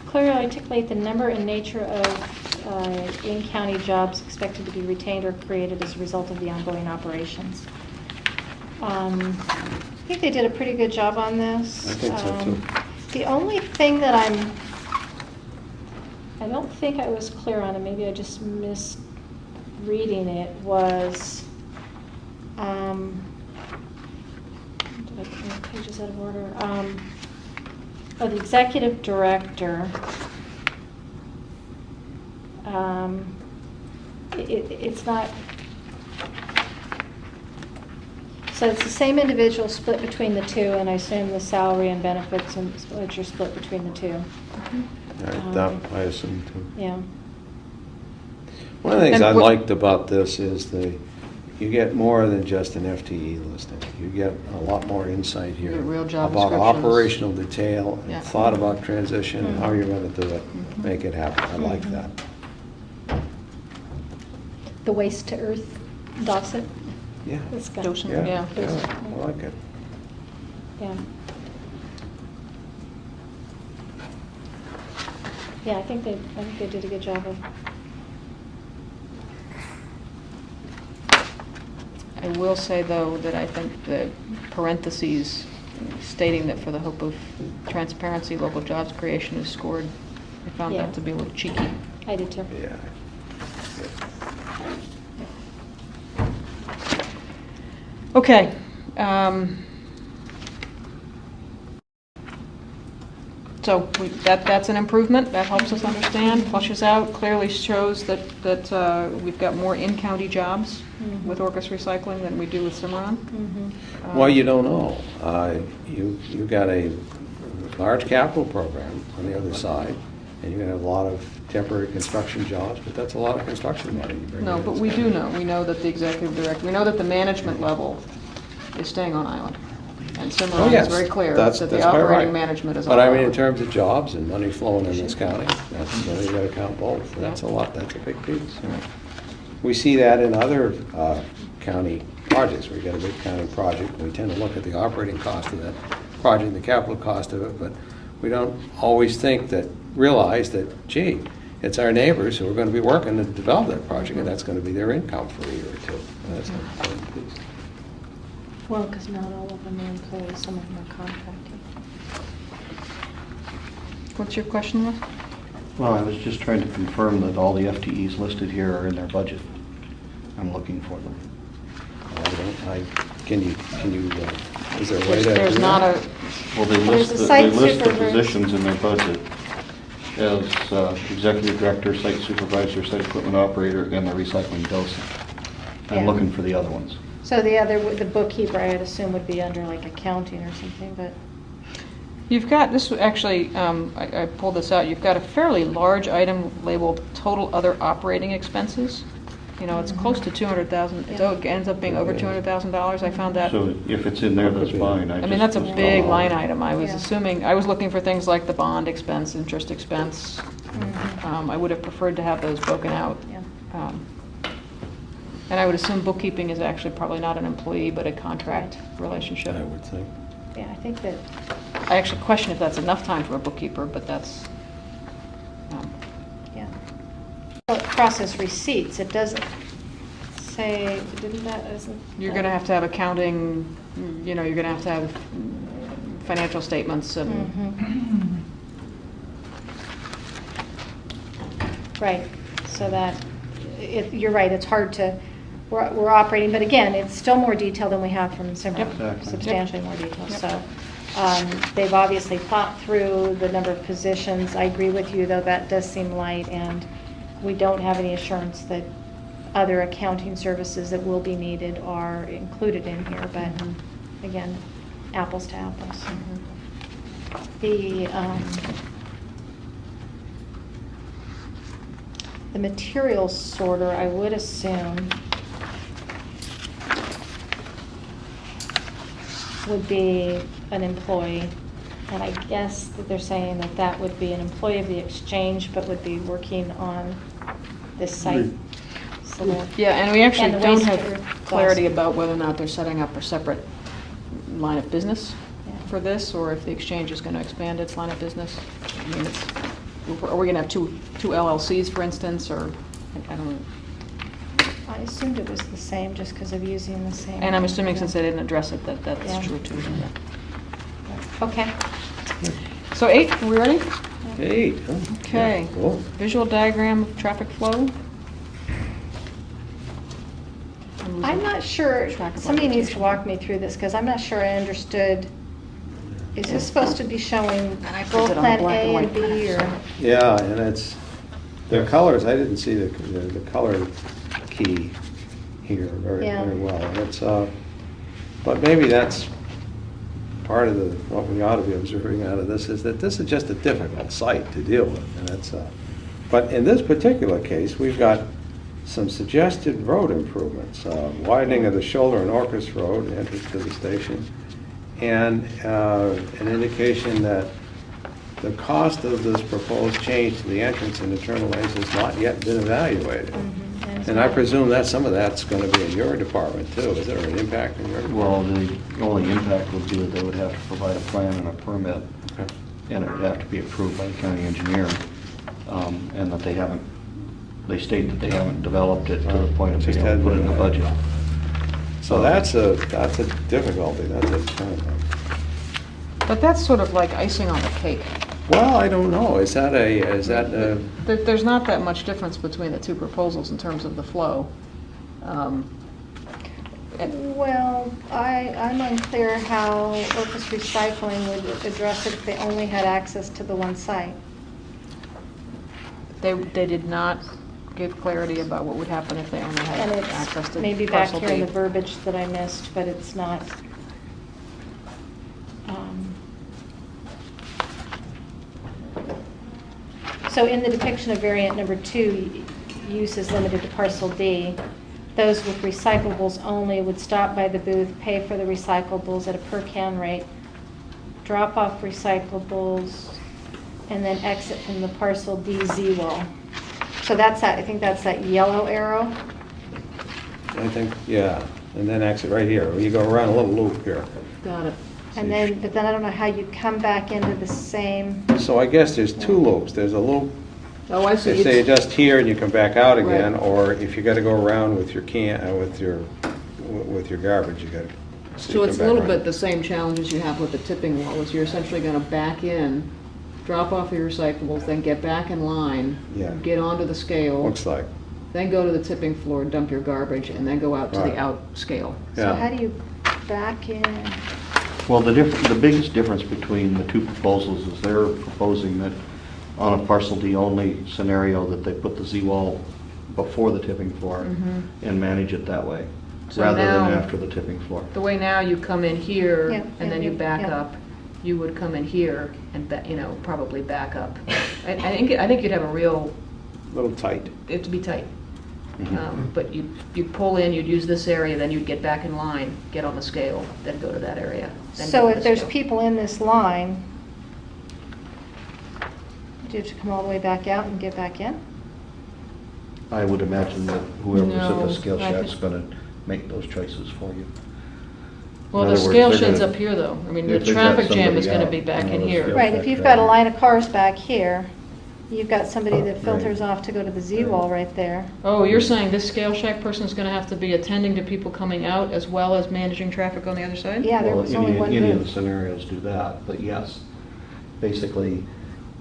Clearly articulate the number and nature of in-county jobs expected to be retained or created as a result of the ongoing operations. I think they did a pretty good job on this. I think so, too. The only thing that I don't think I was clear on, and maybe I just missed reading it, was, did I put my pages out of order? The executive director, it's not, so it's the same individual split between the two, and I assume the salary and benefits and are split between the two. I assume too. Yeah. One of the things And I what- liked about this is you get more than just an FTE listing. You get a lot more insight here. You get real job about descriptions. operational detail, Yeah. and thought about transition, and how you're going to do it, Mhm. make it happen. I like Mhm. that. The waste to earth Dorset. Yeah. This guy. Docent, Yeah, yeah. yeah, I like it. Yeah. Yeah, I think they did a good job of. I will say, though, that I think the parentheses stating that for the hope of transparency, local jobs creation is scored, I found Yeah. that to be a little cheeky. I did too. Yeah. Okay. So that's an improvement, that helps us understand, flushes out, clearly shows that we've got more in-county jobs Mhm. with Orcas Recycling than we do with Cimarron. Mhm. Well, you don't know. You've got a large capital program on the other side, and you're going to have a lot of temporary construction jobs, but that's a lot of construction money. you bring No, in. but we do know, we know that the executive director, we know that the management level is staying on island. And Oh, Cimarron is yes. very clear That's that the quite operating right. management is on But I mean, in island. terms of jobs and money flowing in this county, that's, you got to count both. That's a lot, that's a big piece. We see that in other county projects, where you got a big county project, we tend to look at the operating cost of that project, the capital cost of it, but we don't always realize that, gee, it's our neighbors who are going to be working to develop that project, and that's going to be their income for a year or two. And that's an important piece. Well, because not all of them are employees, some of them are contracting. What's your question, Russ? Well, I was just trying to confirm that all the FTEs listed here are in their budget. I'm looking for them. Can you, is there a way to? There's do not that? a, Well, they There's list a the site supervisor. positions in their budget as executive director, site supervisor, site equipment operator, and the recycling docent. I'm Yeah. looking for the other ones. So the bookkeeper, I'd assume, would be under like accounting or something, but. you've got, this actually, I pulled this out, you've got a fairly large item labeled total other operating expenses. You know, it's close to 200,000, Yeah. it ends up being over $200,000, I found that. So if it's in there, that's fine. I mean, that's a just big don't know. line item. I was Yeah. assuming, I was looking for things like the bond expense, interest expense. Mhm. I would have preferred to have those broken out. Yeah. And I would assume bookkeeping is actually probably not an employee, but a contract relationship. I would think. Yeah, I think that, I actually question if that's enough time for a bookkeeper, but that's, yeah. Well, process receipts. It doesn't say, didn't that, isn't? You're gonna have to have accounting, you know, you're gonna have to have financial statements and, Mhm. Right, so that, you're right, it's hard to, we're operating, but again, it's still more detail than we have from Simran. Yep. Exactly. Substantially more detail, Yep. so. They've obviously thought through the number of positions. I agree with you, though, that does seem light, and we don't have any assurance that other accounting services that will be needed are included in here, but again, apples to apples. The materials sorter, I would assume, would be an employee, and I guess that they're saying that that would be an employee of the exchange, but would be working on this site. So that- yeah, and we actually And the don't waste have to- clarity about whether or not they're setting up a separate line of business Yeah. for this, or if the exchange is gonna expand its line of business. I mean, are we gonna have two LLCs, for instance, or, I don't know. I assumed it was the same, just because of using the same. And I'm assuming since they didn't address it, that that's Yeah. true too. Okay. So 8, are we ready? 8, huh? Okay. Yeah, cool. Visual diagram of traffic flow. I'm not sure, Track of somebody needs to orientation. walk me through this, because I'm not sure I understood. Is this supposed to be showing I goal printed on plan black and A and white B, or? Yeah, and it's, the colors, I didn't see the color key here very, Yeah. very well. It's, but maybe that's part of what we ought to be observing out of this, is that this is just a difficult site to deal with, and it's, but in this particular case, we've got some suggested road improvements, widening of the shoulder on Orcas Road, entrance to the station, and an indication that the cost of this proposed change to the entrance and the turn lanes has not yet been evaluated. Mm-hmm. And I presume that some of that's going to be in your department too. Is there an impact in your department? Well, the only impact would be that they would have to provide a plan and a permit, Okay. and it would have to be approved by the county engineer, and that they state that they haven't developed it to the point of being Just able to hadn't put it in the been- budget. So that's a difficulty. That's a challenge. But that's sort of like icing on the cake. Well, I don't know. Is that There's not that much difference between the two proposals in terms of the flow. And- Well, I'm unclear how Orcas Recycling would address it if they only had access to the one site. They did not give clarity about what would happen if they only And had access it's to maybe back parcel here in B. the verbiage that I missed, but it's not. So in the depiction of variant number 2, use is limited to parcel D. Those with recyclables only would stop by the booth, pay for the recyclables at a per can rate, drop off recyclables, and then exit from the parcel D Z-wall. So that's that, I think that's that yellow arrow. I think, yeah. And then exit right here. You go around a little loop here. Got it. And then, but then I don't know how you come back into the same, So I guess there's two loops. There's a loop, Oh, I see. if say It's- just here and you come back out again, Right. or if you got to go around with your with your garbage, you got to. So it's a little bit the same challenges you have with the tipping wall, is you're essentially going to back in, drop off your recyclables, then get back in line, Yeah. get onto the scale, Looks like. then go to the tipping floor, dump your garbage, and then go out to Right. the out scale. so Yeah. how do you back in? Well, the biggest difference between the two proposals is they're proposing that on a parcel D only scenario, that they put the Z-wall before the tipping floor Mhm. and manage it that way, So rather than now- after the tipping floor. The way now you come in here, Yeah, and then yeah, you back yeah. up, you would come in here and, probably back up. I think you'd have a real, Little tight. it'd be tight. Mhm. But you'd pull in, you'd use this area, then you'd get back in line, get on the scale, then go to that area. then So go to if the there's scale. people in this line, do you have to come all the way back out and get back in? I would imagine that whoever's at No, the scale I shack's think- going to make those choices for you. Well, In the other words, scale they're shed's gonna- up here, though. I mean, the if they've got traffic jam is somebody gonna out, be back you know, in the here. scale Right, if shack you've guy- got a line of cars back here, You've got somebody that filters off to go to the Z-wall right there. Oh, you're saying this scale shack person's gonna have to be attending to people coming out as well as managing traffic on the other side? Yeah, there Well, was only one any of the booth. scenarios do that, but yes, basically,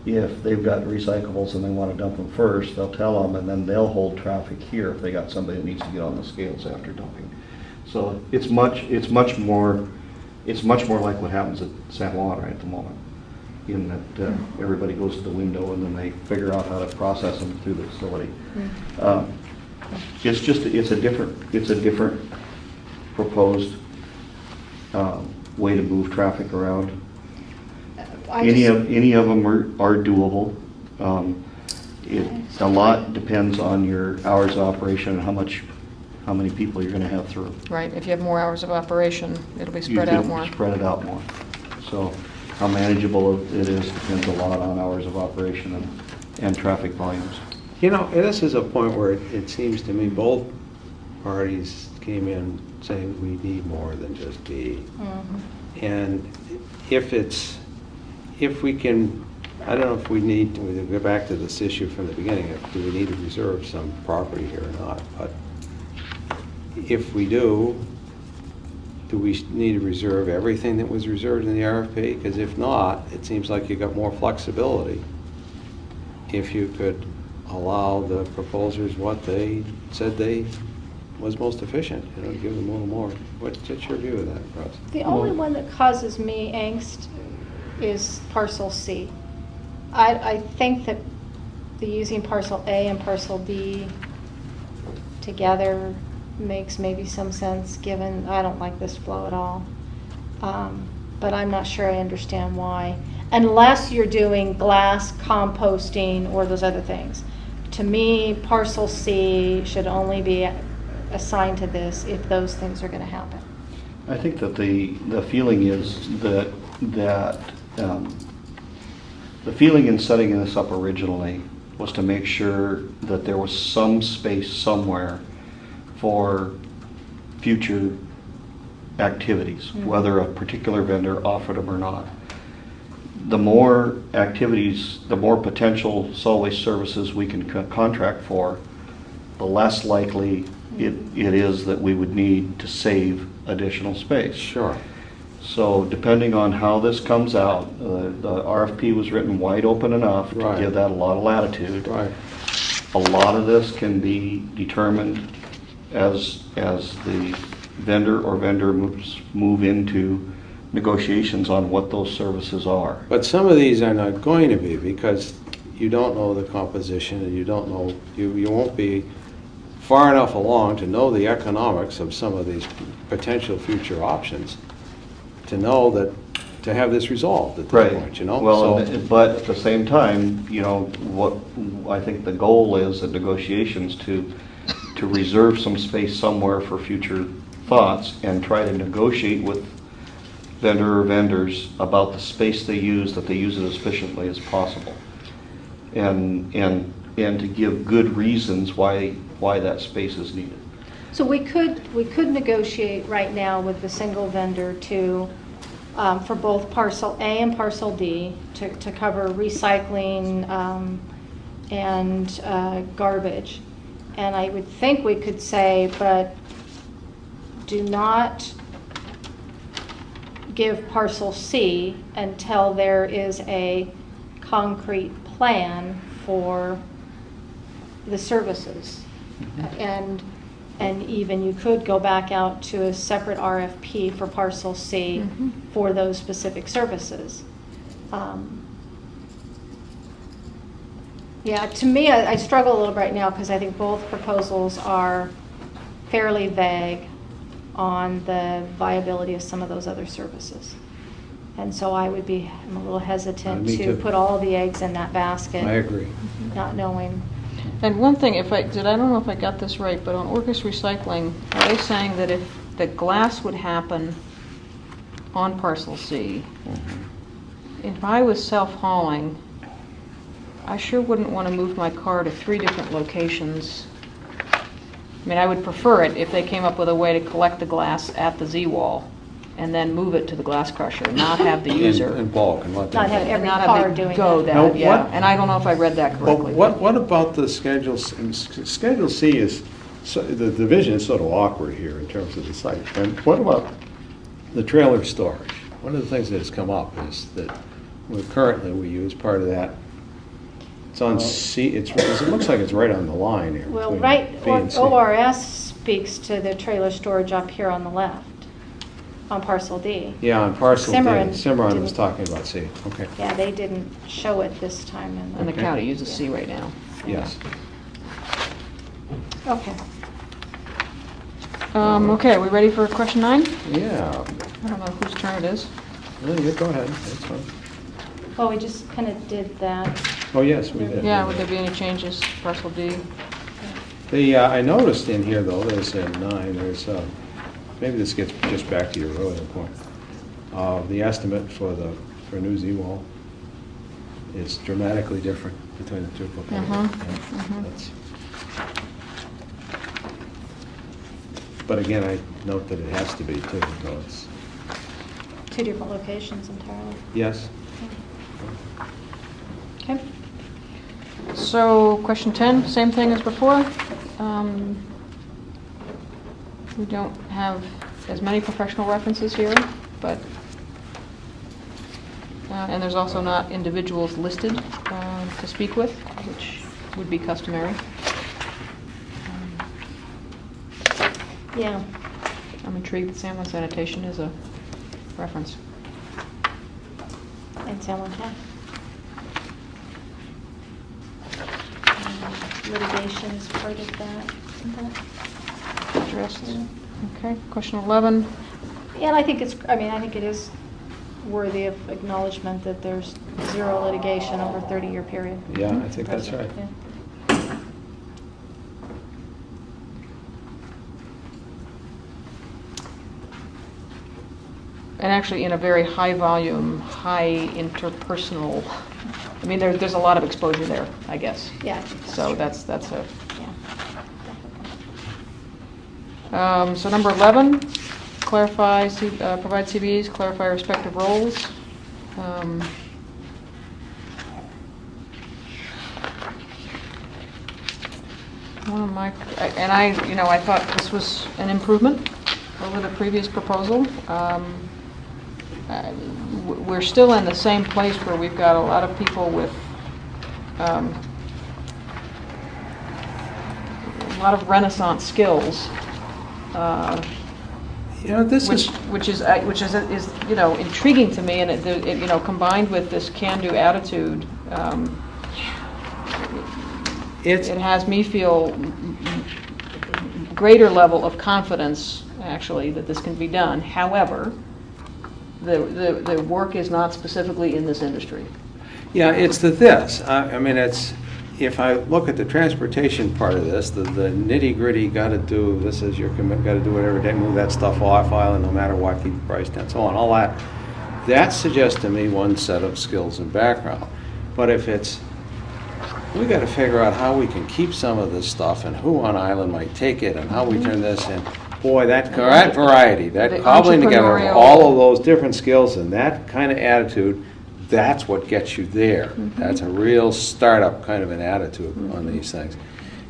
if they've got recyclables and they want to dump them first, they'll tell them, and then they'll hold traffic here if they got somebody that needs to get on the scales after dumping. So it's much more like what happens at San Juan right at the moment, in that everybody goes to the window and then they figure out how to process them through the facility. It's a different proposed way to move traffic around. Any of them are doable. A lot depends on your hours of operation and how many people you're going to have through. Right, if you have more hours of operation, it'll be spread out more. Spread it out more. So how manageable it is depends a lot on hours of operation and traffic volumes. You know, this is a point where it seems to me both parties came in saying we need more than just B. And if we can, I don't know if we need to go back to this issue from the beginning, do we need to reserve some property here or not? But if we do we need to reserve everything that was reserved in the RFP? Because if not, it seems like you got more flexibility if you could allow the proposers what they said they was most efficient, give them a little more. What's your view of that, Russ? The only one that causes me angst is parcel C. I think that using parcel A and parcel D together makes maybe some sense, given I don't like this flow at all. But I'm not sure I understand why. Unless you're doing glass composting or those other things. To me, parcel C should only be assigned to this if those things are going to happen. I think that the feeling is that the feeling in setting this up originally was to make sure that there was some space somewhere for future activities, whether a particular vendor offered them or not. The more activities, the more potential solid waste services we can contract for, the less likely it is that we would need to save additional space. Sure. So depending on how this comes out, the RFP was written wide open enough to give that a lot of latitude. Right. A lot of this can be determined as the vendor or vendors move into negotiations on what those services are. But some of these are not going to be, because you don't know the composition, and you don't know, you won't be far enough along to know the economics of some of these potential future options to know that, to have this resolved at that point, Well, So, but at the same time, what I think the goal is in negotiations to reserve some space somewhere for future thoughts and try to negotiate with vendor or vendors about the space they use, that they use it as efficiently as possible, and to give good reasons why that space is needed. So we could negotiate right now with the single vendor to for both parcel A and parcel D to cover recycling and garbage. And I would think we could say, but do not give parcel C until there is a concrete plan for the services. And even you could go back out to a separate RFP for parcel C for those specific services. Yeah, to me, I struggle a little right now because I think both proposals are fairly vague on the viability of some of those other services. And so I'm a little hesitant Me to too. put all the eggs in that basket. I agree. Not knowing. And one thing, I don't know if I got this right, but on Orcas recycling, are they saying that if the glass would happen on parcel C, if I was self-hauling, I sure wouldn't want to move my car to 3 different locations. I mean, I would prefer it if they came up with a way to collect the glass at the Z-wall and then move it to the glass crusher, not have the user. In bulk and let them. Not have and every not car have doing it go that. Now, that, yeah. what- And I don't know if I read that Well, correctly. what about the Schedule, Schedule C is, the division is sort of awkward here in terms of the site. And what about the trailer storage? One of the things that has come up is that currently we use part of that. It's on C, it looks like it's right on the line here. Well, between right, B and C. ORS speaks to the trailer storage up here on the left, on parcel D. Yeah, on parcel D. Cimarron Cimarron was didn't- talking about C, okay. Yeah, they didn't show it this time. And the Okay. county uses C right now. Yes. Okay. Okay, are we ready for question 9? Yeah, I don't know whose turn it is. no, you go ahead, that's fine. Well, we just kind of did that. Oh, yes, we did. Yeah, would there be any changes, parcel D? I noticed in here, though, there's in 9, there's, maybe this gets just back to your earlier point. The estimate for new Z-wall is dramatically different between the two proposals. Mhm, That's- But again, I note that it has to be too, so it's, Two different locations entirely. yes? Okay. So, question 10, same thing as before. We don't have as many professional references here, but, and there's also not individuals listed to speak with, which would be customary. Yeah. I'm intrigued that San Juan Sanitation is a reference. And San Juan County. Litigation is part of that, isn't that? Addressed. Okay, question 11. And I think I think it is worthy of acknowledgement that there's zero litigation over a 30-year period. Yeah, I think that's right. Yeah. And actually in a very high volume, high interpersonal, I mean, there's a lot of exposure there, I guess. Yeah, I think So true. that's a, Yeah. so number 11, clarify, provide CBEs, clarify respective roles. One of my, I thought this was an improvement over the previous proposal. We're still in the same place where we've got a lot of people with a lot of Renaissance skills. This is, Which is intriguing to me, and it combined with this can-do attitude, it's, it has me feel greater level of confidence, actually, that this can be done. However, the work is not specifically in this industry. yeah, it's this. I mean, it's, if I look at the transportation part of this, the nitty-gritty gotta do, this is your commit, gotta do it every day, move that stuff off island no matter what, keep the price down, so on, all that suggests to me one set of skills and background. But if it's, we gotta figure out how we can keep some of this stuff and who on island might take it and how we turn this in. Boy, that variety, that The cobbling together of entrepreneurial- all of those different skills and that kind of attitude, that's what gets you there. That's a real startup kind of an attitude on these things.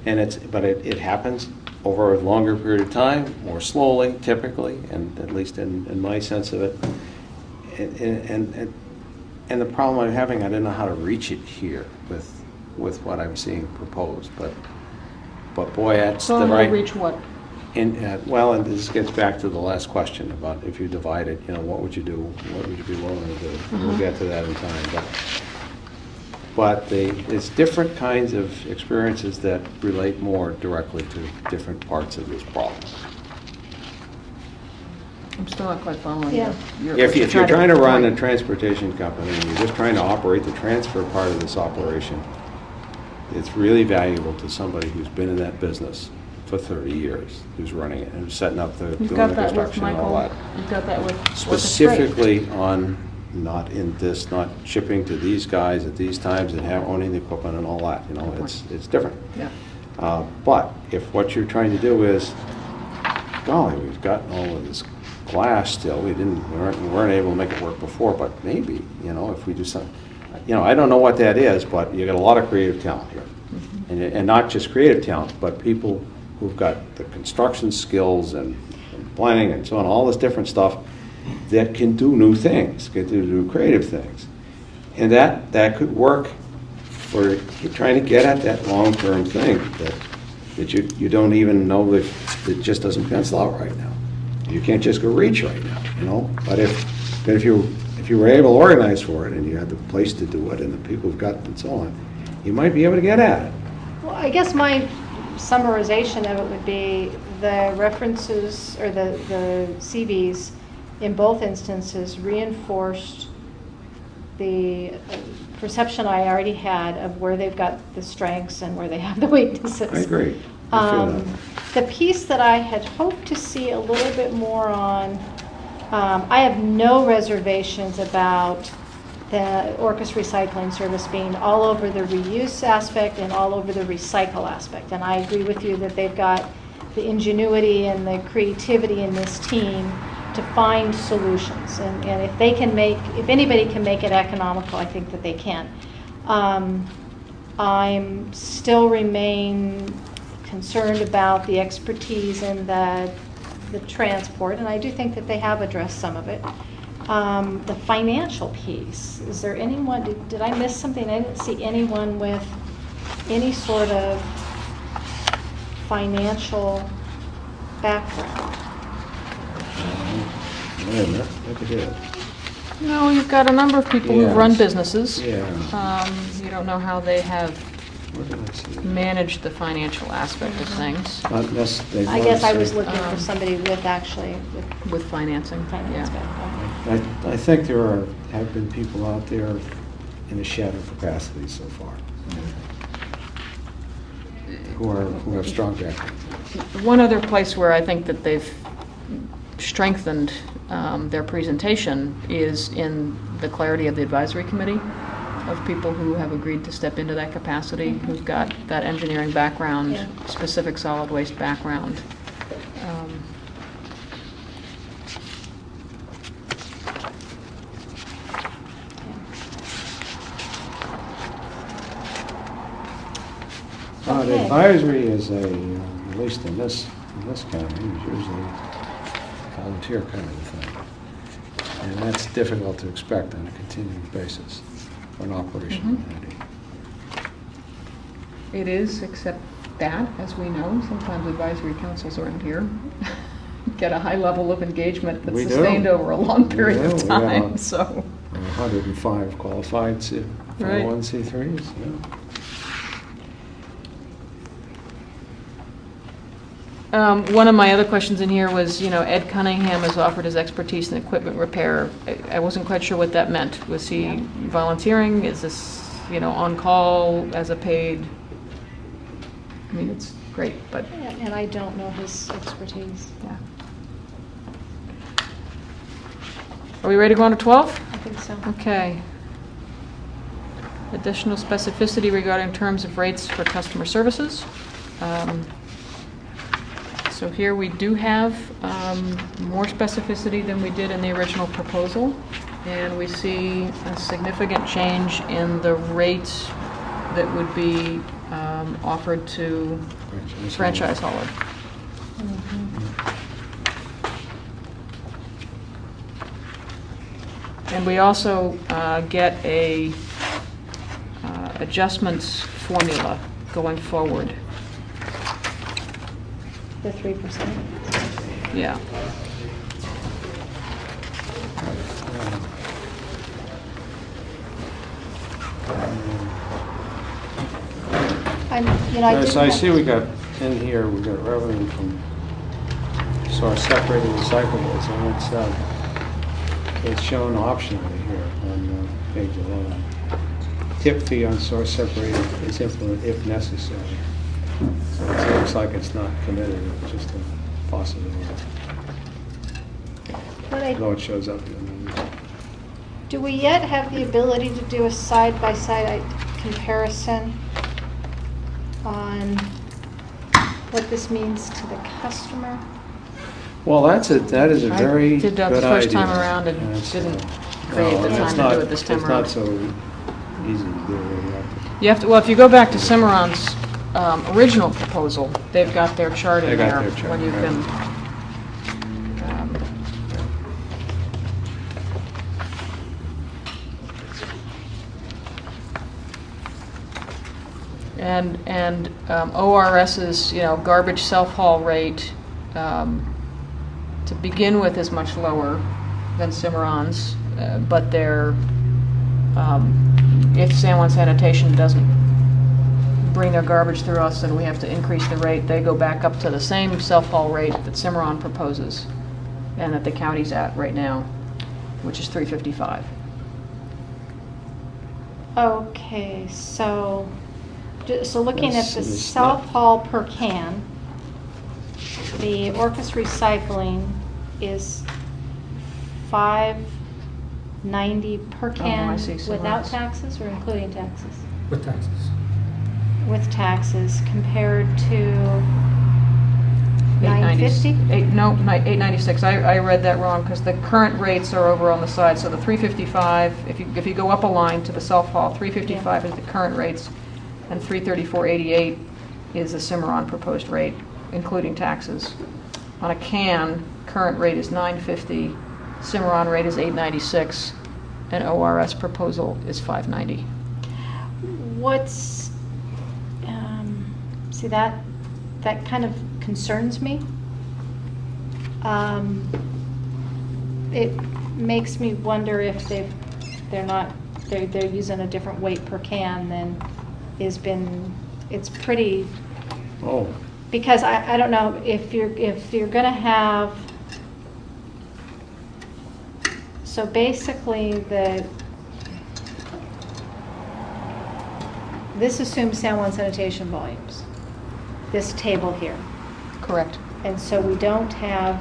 And it happens over a longer period of time, more slowly, typically, and at least in my sense of it. And the problem I'm having, I don't know how to reach it here with what I'm seeing proposed, but boy, that's So the I'm right. going to reach what? Well, and this gets back to the last question about if you divide it, what would you do? What would you be willing to do? We'll get to that in time. But it's different kinds of experiences that relate more directly to different parts of this problem. I'm still not quite following Yeah. If you're trying to run a point. transportation company and you're just trying to operate the transfer part of this operation, it's really valuable to somebody who's been in that business for 30 years, who's running it and who's setting up You've doing got the that with construction and all Michael, that. you've got that with Orcas Specifically on not shipping to these guys at these times and owning the equipment and all that, it's different. Yeah. But if what you're trying to do is, golly, we've gotten all of this glass still. We weren't able to make it work before, but maybe, you know, if we do something. You know, I don't know what that is, but you got a lot of creative talent here. And not just creative talent, but people who've got the construction skills and planning and so on, all this different stuff that can do new things, can do creative things. And that could work for trying to get at that long-term thing that you don't even know if it just doesn't pencil out right now. You can't just go reach right now, you know? But if you were able to organize for it and you had the place to do it and the people who've got it and so on, you might be able to get at it. Well, I guess my summarization of it would be the references or the CVs in both instances reinforced the perception I already had of where they've got the strengths and where they have the weaknesses. I agree. I feel that. The piece that I had hoped to see a little bit more on, I have no reservations about the Orcas recycling service being all over the reuse aspect and all over the recycle aspect. And I agree with you that they've got the ingenuity and the creativity in this team to find solutions. And if anybody can make it economical, I think that they can. I'm still remain concerned about the expertise and the transport, and I do think that they have addressed some of it. The financial piece, is there anyone, did I miss something? I didn't see anyone with any sort of financial background. Wait a minute, look at it. No, you've got a number of people who've run businesses. Yeah. You don't know how they have Where did I see it? managed the financial aspect of things I guess I was looking for somebody with with financing. finance Yeah. background. I think there have been people out there in a shadow capacity so far who have strong background. One other place where I think that they've strengthened their presentation is in the clarity of the advisory committee of people who have agreed to step into that capacity, who've got that engineering background, Yeah. specific solid waste background. The Okay. advisory is at least in this county, is usually a volunteer kind of thing. And that's difficult to expect on a continuing basis for an operational entity. It is, except that, as we know, sometimes advisory councils around here get a high level of engagement that's We do. sustained over a long period We of do. We time, have so. 105 qualified 501c3s, yeah. One of my other questions in here was, Ed Cunningham has offered his expertise in equipment repair. I wasn't quite sure what that meant. Was he volunteering? Is this, on call as a paid? I mean, it's great, but And I don't know his expertise. yeah. Are we ready to go on to 12? I think so. Okay. Additional specificity regarding terms of rates for customer services. So here we do have more specificity than we did in the original proposal, and we see a significant change in the rates that would be offered to franchise hauler. And we also get a adjustments formula going forward. The 3%. Yeah. So I see we got in here, we got revenue from separated recyclables, and it's shown optionally here on page 11. Tip fee on source separated is implemented if necessary. So it looks like it's not committed, it's just a possibility. Though it shows up in the numbers. Do we yet have the ability to do a side-by-side comparison on what this means to the customer? Well, that is a very I good idea. did that the first time around and That's, didn't no, create the and time it's to not- do it this time around. It's not so easy to do. You have to, well, if you go back to Cimarron's original proposal, they've got their chart in They got there their chart, when you right. can. um, And ORS's, garbage self-haul rate, to begin with, is much lower than Cimarron's, but if San Juan Sanitation doesn't bring their garbage through us, then we have to increase the rate. They go back up to the same self-haul rate that Cimarron proposes and that the county's at right now, which is $3.55. Okay, so looking at That's- the it's not- self-haul per can, the Orcas recycling is $5.90 per I can see, without Cimarron's. taxes or including taxes? With taxes. With taxes compared to $8.90 $9.50? No, $8.96. I read that wrong because the current rates are over on the side. So the $3.55, if you go up a line to the self-haul, $3.55 is the current rates, and $3.34.88 is the Cimarron proposed rate, including taxes. On a can, current rate is $9.50, Cimarron rate is $8.96, and ORS proposal is $5.90. What's, see, that kind of concerns me. It makes me wonder if they're using a different weight per can than it's pretty, Oh, because I don't know if you're gonna have, so basically this assumes San Juan sanitation volumes, this table here. Correct. And so we don't have,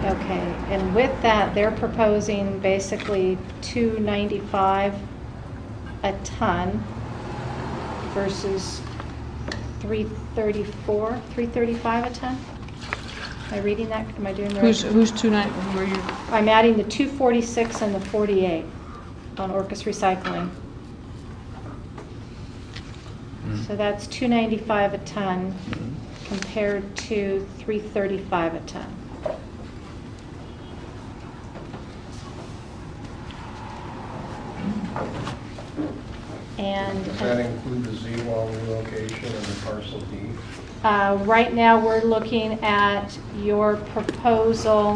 okay, and with that, they're proposing basically $2.95 a ton versus $3.35 a ton? Am I reading that? Am I doing the right? Who's 290? Where you? I'm adding the 246 and the 48 on Orcas recycling. So that's $2.95 a ton compared to $3.35 a ton. And Does that include the Z-Wall relocation and the parcel D? right now, we're looking at your proposal.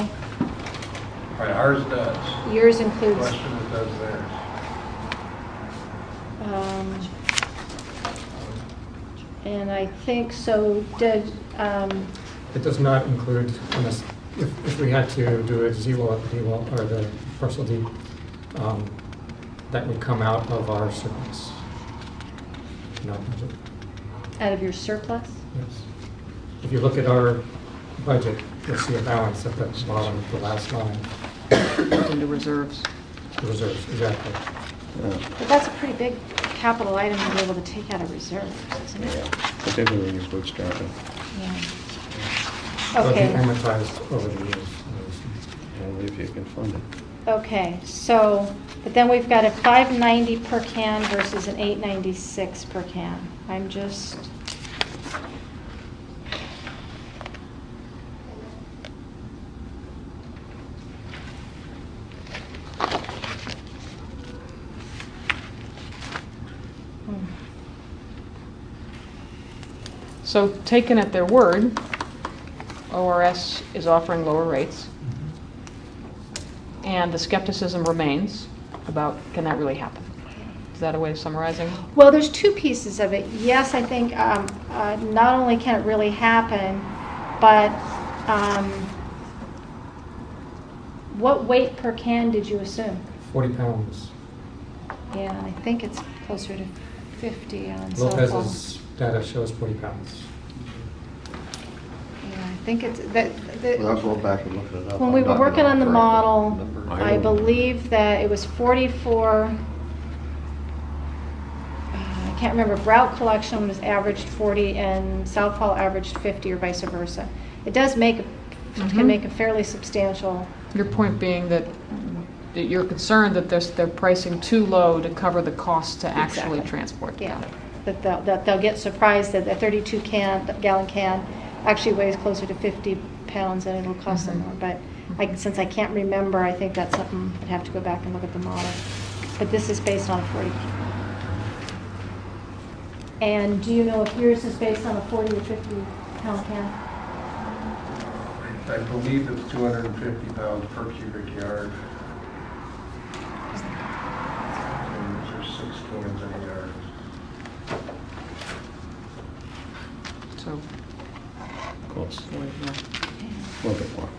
Right, ours does. Yours includes. Question is, does theirs? And I think so. Did It does not include, unless, if we had to do a Z-wall, D-wall, or the parcel D, that would come out of our surplus. No budget. out of your surplus? Yes. If you look at our budget, you'll see a balance at the bottom of the last line. Into reserves. The reserves, exactly. But that's a pretty big capital item to be able to take out of reserves, isn't it? particularly when you bootstrap it. Yeah. It'll be Okay. amortized over the years. Only if you can fund it. Okay, so, but then we've got a $5.90 per can versus an $8.96 per can. I'm just. So taken at their word, ORS is offering lower rates. And the skepticism remains about, can that really happen? Is that a way of summarizing? Well, there's two pieces of it. Yes, I think not only can it really happen, but what weight per can did you assume? 40 pounds. Yeah, I think it's closer to 50 on cell phone. Lopez's data shows 40 pounds. Yeah, I think it's that. Well, that's, we'll back and look it up. When we were working on the model, Number. I believe that it was 44. I can't remember if route collection was averaged 40 and South Hall averaged 50 or vice versa. It does make, can make a fairly substantial. Your point being that you're concerned that they're pricing too low to cover the cost to actually Exactly. transport. Yeah, that they'll get surprised that a 32 gallon can actually weighs closer to 50 pounds and it'll cost them more. But since I can't remember, I think that's something I'd have to go back and look at the model. But this is based on a 40. And do you know if yours is based on a 40 or 50 pound can? I believe it's 250 pounds per cubic yard. And there's 6 cans in a yard. So, Close, yeah. a little bit more.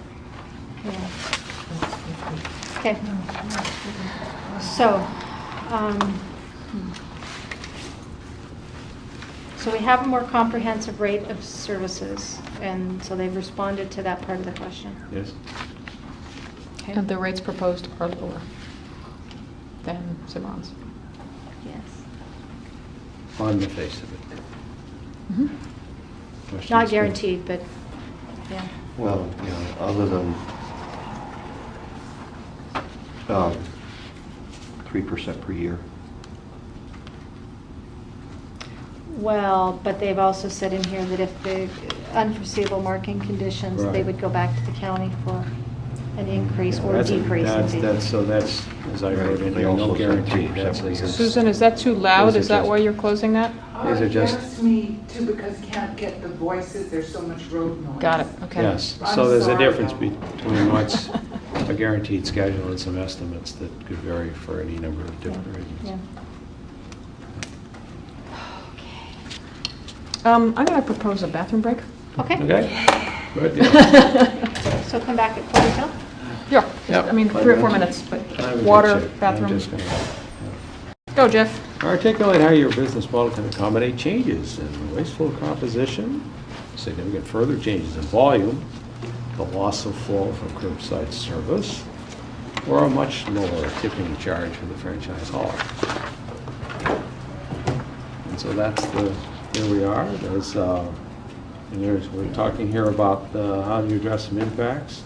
Yeah. Okay. So, so we have a more comprehensive rate of services, and so they've responded to that part of the question. Yes? Okay. And the rates proposed are lower than Cimarron's. Yes. On the face of it. Questions? Not guaranteed, but, yeah. Well, you know, other than 3% per year. Well, but they've also said in here that if the unforeseeable marking conditions, they Right. would go back to the county for an increase or That's a- decrease in fee. So that's, as I wrote in They here, no also said guarantee. 3% That's per year. Susan, is that too loud? Is it Is that just- why you're closing that? These are just- Yes, me too, because can't get the voices, there's so much road noise. Got it, okay. Yes, I'm so there's a sorry. difference between what's a guaranteed schedule and some estimates that could vary for any number of different reasons. Yeah. I'm going to propose a bathroom break. Okay. Okay? Good deal. So come back at 4:10? Yeah, Yep. I mean, 3 or 4 minutes, but I'm in water, good shape. I'm bathroom. just gonna- Go, Jeff. Articulate how your business model can accommodate changes in waste flow composition, significant further changes in volume, the loss of flow from curbside service, or a much lower tipping charge for the franchise hauler. And so that's here we are. We're talking here about how do you address some impacts.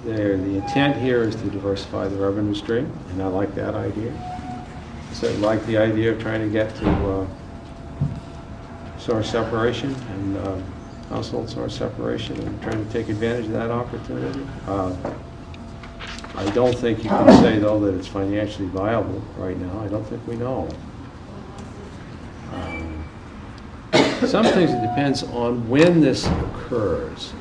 The intent here is to diversify the revenue stream, and I like that idea. So I like the idea of trying to get to source separation and household source separation and trying to take advantage of that opportunity. I don't think you can say, though, that it's financially viable right now. I don't think we know. Some things, it depends on when this occurs.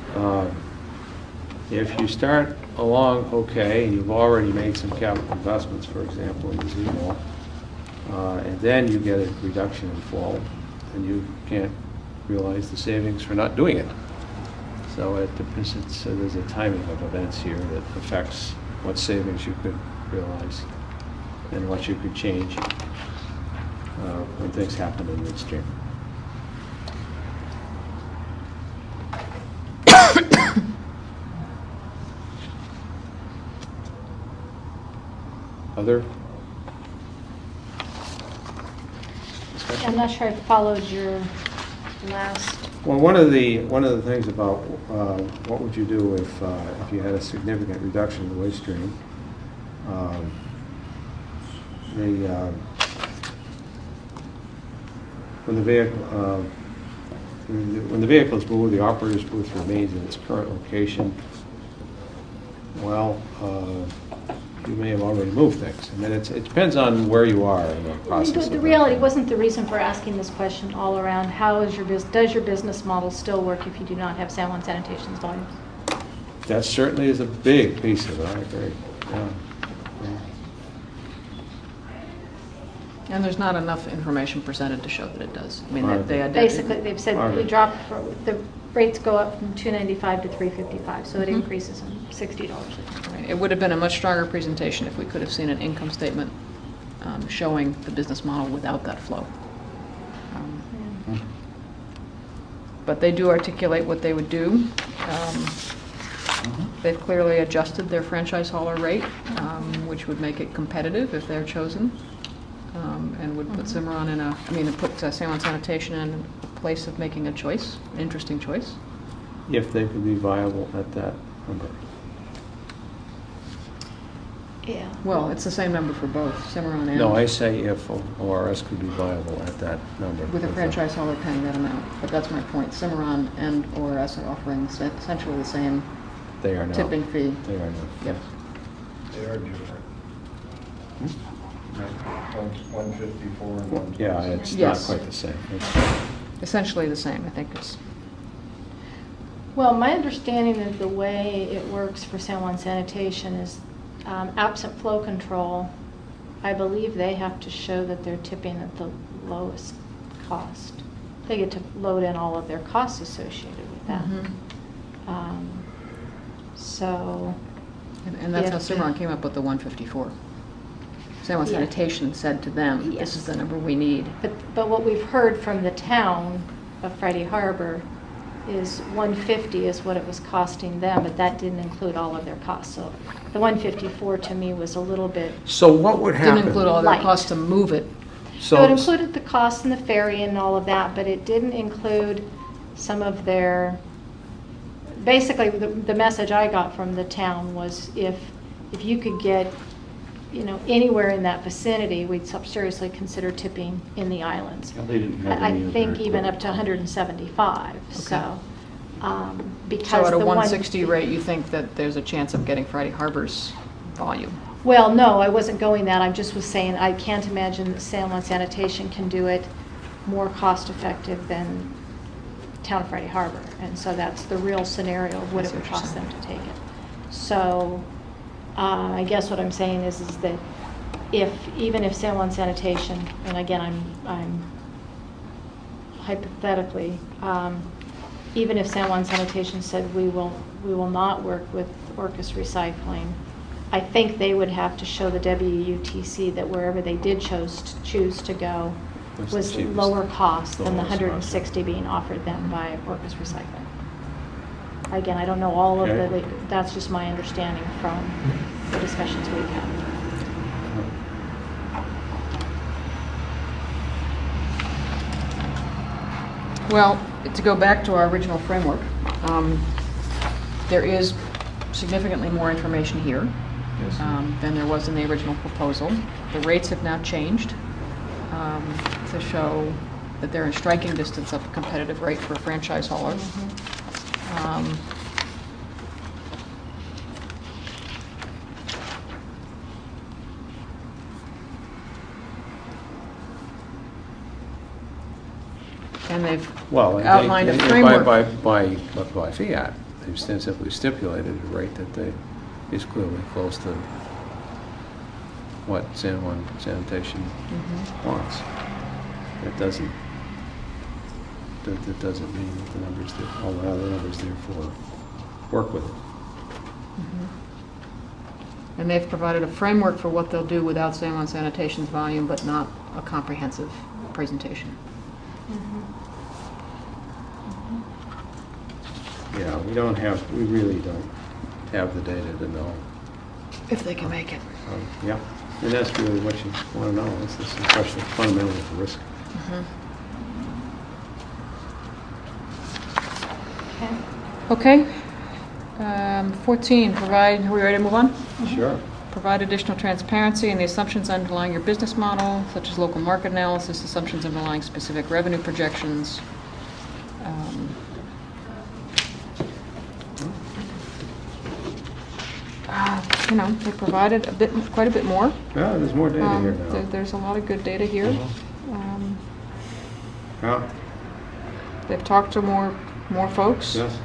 If you start along okay, and you've already made some capital investments, for example, in the Z-Wall, and then you get a reduction in flow, and you can't realize the savings for not doing it. So it depends, there's a timing of events here that affects what savings you could realize and what you could change when things happen in midstream. Other? I'm not sure I followed your last. Well, one of the things about what would you do if you had a significant reduction in the waste stream, when the vehicle is moved, the operator's booth remains in its current location. Well, you may have already moved things. I mean, it depends on where you are in the process. The reality wasn't the reason for asking this question all around. How is does your business model still work if you do not have San Juan Sanitation's volumes? That certainly is a big piece of it. I agree. Yeah. And there's not enough information presented to show that it does. I mean, Right. Basically, they've said we Margaret. drop, the rates go up from $295 to $355, so it increases in $60. It would have been a much stronger presentation if we could have seen an income statement showing the business model without that flow. But they do articulate what they would do. They've clearly adjusted their franchise hauler rate, which would make it competitive if they're chosen, and would put Cimarron in put San Juan Sanitation in a place of making a choice, an interesting choice. If they could be viable at that number. Yeah. Well, it's the same number for both Cimarron and... No, I say if ORS could be viable at that number. With a franchise hauler paying that amount. But that's my point. Cimarron and ORS are offering essentially the same They are now. tipping fee. They are now. Yep. They are different. 154 and 126. Yeah, it's not Yes. quite the same. Essentially the same, I think it's... Well, my understanding of the way it works for San Juan Sanitation is absent flow control, I believe they have to show that they're tipping at the lowest cost. They get to load in all of their costs associated with that. So... And that's how if Cimarron the- came up with the 154. San Juan Yeah. Sanitation said to them, Yes. this is the number we need. But what we've heard from the town of Friday Harbor is 150 is what it was costing them, but that didn't include all of their costs. So the 154 to me was a little bit, So what would happen? Didn't include all their Light. costs to move it. so it included the cost and the ferry and all of that, but it didn't include some of their, basically the message I got from the town was if you could get, anywhere in that vicinity, we'd seriously consider tipping in the islands. Yeah, they didn't have I any of think their even up equipment. to 175, so, because So at a the 160 rate, you think that there's a chance of getting Friday Harbor's volume? Well, no, I wasn't going that, I just was saying, I can't imagine that San Juan Sanitation can do it more cost-effective than Town of Friday Harbor, and so that's the real scenario of what I it see would what you're cost saying. them to take it. So, I guess what I'm saying is that even if San Juan Sanitation, and again, I'm hypothetically, even if San Juan Sanitation said we will not work with Orcas Recycling, I think they would have to show the WUTC that wherever they did choose to go Was the was cheapest. lower cost than the Lowest cost. 160 being offered them by Orcas Recycling. Again, I don't know all of Okay. that's just my understanding from the discussions we've had. Well, to go back to our original framework, there is significantly more information here than there was in the original proposal. The rates have now changed to show that they're in striking distance of a competitive rate for a franchise hauler. And they've outlined a framework. By fiat, they've simply stipulated a rate that is clearly close to what San Juan Sanitation wants. That doesn't mean that the numbers there, all the other numbers therefore work with it. And they've provided a framework for what they'll do without San Juan Sanitation's volume, but not a comprehensive presentation. Yeah, we really don't have the data to know. If they can make it. Yeah, and that's really what you want to know. This is a question fundamentally of risk. Okay. Okay. 14, are we ready to move on? Sure. Provide additional transparency in the assumptions underlying your business model, such as local market analysis, assumptions underlying specific revenue projections. They provided quite a bit more. Yeah, there's more data here now. There's a lot of good data here. Yeah, They've talked to more folks. yes.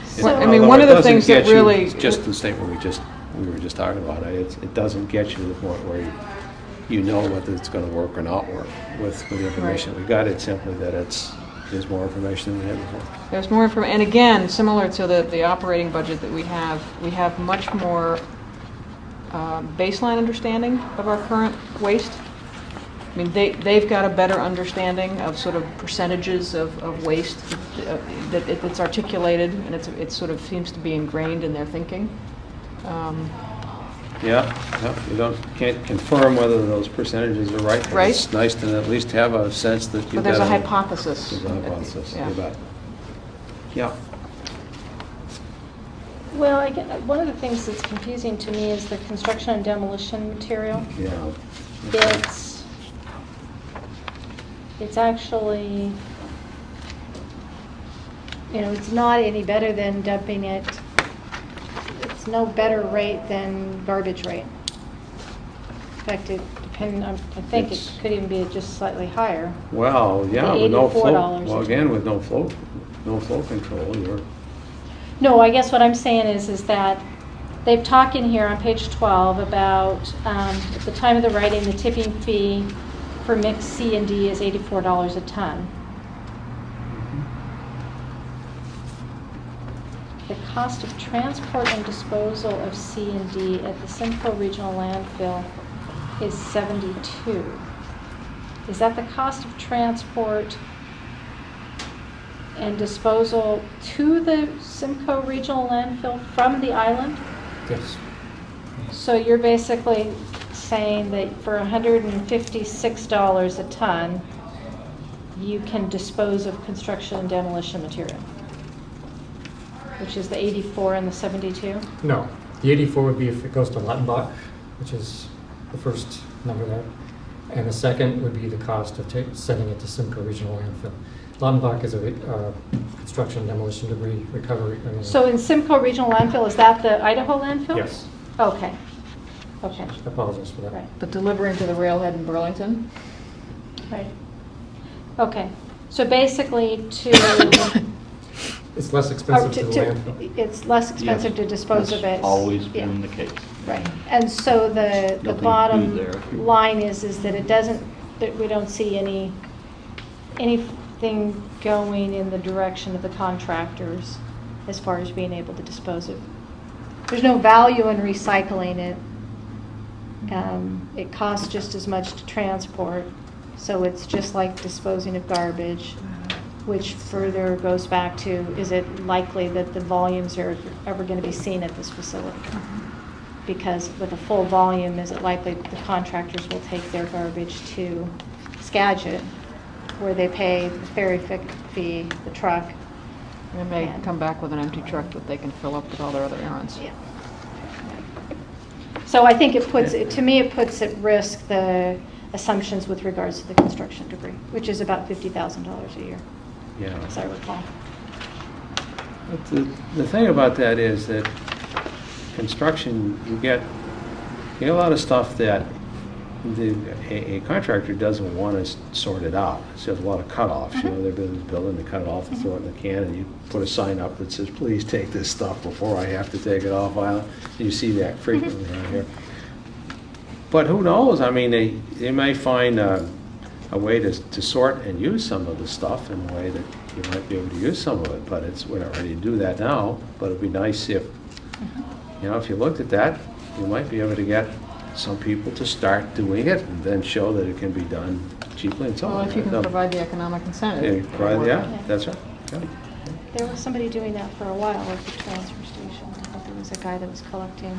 So- I mean, Although one it of the doesn't things that get you- really- Just the statement we were just talking about, it doesn't get you to the point where you know whether it's going to work or not work with the information we got. It's simply that there's more information than we had before. There's more information, and again, similar to the operating budget that we have much more baseline understanding of our current waste I mean, they've got a better understanding of sort of percentages of waste that it's articulated, and it sort of seems to be ingrained in their thinking. Yeah, can't confirm whether those percentages are right. But Right. It's nice to at least have a sense that you've But there's got a hypothesis. There's a hypothesis, Yeah. you bet. Yeah. Well, one of the things that's confusing to me is the construction and demolition material. Yeah. It's actually, it's not any better than dumping it. It's no better rate than garbage rate. In fact, I think it It's- could even be just slightly higher. Well, yeah, The with no flow. $84 Well, a again, ton. with no flow control, you're. No, I guess what I'm saying is that they've talked in here on page 12 about, at the time of the writing, the tipping fee for mix C and D is $84 a ton. The cost of transport and disposal of C and D at the Simcoe Regional Landfill is $72. Is that the cost of transport and disposal to the Simcoe Regional Landfill from the island? Yes. So you're basically saying that for $156 a ton, you can dispose of construction and demolition material, which is the 84 and the 72? No, the 84 would be if it goes to Luttenbach, which is the first number there. And the second would be the cost of sending it to Simcoe Regional Landfill. Luttenbach is a construction and demolition debris recovery. So in Simcoe Regional Landfill, is that the Idaho landfill? Yes. Okay. Okay. I apologize for that. Right. But delivering to the railhead in Burlington? Right. Okay. So basically to... It's less or expensive to the landfill. it's less expensive to dispose of it. That's always Yeah. been the case. Right. And so the Nothing to do bottom there. line is that it doesn't, that we don't see anything going in the direction of the contractors as far as being able to dispose of. There's no value in recycling it. It costs just as much to transport, so it's just like disposing of garbage, which further goes back to, is it likely that the volumes are ever going to be seen at this facility? Because with a full volume, is it likely the contractors will take their garbage to Skagit, where they pay the ferry fee, the truck? They may And- come back with an empty truck that they can fill up with all their other errands. Yeah. So I think it puts, to me, it puts at risk the assumptions with regards to the construction debris, which is about $50,000 a year, Yeah. as I recall. But the thing about that is that construction, you get a lot of stuff that a contractor doesn't want to sort it out. So there's a lot of cutoffs, they're building, they cut it off and throw it in the can, and you put a sign up that says, please take this stuff before I have to take it off island. You see that frequently around here. But who knows, I mean, they may find a way to sort and use some of the stuff in a way that you might be able to use some of it, but we're not ready to do that now. But it'd be nice if, if you looked at that, you might be able to get some people to start doing it and then show that it can be done cheaply and so on. Well, if you can provide the economic incentive. Yeah, that's right. Yeah. There was somebody doing that for a while at the transfer station. I thought there was a guy that was collecting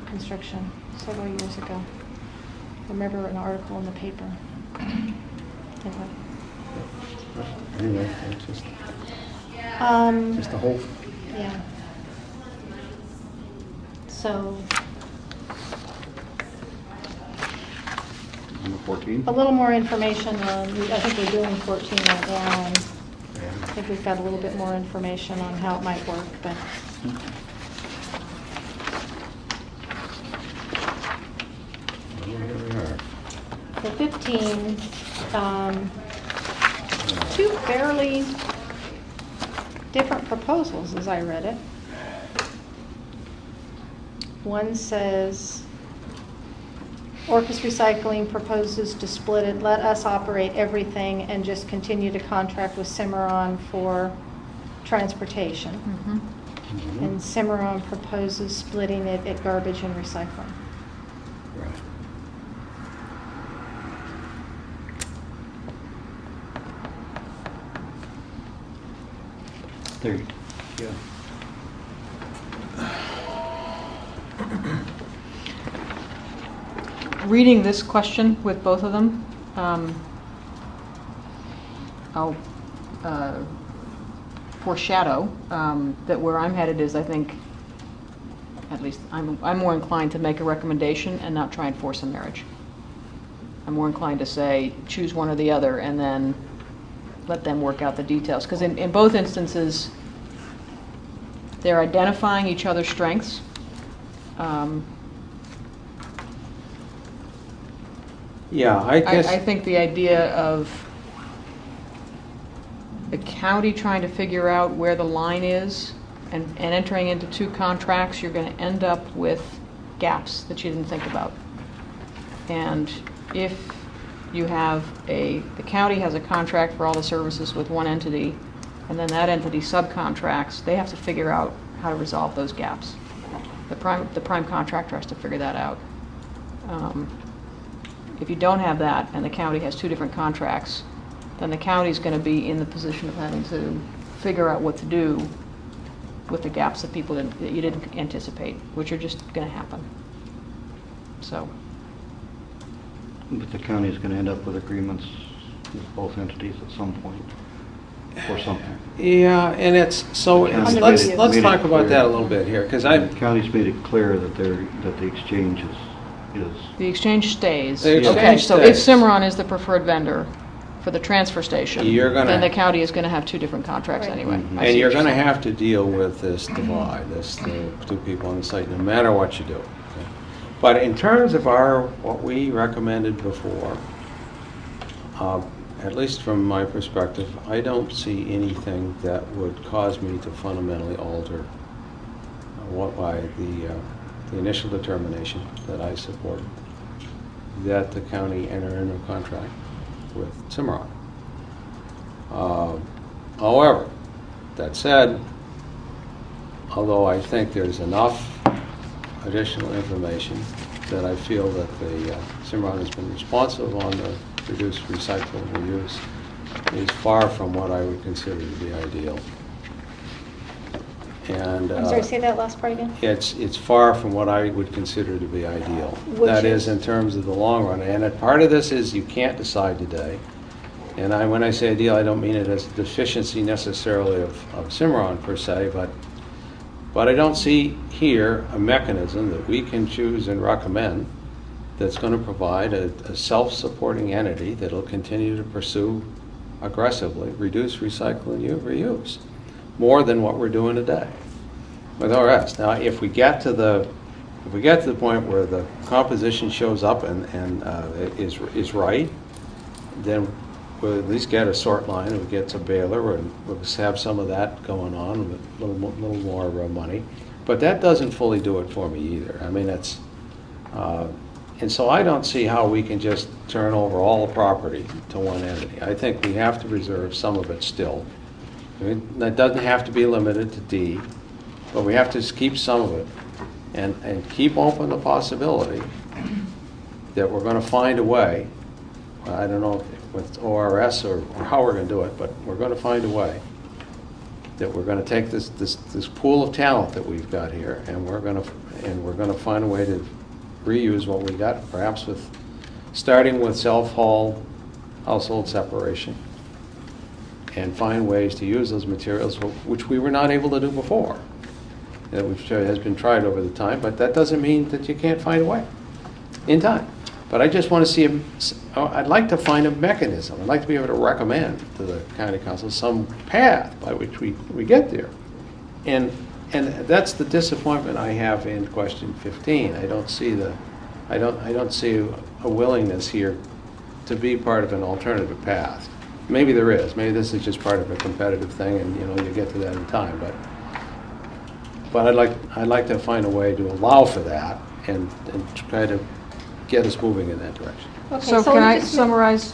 construction several years ago. I remember an article in the paper. Anyway. Anyway, it's just a whole. Yeah. So, Number 14? a little more information on, I think we're doing 14 right now, and I think we've got a little bit more information on how it might work, but. Here we are. For 15, two fairly different proposals as I read it. One says, Orcas Recycling proposes to split it, let us operate everything and just continue to contract with Cimarron for transportation. Mhm. And Cimarron proposes splitting it at garbage and recycling. Right. There, yeah. Reading this question with both of them, I'll foreshadow that where I'm headed is, I think, at least I'm more inclined to make a recommendation and not try and force a marriage. I'm more inclined to say, choose one or the other, and then let them work out the details. Because in both instances, they're identifying each other's strengths. Yeah, I guess. I think the idea of the county trying to figure out where the line is and entering into two contracts, you're going to end up with gaps that you didn't think about. And if you have the county has a contract for all the services with one entity, and then that entity subcontracts, they have to figure out how to resolve those gaps. The prime contractor has to figure that out. If you don't have that, and the county has two different contracts, then the county's going to be in the position of having to figure out what to do with the gaps that that you didn't anticipate, which are just going to happen. So. But the county is going to end up with agreements with both entities at some point, or something. Yeah, and it's, so Let's talk about that a little bit here, because The county's made it clear that the exchange is The exchange stays. The exchange Okay, so if stays. Cimarron is the preferred vendor for the transfer station, You're gonna- then the county is going to have two different contracts Right. anyway. Mhm. I see And you're what going to saying. have to deal with this divide, the two people on the site, no matter what you do. Okay? But in terms of what we recommended before, at least from my perspective, I don't see anything that would cause me to fundamentally alter the initial determination that I support, that the county enter into a contract with Cimarron. However, that said, although I think there's enough additional information that I feel that the Cimarron has been responsive on the reduce, recycle, and reuse, is far from what I would consider to be ideal. And I'm sorry, say that last part again? it's far from what I would consider to be ideal. Which That is? is, in terms of the long run. And part of this is you can't decide today. And when I say ideal, I don't mean it as a deficiency necessarily of Cimarron per se, but I don't see here a mechanism that we can choose and recommend that's going to provide a self-supporting entity that will continue to pursue aggressively reduce, recycle, and reuse more than what we're doing today with ORS. Now, if we get to the point where the composition shows up and is right, then we'll at least get a sort line, and we get to baler, and we'll have some of that going on with a little more money. But that doesn't fully do it for me either. I mean, it's and so I don't see how we can just turn over all the property to one entity. I think we have to reserve some of it still. I mean, that doesn't have to be limited to D, but we have to just keep some of it and keep open the possibility that we're going to find a way. I don't know with ORS or how we're going to do it, but we're going to find a way that we're going to take this pool of talent that we've got here, and we're going to find a way to reuse what we got, perhaps starting with self-haul household separation, and find ways to use those materials which we were not able to do before. That has been tried over the time, but that doesn't mean that you can't find a way in time. But I just want to see I'd like to find a mechanism. I'd like to be able to recommend to the county council some path by which we get there. And that's the disappointment I have in question 15. I don't see a willingness here to be part of an alternative path. Maybe there is. Maybe this is just part of a competitive thing, and you get to that in time. But I'd like to find a way to allow for that and try to get us moving in that direction. Okay, So can let me I just summarize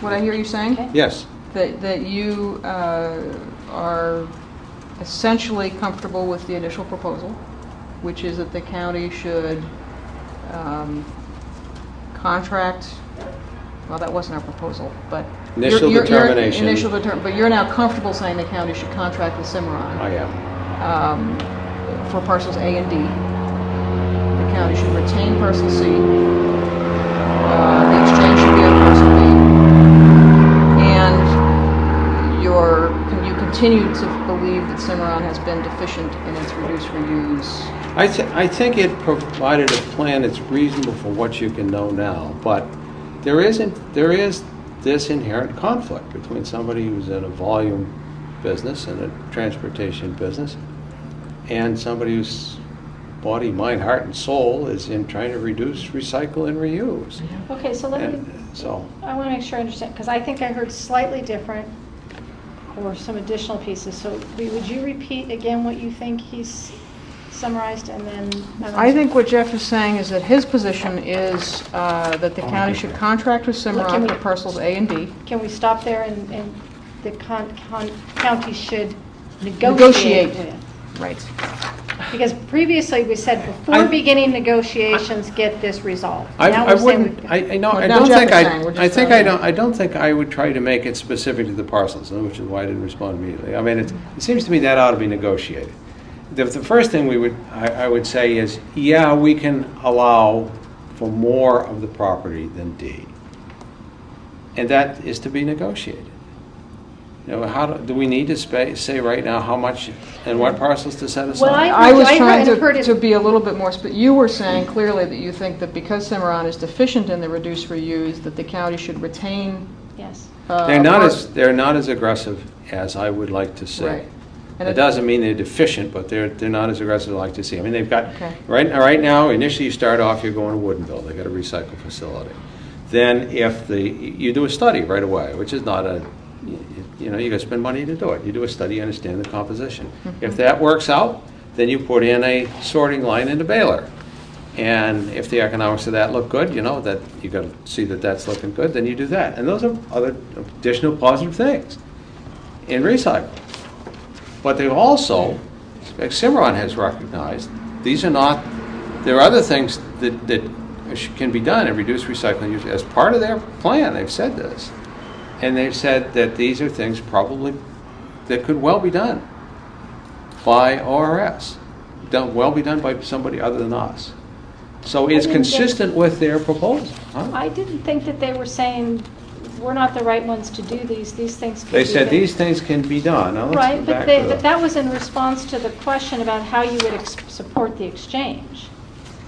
what I hear you saying? Okay. Yes. That you are essentially comfortable with the initial proposal, which is that the county should contract well, that wasn't our proposal, but. Initial determination. But you're now comfortable saying the county should contract with Cimarron. I am. For parcels A and D. The county should retain parcel C. The exchange should be on parcel B. And you continue to believe that Cimarron has been deficient in its reduce reuse. I think it provided a plan that's reasonable for what you can know now, but there is this inherent conflict between somebody who's in a volume business and a transportation business and somebody whose body, mind, heart, and soul is in trying to reduce, recycle, and reuse. Okay, so let me, I want to make sure I understand, because I think I heard slightly different or some additional pieces. So would you repeat again what you think he's summarized, and then? I think what Jeff is saying is that his position is that the county should contract with Cimarron for parcels A and D. Can we stop there, and the county should negotiate with? Right. Because previously we said before beginning negotiations, get this resolved. I don't think I would try to make it specific to the parcels, which is why I didn't respond immediately. I mean, it seems to me that ought to be negotiated. The first thing I would say is, yeah, we can allow for more of the property than D, and that is to be negotiated. You know, do we need to say right now how much and what parcels to set aside? Well, I was trying to be a little bit more, but you were saying clearly that you think that because Cimarron is deficient in the reduce reuse, that the county should retain. Yes. They're not as aggressive as I would like to see. Right. And it doesn't mean they're deficient, but they're not as aggressive as I'd like to see. I mean, they've got right now. Initially, you start off, you're going to Woodinville. They got a recycle facility. Then, if you do a study right away, which is not a you got to spend money to do it. You do a study, you understand the composition. Mm-hmm. If that works out, then you put in a sorting line into Baylor. And if the economics of that look good, that you got to see that that's looking good, then you do that. And those are other additional positive things in recycling. But they also, like Cimarron has recognized, there are other things that can be done and reduce recycling use as part of their plan. They've said this. And they've said that these are things probably that could well be done by ORS, well be done by somebody other than us. So it's consistent with their proposal. Huh? I didn't think that they were saying we're not the right ones to do these things. They said these things can be done. Now let's right, go back but that was in response to the question about how you would support the exchange.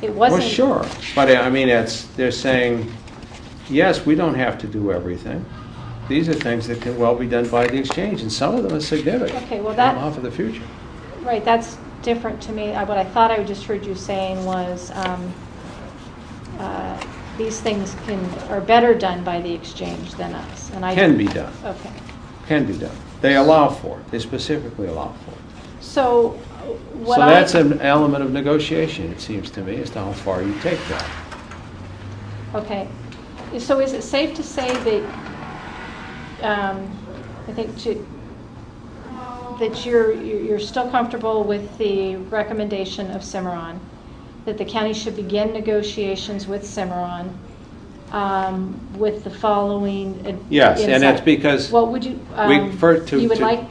It wasn't. Well, sure, but I mean, they're saying, yes, we don't have to do everything. These are things that can well be done by the exchange, and some of them are significant. Okay, well that for the future. Right, that's different to me. What I thought I just heard you saying was these things are better done by the exchange than us, and can be done. Okay. Can be done. They allow for it. They specifically allow for it. So that's an element of negotiation, it seems to me, as to how far you take that. Okay. So is it safe to say that I think that you're still comfortable with the recommendation of Cimarron, that the county should begin negotiations with Cimarron with the following? Yes, insight. and that's because what would you you would like?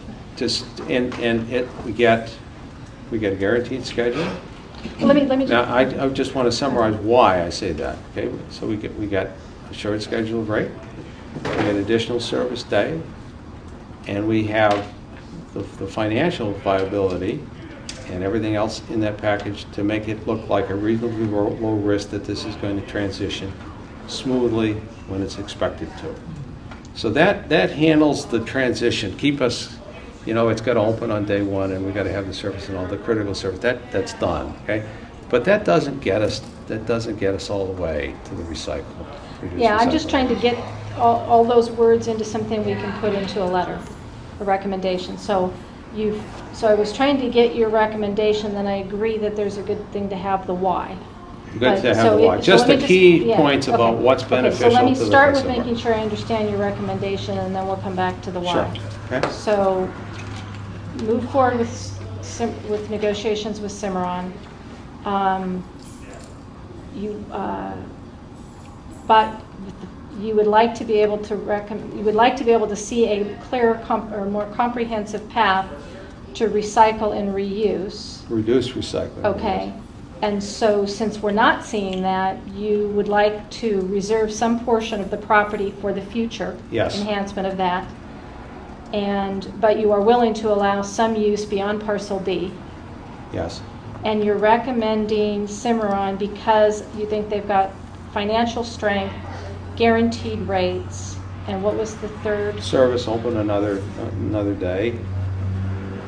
We get a guaranteed schedule. Let me. Now, I just want to summarize why I say that. Okay, so we got a short schedule of rate. We have an additional service day, and we have the financial viability and everything else in that package to make it look like a reasonably low risk that this is going to transition smoothly when it's expected to. So that handles the transition. Keep us, it's got to open on day one, and we've got to have the service and all the critical service. That's done, okay? But that doesn't get us all the way to the recycle. Yeah, I'm just trying to get all those words into something we can put into a letter, a recommendation. So I was trying to get your recommendation, then I agree that there's a good thing to have the why. Good to have the why. Just the key points about what's beneficial to the consumer. So let me start with making sure I understand your recommendation, and then we'll come back to the why. Sure. Okay. So move forward with negotiations with Cimarron. But you would like to be able to you would like to be able to see a clearer or more comprehensive path to recycle and reuse. Reduce recycling. Okay. And so since we're not seeing that, you would like to reserve some portion of the property for the future Yes. enhancement of that. But you are willing to allow some use beyond parcel D. Yes. And you're recommending Cimarron because you think they've got financial strength, guaranteed rates, and what was the third? Service open another day.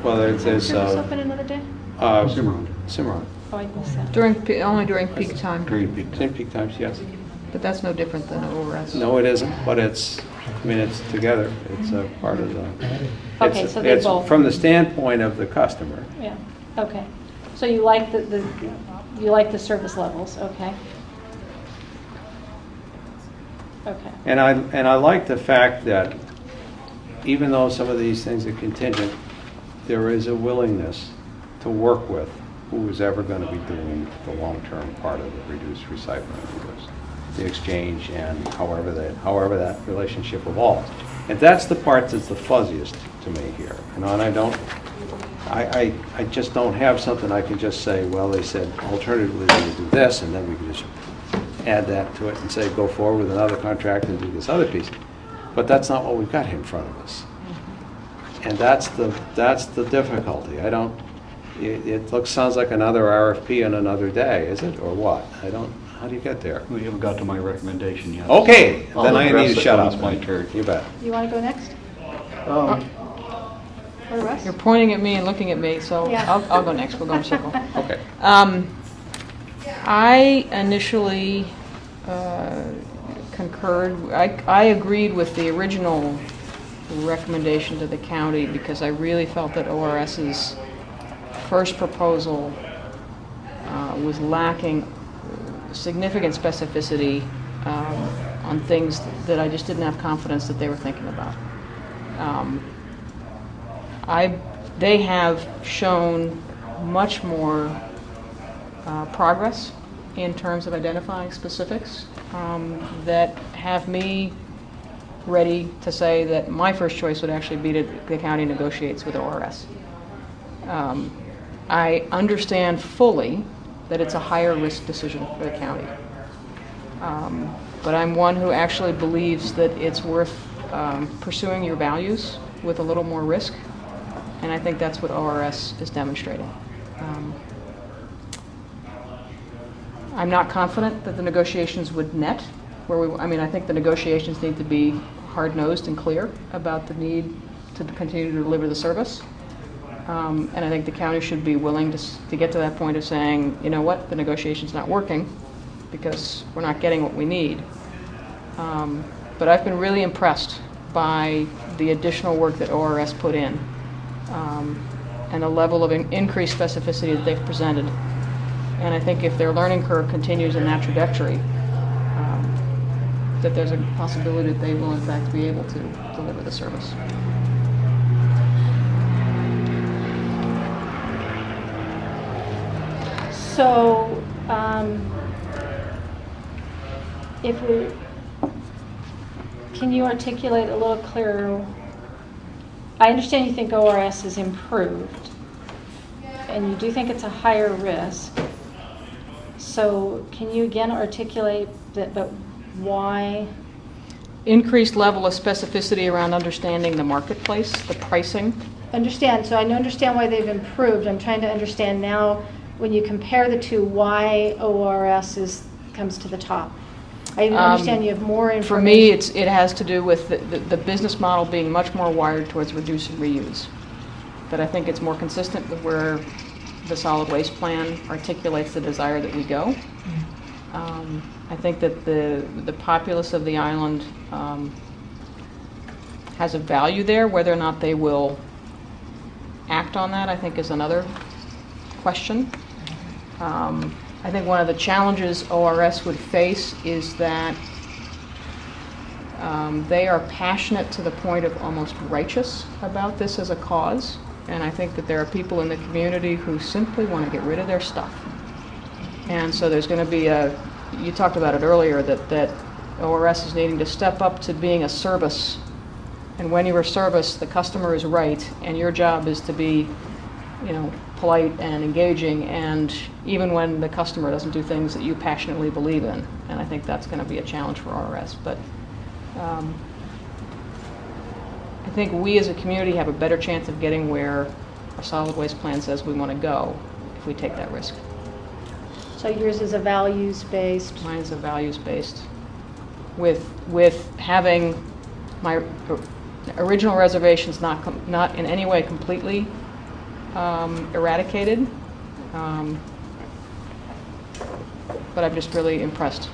Well, there's Service open another day? Cimarron. Oh, I missed that. Only during peak time, During peak time. In peak times, yes. but that's no different than ORS. No, it isn't, but it's together. It's a part of the. Okay, it's- so they it's both. from the standpoint of the customer. Yeah, okay. So you like you like the service levels, okay? Okay. And I like the fact that even though some of these things are contingent, there is a willingness to work with who is ever going to be doing the long-term part of the reduced recycling, the exchange, and however that relationship evolves. And that's the part that's the fuzziest to me here. And I just don't have something I can just say, well, they said alternatively we would do this, and then we could just add that to it and say go forward with another contract and do this other piece. But that's not what we've got here in front of us. And that's the difficulty. It sounds like another RFP on another day, is it, or what? How do you get there? We haven't got to my recommendation yet. Okay, I'll then I address need to it shut when up. it's my turn. You bet. You want to go next? Or Russ? You're pointing at me and looking at me, so Yeah. I'll go next. We'll go in a circle. Okay. I initially concurred. I agreed with the original recommendation to the county because I really felt that ORS's first proposal was lacking significant specificity on things that I just didn't have confidence that they were thinking about. They have shown much more progress in terms of identifying specifics that have me ready to say that my first choice would actually be that the county negotiates with ORS. I understand fully that it's a higher risk decision for the county. But I'm one who actually believes that it's worth pursuing your values with a little more risk, and I think that's what ORS is demonstrating. I'm not confident that the negotiations would net I think the negotiations need to be hard-nosed and clear about the need to continue to deliver the service. And I think the county should be willing to get to that point of saying, you know what, the negotiation's not working because we're not getting what we need. But I've been really impressed by the additional work that ORS put in and the level of increased specificity that they've presented. And I think if their learning curve continues in that trajectory, that there's a possibility that they will in fact be able to deliver the service. So, can you articulate a little clearer? I understand you think ORS is improved, and you do think it's a higher risk. So, can you again articulate that, but why? Increased level of specificity around understanding the marketplace, the pricing. Understand. So I understand why they've improved. I'm trying to understand now, when you compare the two, why ORS comes to the top. I understand you have more information. For me, it has to do with the business model being much more wired towards reduce and reuse. But I think it's more consistent with where the solid waste plan articulates the desire that we go. I think that the populace of the island has a value there. Whether or not they will act on that, I think, is another question. I think one of the challenges ORS would face is that they are passionate to the point of almost righteous about this as a cause. And I think that there are people in the community who simply want to get rid of their stuff. And so there's going to be you talked about it earlier, that ORS is needing to step up to being a service. And when you're a service, the customer is right, and your job is to be, polite and engaging, and even when the customer doesn't do things that you passionately believe in. And I think that's going to be a challenge for RS. But I think we as a community have a better chance of getting where our solid waste plan says we want to go if we take that risk. So yours is a values-based. Mine is a values-based, with having my original reservations not in any way completely eradicated, but I'm just really impressed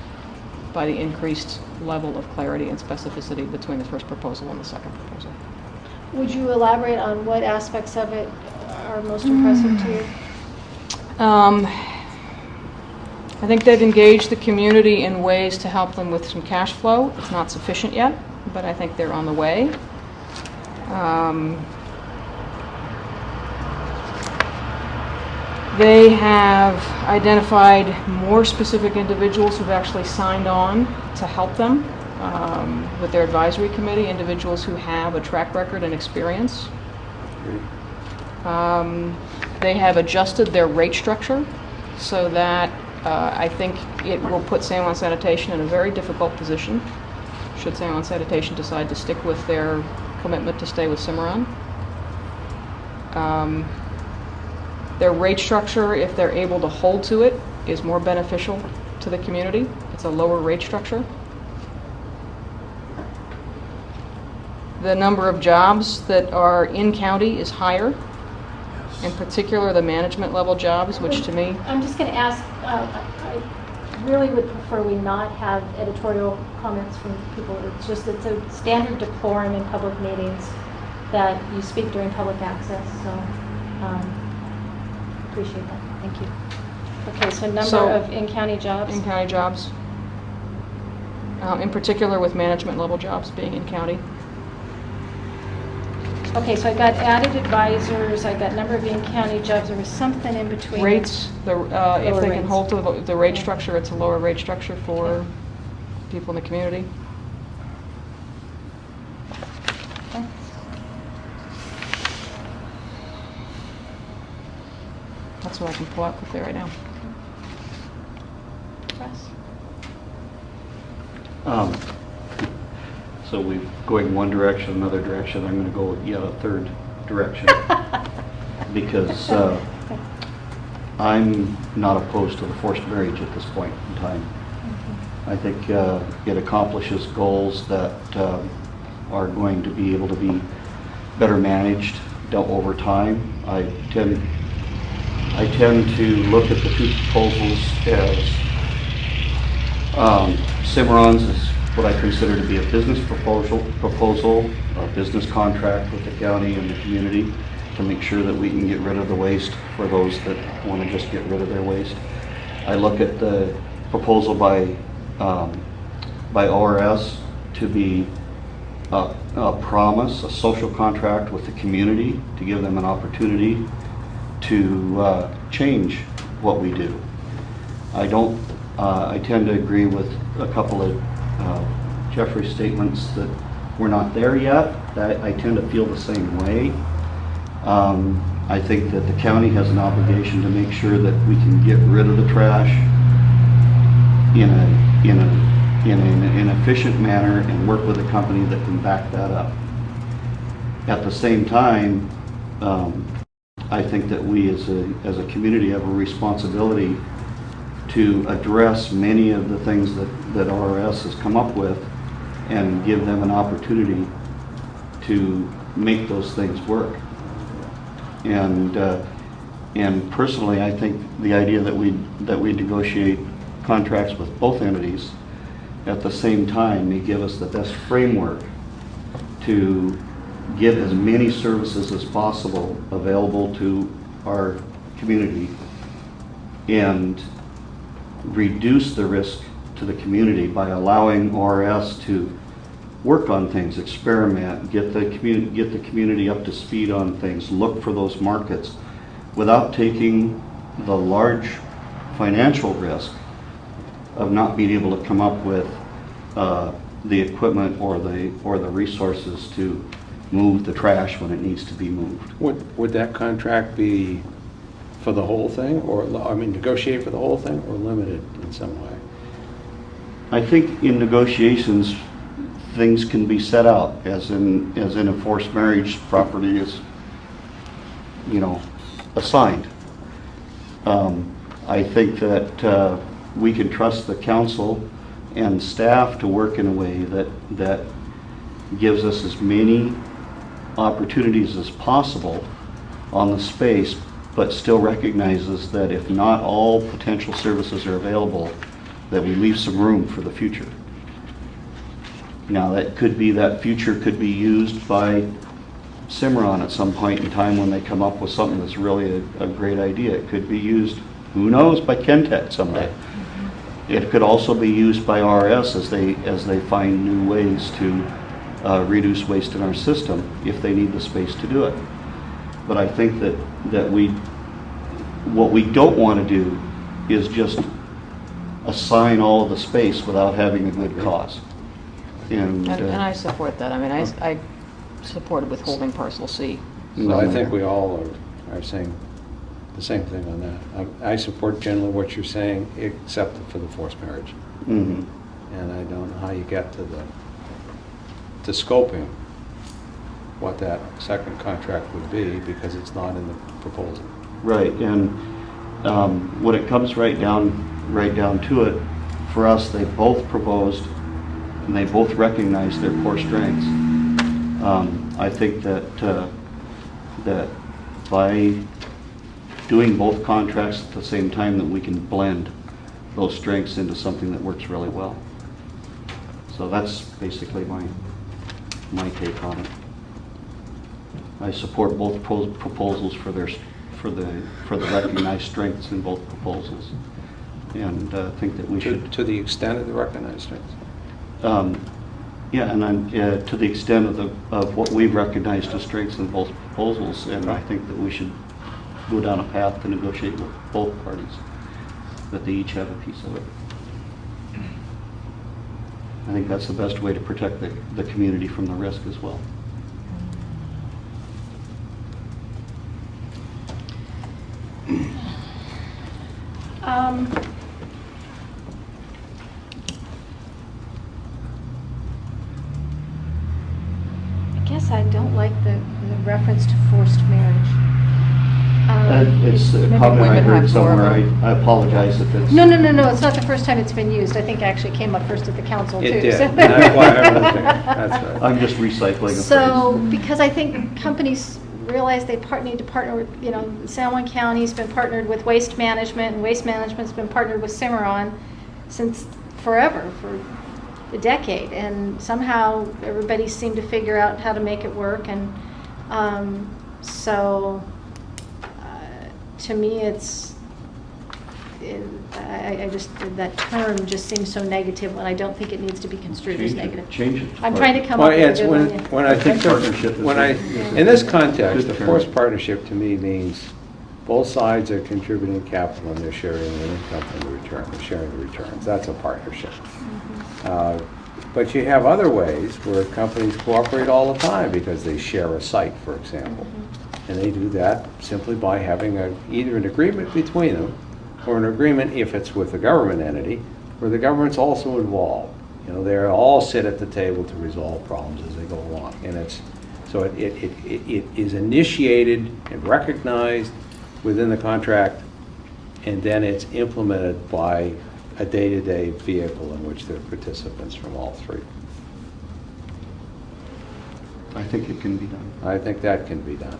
by the increased level of clarity and specificity between the first proposal and the second proposal. Would you elaborate on what aspects of it are most impressive to you? I think they've engaged the community in ways to help them with some cash flow. It's not sufficient yet, but I think they're on the way. They have identified more specific individuals who've actually signed on to help them with their advisory committee, individuals who have a track record and experience. They have adjusted their rate structure so that I think it will put San Juan Sanitation in a very difficult position should San Juan Sanitation decide to stick with their commitment to stay with Cimarron. Their rate structure, if they're able to hold to it, is more beneficial to the community. It's a lower rate structure. The number of jobs that are in county is higher, in particular the management level jobs, which to me... I'm just going to ask, I really would prefer we not have editorial comments from people. It's a standard decorum in public meetings that you speak during public access, so appreciate that. Thank you. Okay, so number of in-county jobs? In-county jobs. In particular with management level jobs being in county. Okay, so I got added advisors, I got number of in-county jobs, there was something in between. Rates, if they can rates. hold to the rate structure, it's a lower rate structure for people in the community. Okay. That's what I can pull out quickly right now. Russ? So we're going one direction, another direction. I'm going to go yet a third direction because I'm not opposed to the forced marriage at this point in time. I think it accomplishes goals that are going to be able to be better managed, dealt over time. I tend to look at the two proposals as Cimarron's is what I consider to be a business proposal, a business contract with the county and the community to make sure that we can get rid of the waste for those that want to just get rid of their waste. I look at the proposal by ORS to be a promise, a social contract with the community to give them an opportunity to change what we do. I tend to agree with a couple of Jeffrey's statements that we're not there yet. I tend to feel the same way. I think that the county has an obligation to make sure that we can get rid of the trash in an efficient manner and work with a company that can back that up. At the same time, I think that we as a community have a responsibility to address many of the things that RS has come up with and give them an opportunity to make those things work. And personally, I think the idea that we negotiate contracts with both entities at the same time may give us the best framework to get as many services as possible available to our community and reduce the risk to the community by allowing RS to work on things, experiment, get the community up to speed on things, look for those markets without taking the large financial risk of not being able to come up with the equipment or the resources to move the trash when it needs to be moved. Would that contract be for the whole thing, or, I mean, negotiate for the whole thing, or limited in some way? I think in negotiations, things can be set out, as in a forced marriage, property is, you know, assigned. I think that we can trust the council and staff to work in a way that gives us as many opportunities as possible on the space, but still recognizes that if not all potential services are available, that we leave some room for the future. Now, that future could be used by Cimarron at some point in time when they come up with something that's really a great idea. It could be used, who knows, by Kentech someday. It could also be used by RS as they find new ways to reduce waste in our system if they need the space to do it. But I think that what we don't want to do is just assign all of the space without having a good cause. And I support that. I mean, I supported withholding parcel C. So I think we all are saying the same thing on that. I support generally what you're saying, except for the forced marriage. Mhm. And I don't know how you get to scoping what that second contract would be, because it's not in the proposal. Right, and when it comes right down to it, for us, they both proposed and they both recognized their core strengths. I think that by doing both contracts at the same time, that we can blend those strengths into something that works really well. So that's basically my take on it. I support both proposals for the recognized strengths in both proposals, and think that we should. To the extent of the recognized strengths. Yeah, and to the extent of what we've recognized as strengths in both proposals, and I think that we should go down a path to negotiate with both parties, that they each have a piece of it. I think that's the best way to protect the community from the risk as well. I guess I don't like the reference to forced marriage. It's a Maybe comment I women heard have more of somewhere. a- I apologize if it's... No, it's not the first time it's been used. I think actually it came up first at the council too. It did. so- And that's why I was thinking. That's right. I'm just recycling a So, phrase. because I think companies realize they need to partner with, San Juan County's been partnered with Waste Management, and Waste Management's been partnered with Cimarron since forever, for a decade, and somehow everybody seemed to figure out how to make it work, and to me I just, that term just seems so negative, and I don't think it needs to be construed as negative. Change it. I'm trying to come Well, up with a it's good one. when I think partnership is in this context, good the term. forced partnership to me means both sides are contributing capital and they're sharing the income from the return, they're sharing the returns. That's a partnership. But you have other ways where companies cooperate all the time because they share a site, for example. And they do that simply by having either an agreement between them, or an agreement, if it's with a government entity, where the government's also involved. They all sit at the table to resolve problems as they go along. And it is initiated and recognized within the contract, and then it's implemented by a day-to-day vehicle in which there are participants from all three. I think it can be done. I think that can be done.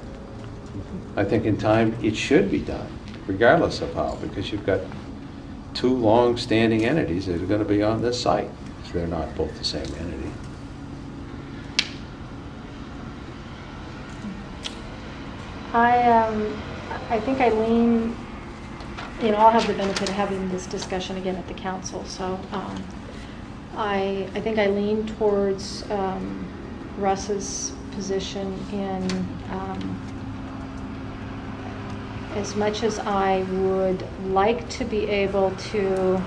I think in time it should be done, regardless of how, because you've got two long-standing entities that are going to be on this site. So they're not both the same entity. I think I lean, I'll have the benefit of having this discussion again at the council, so I think I lean towards Russ's position in as much as I would like to be able to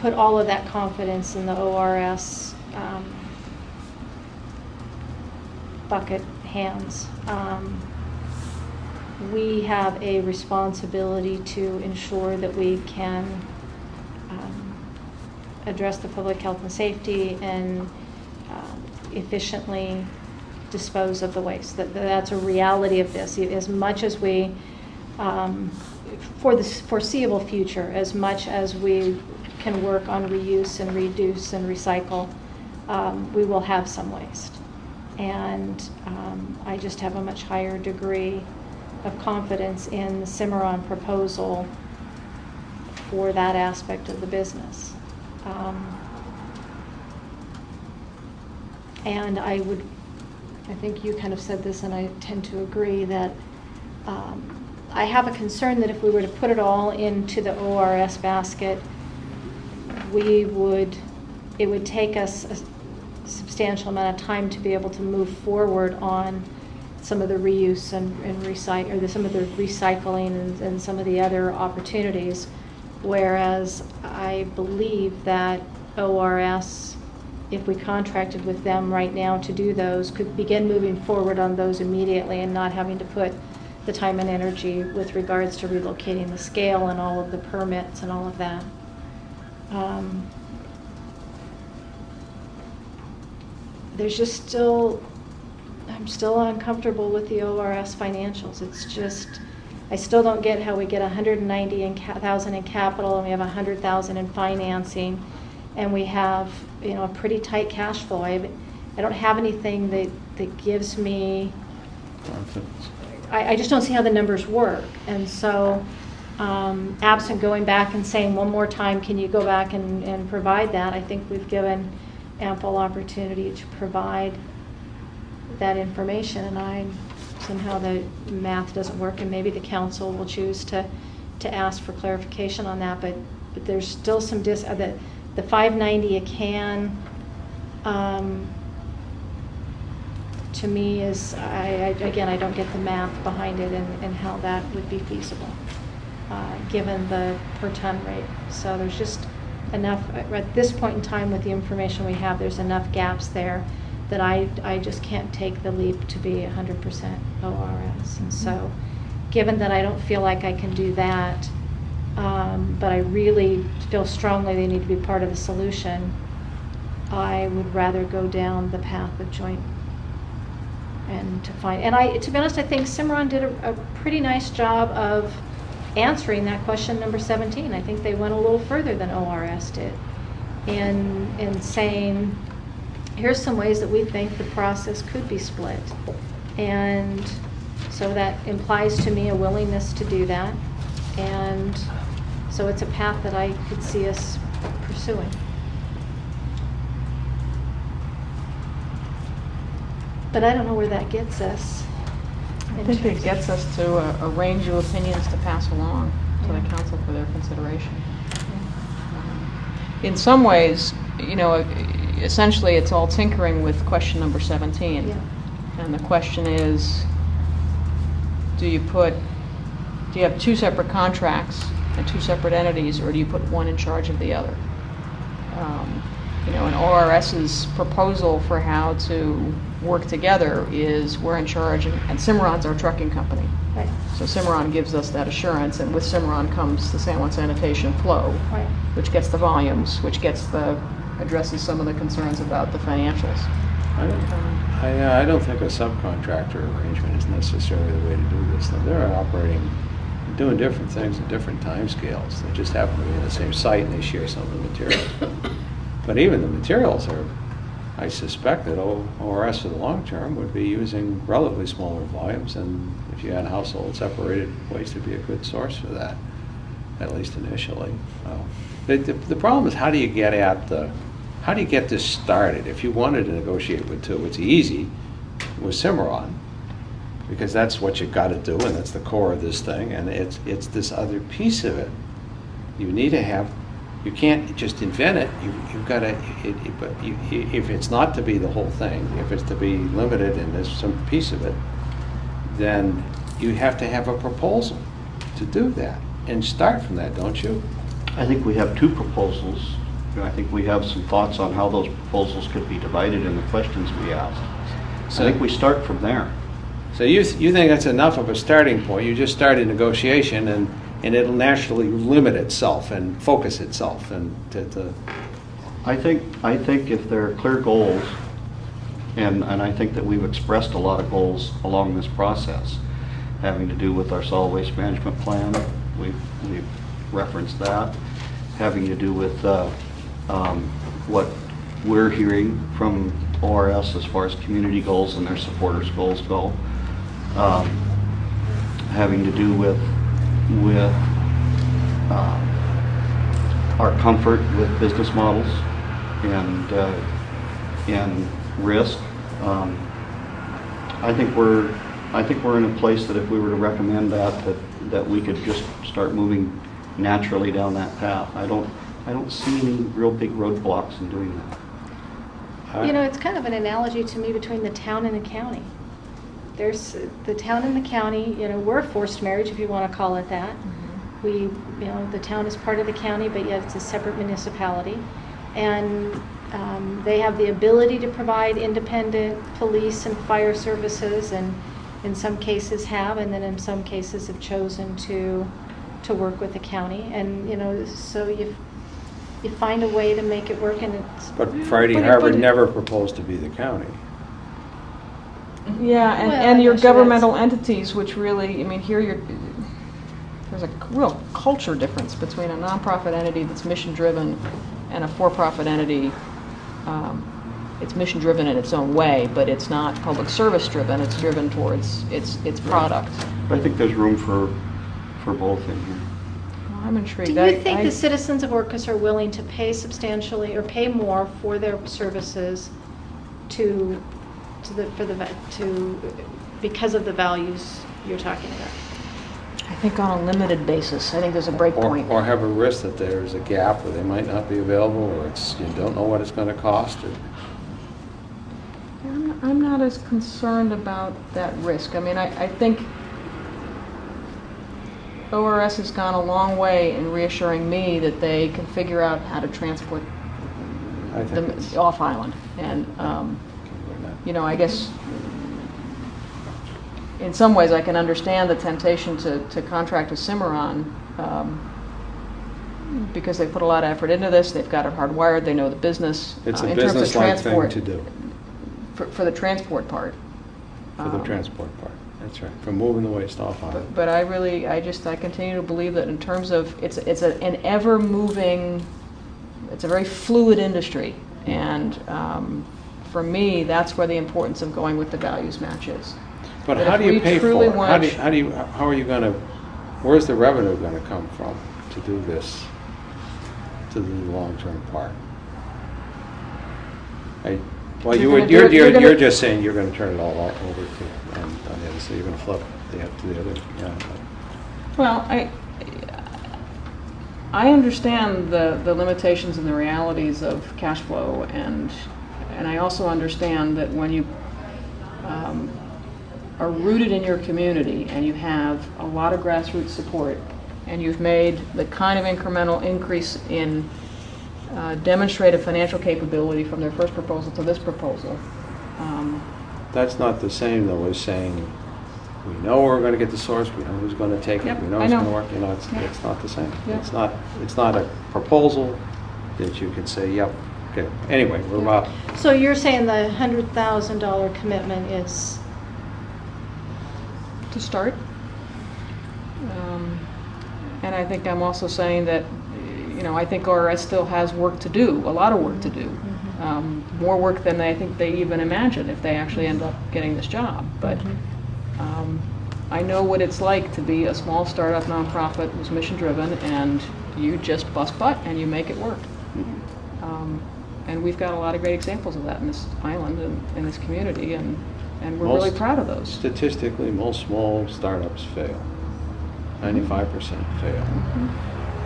put all of that confidence in the ORS bucket hands. We have a responsibility to ensure that we can address the public health and safety and efficiently dispose of the waste. That's a reality of this. As much as we, for the foreseeable future, as much as we can work on reuse and reduce and recycle, we will have some waste. And I just have a much higher degree of confidence in the Cimarron proposal for that aspect of the business. And I think you kind of said this, and I tend to agree that I have a concern that if we were to put it all into the ORS basket, it would take us a substantial amount of time to be able to move forward on some of the reuse and recycle, or some of the recycling and some of the other opportunities. Whereas I believe that ORS, if we contracted with them right now to do those, could begin moving forward on those immediately and not having to put the time and energy with regards to relocating the scale and all of the permits and all of that. There's just still, I'm still uncomfortable with the ORS financials. It's just, I still don't get how we get 190,000 in capital and we have 100,000 in financing, and we have, you know, a pretty tight cash flow. I don't have anything that gives me, I just don't see how the numbers work. And so, absent going back and saying one more time, can you go back and provide that? I think we've given ample opportunity to provide that information, and somehow the math doesn't work, and maybe the council will choose to ask for clarification on that. But there's still some the 590 a can to me is, again, I don't get the math behind it and how that would be feasible given the per ton rate. So there's just enough at this point in time with the information we have. There's enough gaps there that I just can't take the leap to be 100% ORS. And so, given that I don't feel like I can do that, but I really feel strongly they need to be part of the solution, I would rather go down the path of joint and to find. And to be honest, I think Cimarron did a pretty nice job of answering that question number 17. I think they went a little further than ORS did in saying, here's some ways that we think the process could be split. And so that implies to me a willingness to do that. And so it's a path that I could see us pursuing. But I don't know where that gets us. I think it gets us to a range of opinions to pass along to the council for their consideration. In some ways, you know, essentially it's all tinkering with question number 17. Yeah. And the question is, do you have two separate contracts and two separate entities, or do you put one in charge of the other? You know, and ORS's proposal for how to work together is we're in charge, and Cimarron's our trucking company. Right. So Cimarron gives us that assurance, and with Cimarron comes the San Juan Sanitation flow, Right. which gets the volumes, which addresses some of the concerns about the financials. I don't think a subcontractor arrangement is necessarily the way to do this. They're doing different things at different time scales. They just happen to be in the same site and they share some of the materials. But even the materials are, I suspect that ORS for the long term would be using relatively smaller volumes, and if you had household separated waste would be a good source for that, at least initially. The problem is, how do you get this started? If you wanted to negotiate with two, it's easy with Cimarron, because that's what you've got to do, and that's the core of this thing, and it's this other piece of it. You need to have, you can't just invent it, you've got to, but if it's not to be the whole thing, if it's to be limited and there's some piece of it, then you have to have a proposal to do that, and start from that, don't you? I think we have two proposals I think we have some thoughts on how those proposals could be divided and the questions we asked. So- I think we start from there. So you think that's enough of a starting point? You just start a negotiation and it'll naturally limit itself and focus itself and to I think if there are clear goals, and I think that we've expressed a lot of goals along this process, having to do with our solid waste management plan, we've referenced that, having to do with what we're hearing from ORS as far as community goals and their supporters' goals go, having to do with our comfort with business models and risk. I think we're in a place that if we were to recommend that we could just start moving naturally down that path. I don't see any real big roadblocks in doing that. You know, it's kind of an analogy to me between the town and the county. There's the town and the county, you know, we're a forced marriage, if you want to call it that. The town is part of the county, but yet it's a separate municipality. And they have the ability to provide independent police and fire services, and in some cases have, and then in some cases have chosen to work with the county. And, you know, so you find a way to make it work, and it's... But Friday Harbor never proposed to be the county. Yeah, Well, and your I'm sure governmental entities, which really, I mean, here there's a real culture difference between a nonprofit entity that's mission-driven and a for-profit entity. It's mission-driven in its own way, but it's not public service-driven. It's driven towards its product. But I think there's room for both in here. Well, I'm intrigued. Do you think the citizens of Orcas are willing to pay substantially or pay more for their services because of the values you're talking about? I think on a limited basis. I think there's a break point. Or have a risk that there's a gap where they might not be available, or you don't know what it's going to cost. I'm not as concerned about that risk. I mean, I think ORS has gone a long way in reassuring me that they can figure out how to transport them off island. And, you know, I guess in some ways I can understand the temptation to contract with Cimarron because they put a lot of effort into this. They've got it hardwired. They know the business. It's a in terms of business-like thing transport, to do. For the transport part. For the transport part, that's right. For moving the waste off island. But I continue to believe that in terms of, it's an ever-moving, it's a very fluid industry. And for me, that's where the importance of going with the values match is. But That how if do you we pay for truly it? want- How are you going to, where's the revenue going to come from to do this, to the long-term part? Well, you're just saying you're going to turn it all over to, on the other, so you're going to flip to the other, yeah. Well, I understand the limitations and the realities of cash flow, and I also understand that when you are rooted in your community and you have a lot of grassroots support and you've made the kind of incremental increase in demonstrated financial capability from their first proposal to this proposal. That's not the same, though, as saying, we know we're going to get the source, we know who's going to take it, Yep, we know I it's know. going to work, you know, it's not the same. Yeah. It's not a proposal that you can say, yep, okay. Anyway, we're about, So you're saying the $100,000 commitment is... To start. And I think I'm also saying that, you know, I think ORS still has work to do, a lot of work to do. More work than I think they even imagine if they actually end up getting this job. But I know what it's like to be a small startup nonprofit who's mission driven, and you just bust butt and you make it work. And we've got a lot of great examples of that in this island and in this community, and we're really proud of those. statistically, most small startups fail. 95% fail.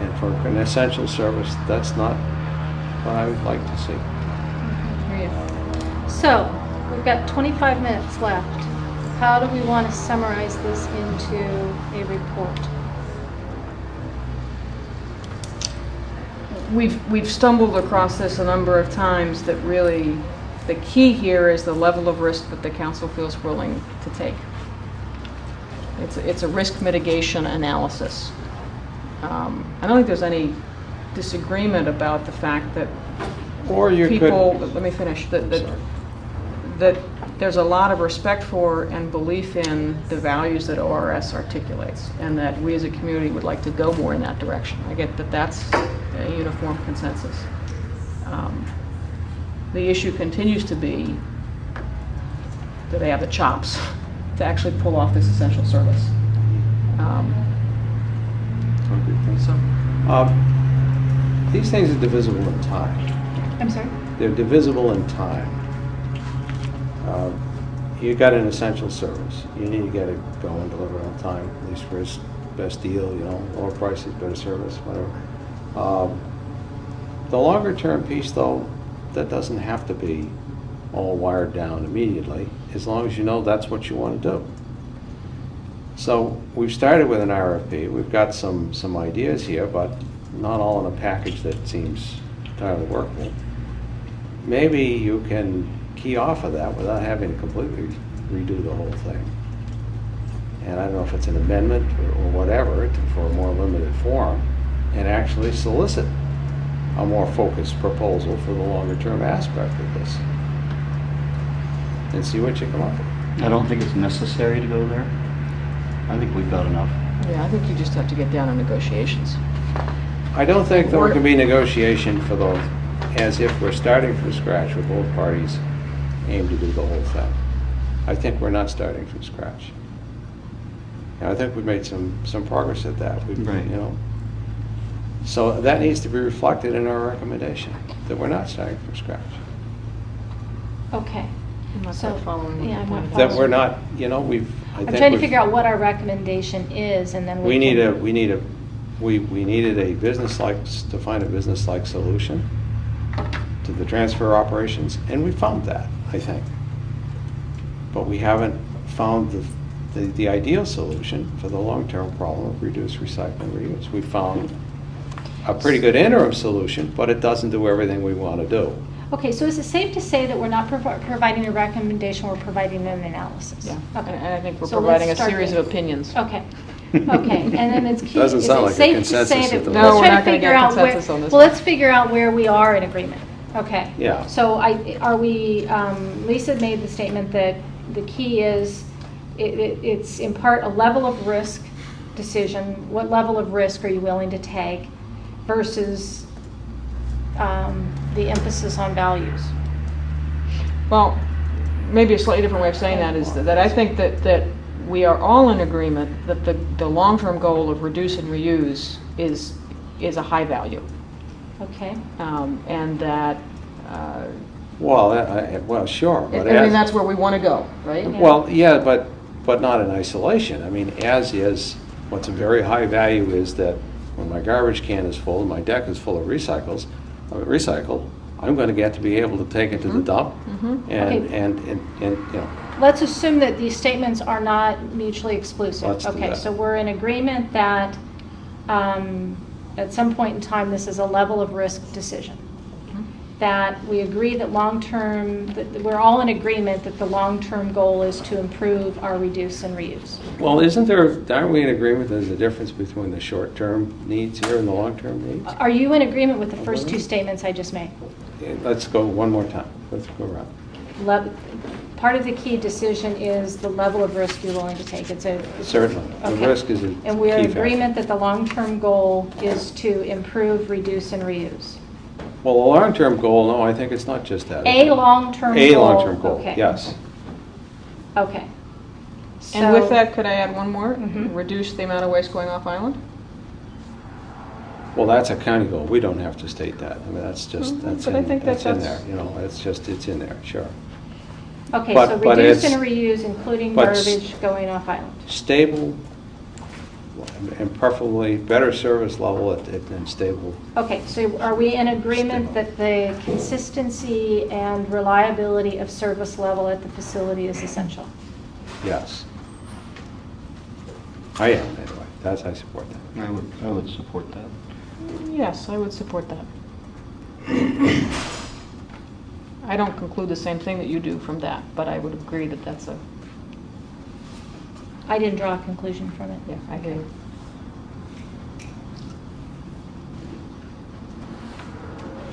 And for an essential service, that's not what I would like to see. Hear you. So, we've got 25 minutes left. How do we want to summarize this into a report? we've stumbled across this a number of times, that really the key here is the level of risk that the council feels willing to take. It's a risk mitigation analysis. I don't think there's any disagreement about the fact that Or you people, could... let me finish, that Sorry. that there's a lot of respect for and belief in the values that ORS articulates, and that we as a community would like to go more in that direction. I get that that's a uniform consensus. The issue continues to be, do they have the chops to actually pull off this essential service? So, These things are divisible in time. I'm sorry? They're divisible in time. You got an essential service. You need to get it going, deliver on time, at least for its best deal, you know, lower prices, better service, whatever. The longer term piece, though, that doesn't have to be all wired down immediately, as long as you know that's what you want to do. So we've started with an RFP. We've got some ideas here, but not all in a package that seems entirely workable. Maybe you can key off of that without having to completely redo the whole thing. And I don't know if it's an amendment or whatever for a more limited forum, and actually solicit a more focused proposal for the longer term aspect of this. And see what you come up with. I don't think it's necessary to go there. I think we've got enough. yeah, I think you just have to get down on negotiations. I don't think there can be negotiation for those, as if we're starting from scratch with both parties aim to do the whole thing. I think we're not starting from scratch. And I think we've made some progress at that. We've, Right. you know. So that needs to be reflected in our recommendation, that we're not starting from scratch. Okay. I'm not So, quite following what yeah, your I'm point not is. That we're not, you know, I'm trying to figure out what our recommendation is, and then we can... we needed a business-like, to find a business-like solution to the transfer operations, and we found that, I think. But we haven't found the ideal solution for the long-term problem of reduce, recycle, and reuse. We found a pretty good interim solution, but it doesn't do everything we want to do. Okay, so is it safe to say that we're not providing a recommendation, we're providing an analysis? Yeah, Okay. and I think we're So let's providing a start series there. of opinions. Okay, okay, and then it's key, Doesn't is sound it like a safe to consensus say at that, the No, let's we're try not to gonna figure get out where, consensus on this well, one. let's figure out where we are in agreement. Okay. Yeah. So are we, Lisa made the statement that the key is, it's in part a level of risk decision. What level of risk are you willing to take versus the emphasis on values? Well, maybe a slightly different way of saying that is that I think that we are all in agreement that the long-term goal of reduce and reuse is a high value. Okay. And that, Well, sure. I But mean, that's where we want to go, right? Yeah. Well, yeah, but not in isolation. I mean, as is, what's a very high value is that when my garbage can is full and my deck is full of recycle, I'm going to get to be able to take it to the dump and, Okay. and you know. Let's assume that these statements are not mutually exclusive. Let's do Okay, that. so we're in agreement that at some point in time, this is a level of risk decision. That we agree that long-term, that we're all in agreement that the long-term goal is to improve our reduce and reuse. Well, aren't we in agreement there's a difference between the short-term needs here and the long-term needs? Are you in agreement with the first two statements I just made? Let's go one more time. Let's go around. Part of the key decision is the level of risk you're willing to take. Certainly. The Okay. risk is a key And we're in factor. agreement that the long-term goal is to improve, reduce, and reuse. Well, the long-term goal, no, I think it's not just that. A long-term goal. A long-term goal, Okay. yes. Okay. And with So- that, could I add one more? Mhm. Reduce the amount of waste going off island? Well, that's a county goal. We don't have to state that. I mean, that's just, that's But I think that's in that's- there, you know, it's in there, sure. Okay, But- so but reduce it's- and reuse, including but garbage going off island. Stable and preferably better service level and stable. Okay, so are we in agreement that the consistency and reliability of service level at the facility is essential? Yes. I am, anyway. I support that. I would support that. Yes, I would support that. I don't conclude the same thing that you do from that, but I would agree that that's a, I didn't draw a conclusion from it. yeah, I hear you.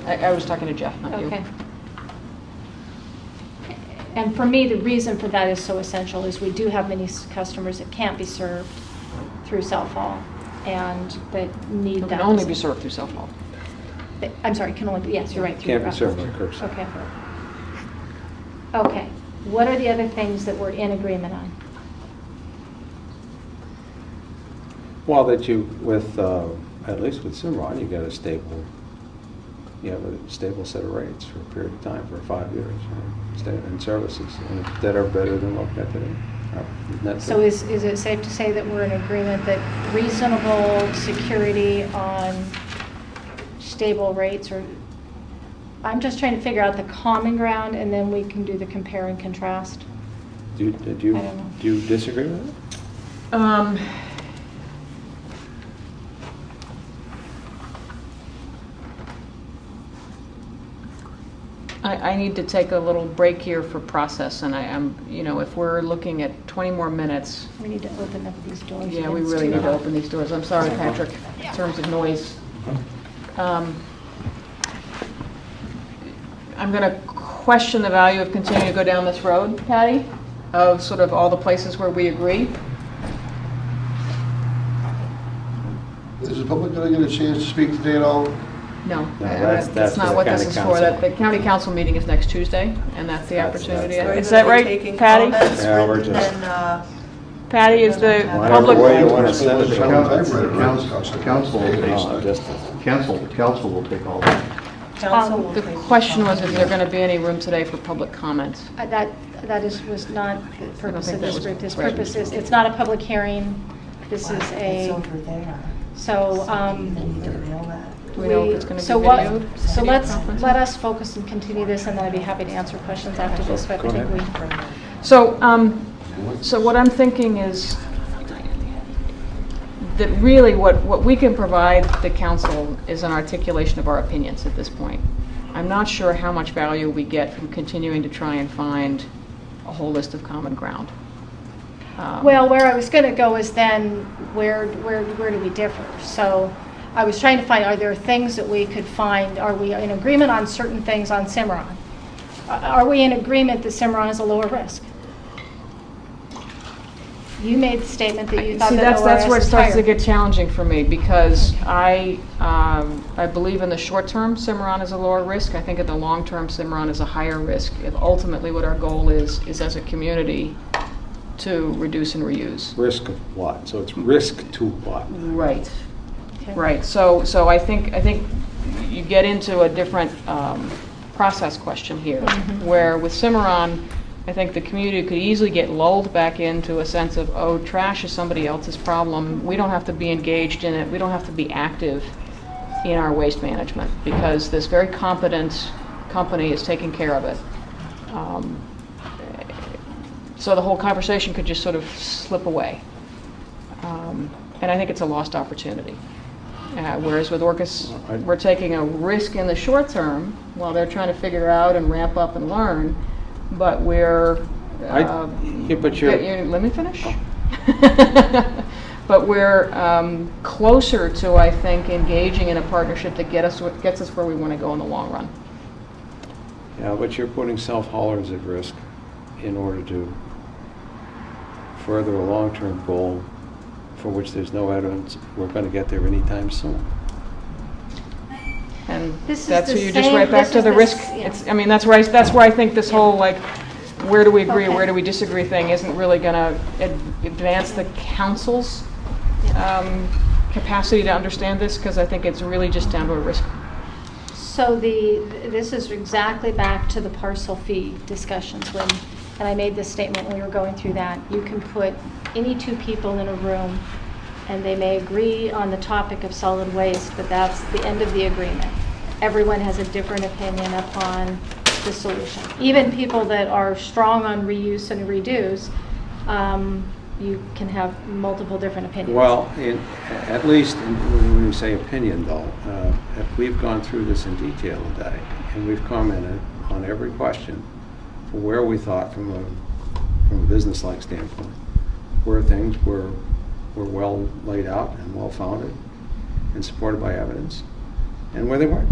I was talking to Jeff, not you. Okay. And for me, the reason for that is so essential is we do have many customers that can't be served through South Hall and that need It that. can only be served through South Hall. I'm sorry, can only be, yes, you're right. through Can't be the served restaurant. by curbside. Okay. Okay. What are the other things that we're in agreement on? Well, that you, with, at least with Cimarron, you got a stable, you have a stable set of rates for a period of time, for 5 years, and services, and that are better than what we got today. Isn't that So true? is it safe to say that we're in agreement that reasonable security on stable rates, or, I'm just trying to figure out the common ground and then we can do the compare and contrast. Do you, I don't know. do you disagree with it? I need to take a little break here for process, and I am, you know, if we're looking at 20 more minutes, We need to open up these doors. yeah, we It's really too need to hot. open these doors. I'm sorry, Patrick, in terms of noise. I'm going to question the value of continuing to go down this road, Patty, of sort of all the places where we agree. Is the public going to get a chance to speak today at all? No, that's that's for not the what this county is for. council. The county council meeting is next Tuesday, and that's the That's- opportunity. that's- Is that right, Patty? Yeah, we're just- Patty, is the Whatever public... way you want to send it. The council will Just- council will take all that. The question was, is there going to be any room today for public comments? That was not the purpose think of that this was group. This right. purpose is, it's not a public hearing. This is It's a, over there. so, They need to mail that. Do we know if it's going to be so what, videoed? so Video let's, conference? let us focus and continue this, and then I'd be happy to answer questions after this, but I Go think ahead. we, So what I'm thinking is that really what we can provide the council is an articulation of our opinions at this point. I'm not sure how much value we get from continuing to try and find a whole list of common ground. well, where I was going to go is then, where do we differ? So I was trying to find, are there things that we could find, are we in agreement on certain things on Cimarron? Are we in agreement that Cimarron is a lower risk? You made the statement that you thought See, that that's where it ORS is starts to higher. get challenging for me, because I believe in the short term, Cimarron is a lower risk. I think in the long term, Cimarron is a higher risk. If ultimately what our goal is as a community to reduce and reuse. Risk of what? So it's risk to what? Right. Okay. Right. So I think you get into a different process question here, where with Cimarron, I think the community could easily get lulled back into a sense of, oh, trash is somebody else's problem. We don't have to be engaged in it. We don't have to be active in our waste management because this very competent company is taking care of it. So the whole conversation could just sort of slip away. And I think it's a lost opportunity. Whereas with Orcas, we're taking a risk in the short term while they're trying to figure out and ramp up and learn. But we're... Yeah, but you're... let me finish. But we're closer to, I think, engaging in a partnership that gets us where we want to go in the long run. Yeah, but you're putting self-haulers at risk in order to further a long-term goal for which there's no evidence we're going to get there anytime soon. And This is that's the where you just same- right back this to is the the risk. yeah. It's, I mean, that's where I think this whole, like, where do we agree or Okay. where do we disagree thing isn't really going to advance the council's capacity to understand this, because I think it's really just down to a risk. So this is exactly back to the parcel fee discussions and I made this statement when we were going through that. You can put any two people in a room and they may agree on the topic of solid waste, but that's the end of the agreement. Everyone has a different opinion upon the solution. Even people that are strong on reuse and reduce, you can have multiple different opinions. Well, at least when we say opinion, though, we've gone through this in detail today, and we've commented on every question for where we thought, from a business-like standpoint, where things were well laid out and well founded and supported by evidence, and where they weren't.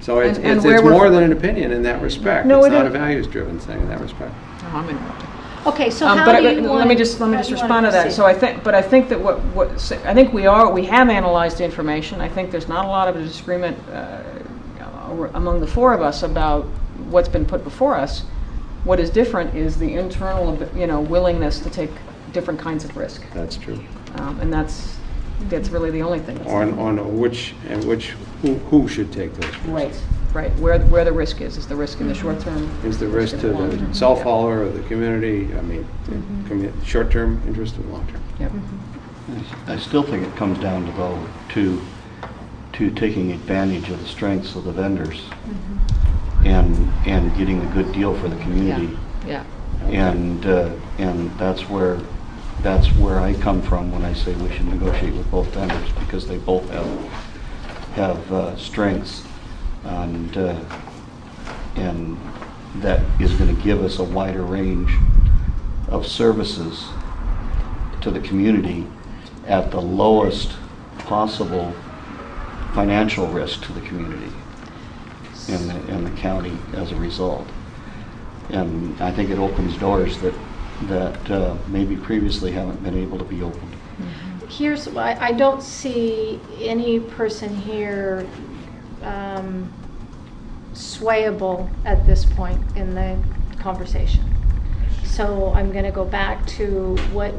So it's more than an opinion in that respect. No, it's not a values-driven thing in that respect. Oh, I'm interrupting. Okay, so how But do you want let me just respond to that. So I think that I think we have analyzed the information. I think there's not a lot of a disagreement among the four of us about what's been put before us. What is different is the internal, willingness to take different kinds of risk. That's true. And that's really the only thing. Who should take those risks? Right. Where the risk is the risk in the short term? Is the risk to the self-hauler or the community? I mean, short-term interest or long-term? Yep. I still think it comes down to, though, to taking advantage of the strengths of the vendors and getting a good deal for the community. Yeah. And that's where I come from when I say we should negotiate with both vendors, because they both have strengths, and that is going to give us a wider range of services to the community at the lowest possible financial risk to the community and the county as a result. And I think it opens doors that maybe previously haven't been able to be opened. Here's why I don't see any person here swayable at this point in the conversation. So I'm going to go back to what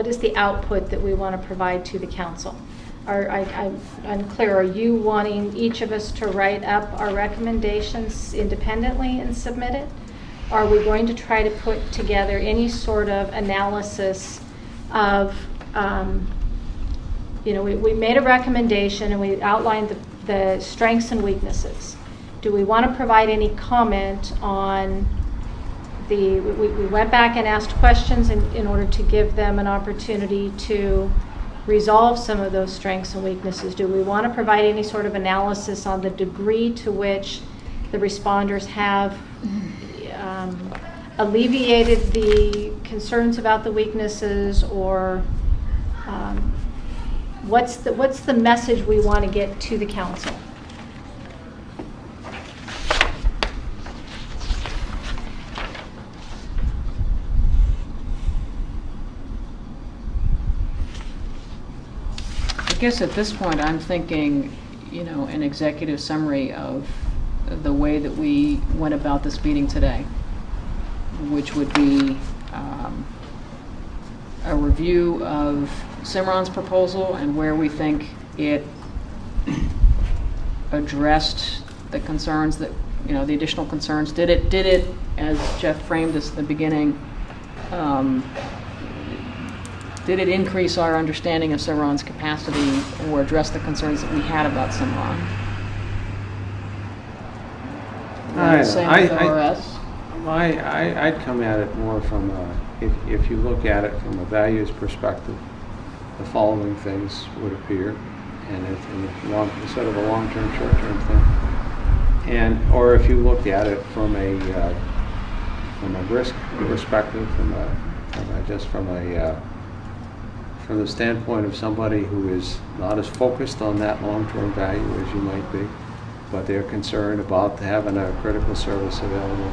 is the output that we want to provide to the council? I'm unclear. Are you wanting each of us to write up our recommendations independently and submit it? Are we going to try to put together any sort of analysis of, we made a recommendation and we outlined the strengths and weaknesses. Do we want to provide any comment on we went back and asked questions in order to give them an opportunity to resolve some of those strengths and weaknesses? Do we want to provide any sort of analysis on the degree to which the responders have alleviated the concerns about the weaknesses, or what's the message we want to get to the council? I guess at this point I'm thinking, an executive summary of the way that we went about this meeting today, which would be a review of Cimarron's proposal and where we think it addressed the concerns that, the additional concerns. Did it, as Jeff framed this at the beginning, did it increase our understanding of Cimarron's capacity or address the concerns that we had about Cimarron? I'd come at it more from if you look at it from a values perspective, the following things would appear, and it's sort of a long-term, short-term thing. Or if you looked at it from a risk perspective, from the standpoint of somebody who is not as focused on that long-term value as you might be, but they're concerned about having a critical service available,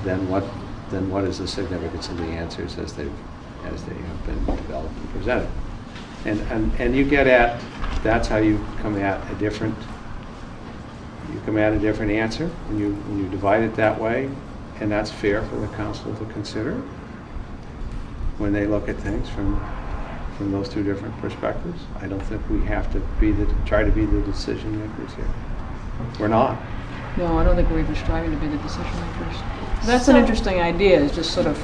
then what is the significance of the answers as they have been developed and presented? And you get at, that's how you come at a different answer, and you divide it that way, and that's fair for the council to consider when they look at things from those two different perspectives. I don't think we have to try to be the decision makers here. We're not. No, I don't think we're even striving to be the decision makers. That's an interesting idea, is just sort of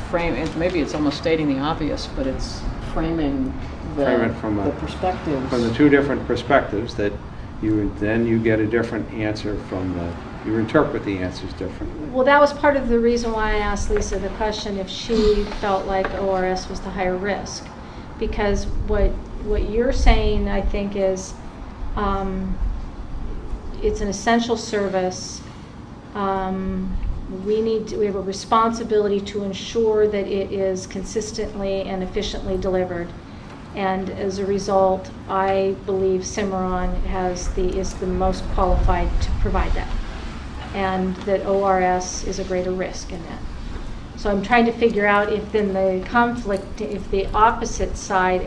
maybe it's almost stating the obvious, but it's framing the perspectives. From the two different perspectives, that you get a different answer from you interpret the answers differently. Well, that was part of the reason why I asked Lisa the question if she felt like ORS was the higher risk. Because what you're saying, I think, is it's an essential service. We have a responsibility to ensure that it is consistently and efficiently delivered. And as a result, I believe Cimarron is the most qualified to provide that. And that ORS is a greater risk in that. So I'm trying to figure out if then the conflict, if the opposite side,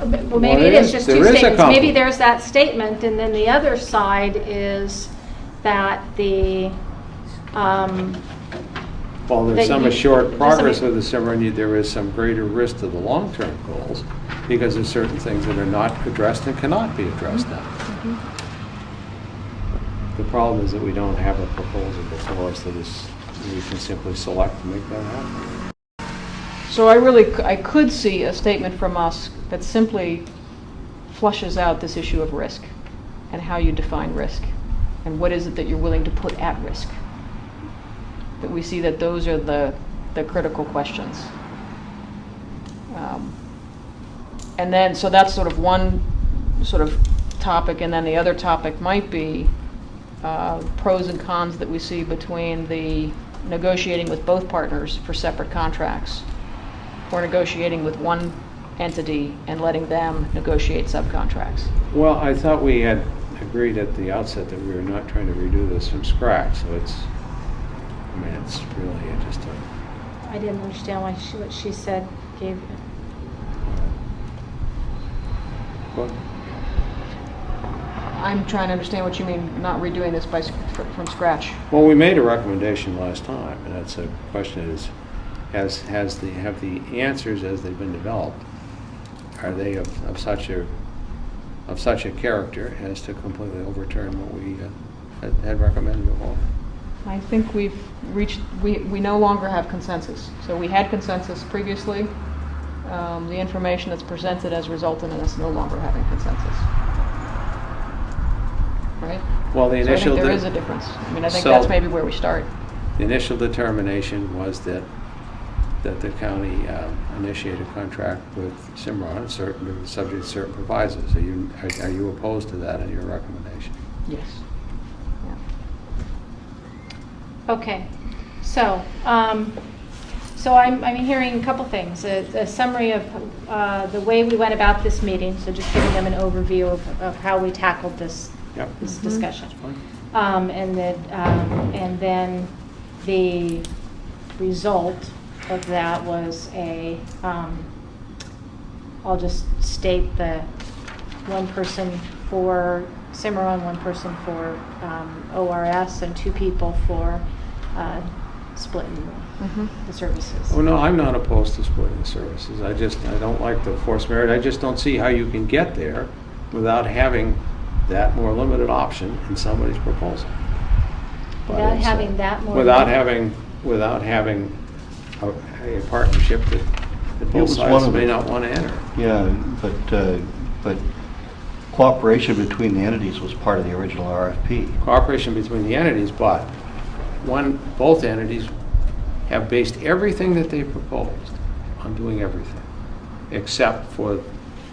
well, maybe it is just two statements. Maybe there's that statement, and then the other side is that the While there's some you- assured progress some- with the Cimarron, there is some greater risk to the long-term goals because there's certain things that are not addressed and cannot be addressed now. The problem is that we don't have a proposal before us that we can simply select to make that happen. So I could see a statement from us that simply flushes out this issue of risk and how you define risk and what is it that you're willing to put at risk. That we see that those are the critical questions. And then, so that's sort of one sort of topic, and then the other topic might be pros and cons that we see between the negotiating with both partners for separate contracts or negotiating with one entity and letting them negotiate subcontracts. Well, I thought we had agreed at the outset that we were not trying to redo this from scratch, so it's really just a... I didn't understand what she said gave. Well, I'm trying to understand what you mean, not redoing this from scratch. well, we made a recommendation last time, and that's a question is, have the answers as they've been developed, are they of such a character as to completely overturn what we had recommended before? I think we've reached, we no longer have consensus. So we had consensus previously. The information that's presented has resulted in us no longer having consensus. Right? Well, the So I initial... think there is a difference. I mean, I think So- that's maybe where we start. The initial determination was that the county initiated a contract with Cimarron, subject to certain provisos. Are you opposed to that in your recommendation? Yes. Okay, so I'm hearing a couple things. A summary of the way we went about this meeting, so just giving them an overview of how we tackled this Yep. this discussion. Fine. And then the result of that was I'll just state the one person for Cimarron, one person for ORS, and two people for splitting the services. Oh, no, I'm not opposed to splitting the services. I don't like the forced merit. I just don't see how you can get there without having that more limited option in somebody's proposal. Without having that more. Without having a partnership that both was one sides of may the- not want to enter. Yeah, but cooperation between the entities was part of the original RFP. Cooperation between the entities, but both entities have based everything that they proposed on doing everything, except for,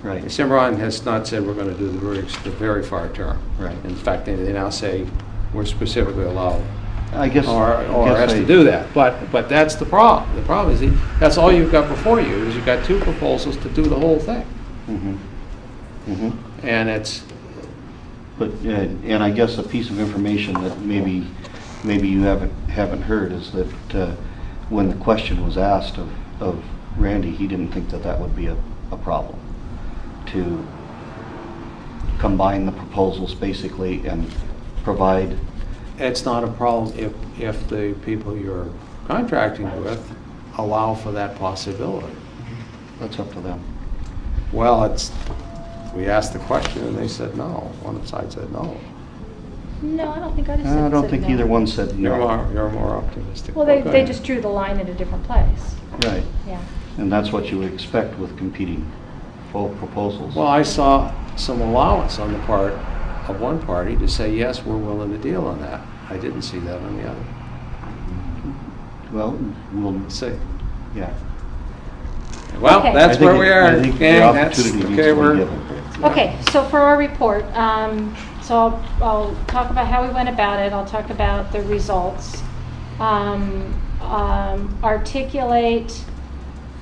Right. Cimarron has not said we're going to do the very far term. Right. In fact, they now say we're specifically allowed I guess. ORS to do that. But that's the problem. The problem is that's all you've got before you, is you've got two proposals to do the whole thing. And it's... But, and I guess a piece of information that maybe you haven't heard is that when the question was asked of Randy, he didn't think that would be a problem to combine the proposals basically and provide. It's not a problem if the people you're contracting with allow for that possibility. That's up to them. Well, we asked the question and they said no. One side said no. No, I don't think I just said I don't think no. either one said You're no. more optimistic. Well, they Okay. just drew the line at a different place. Right. Yeah. And that's what you would expect with competing full proposals. Well, I saw some allowance on the part of one party to say, yes, we're willing to deal on that. I didn't see that on the other. Well, we'll See. yeah. Well, Okay. that's where we are. I think the gang. That's- opportunity needs okay, to be we're- given. Okay, so for our report, so I'll talk about how we went about it. I'll talk about the results. Articulate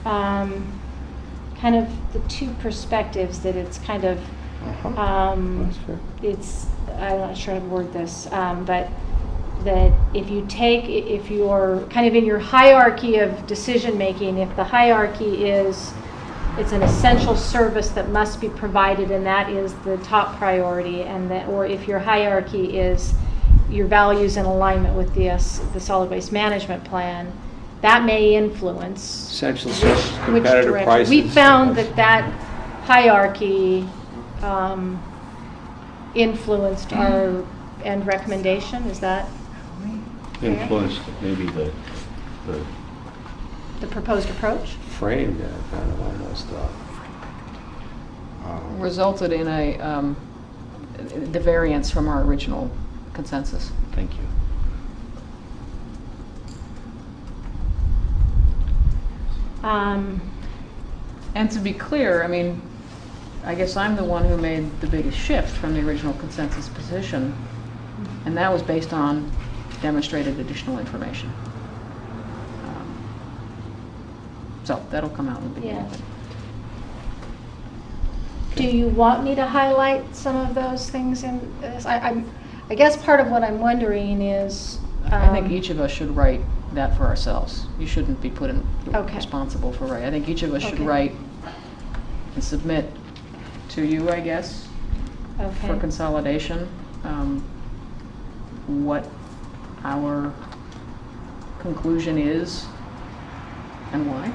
kind of the two perspectives that it's kind of, That's fair. it's, I'm not sure how to word this, but that if you're kind of in your hierarchy of decision making, if the hierarchy is, it's an essential service that must be provided and that is the top priority, and that, or if your hierarchy is your values in alignment with the solid waste management plan, that may influence Essential which service, competitive direction. prices. We found that hierarchy influenced our end recommendation. Is that Influenced maybe the the proposed approach? Framed that kind of almost. Resulted in the variance from our original consensus. thank you. And to be clear, I mean, I guess I'm the one who made the biggest shift from the original consensus position, and that was based on demonstrated additional information. So that'll come out in the beginning. Yeah. Do you want me to highlight some of those things in this? I guess part of what I'm wondering is. I think each of us should write that for ourselves. You shouldn't be put in Okay. responsible for writing. I think each of us should Okay. write and submit to you, I guess, Okay. for consolidation, what our conclusion is and why.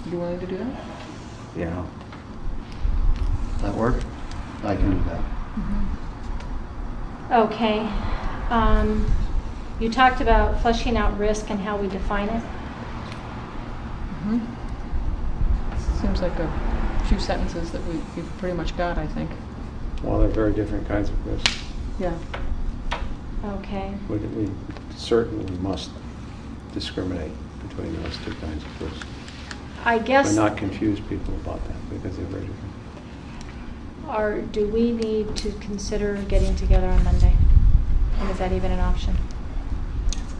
You willing to do that? Yeah. That work? I can do that. Okay. You talked about fleshing out risk and how we define it. Seems like a few sentences that we've pretty much got, I think. Well, they're very different kinds of risks. Yeah. Okay. We certainly must discriminate between those two kinds of risks. I guess. And not confuse people about that because they're very different. Do we need to consider getting together on Monday? And is that even an option?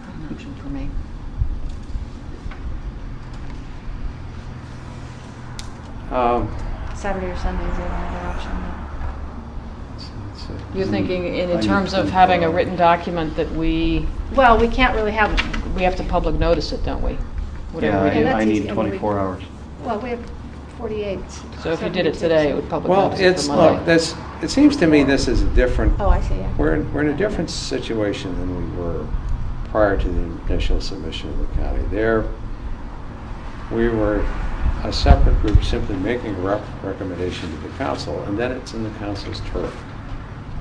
Not an option for me. Saturday or Sunday is the only other option. You're thinking I in need terms of to, having a written document that we Well, we can't really have, have to public notice it, don't we? Yeah, Whatever we do. that's I easy. need I mean, 24 hours. well, we have 48. So if you did it today, it would public Well, notice it it's, for Monday. look, it seems to me this is a different, Oh, I see, yeah. we're in a different situation than we were prior to the initial submission of the county. There, we were a separate group simply making a recommendation to the council, and then it's in the council's turf.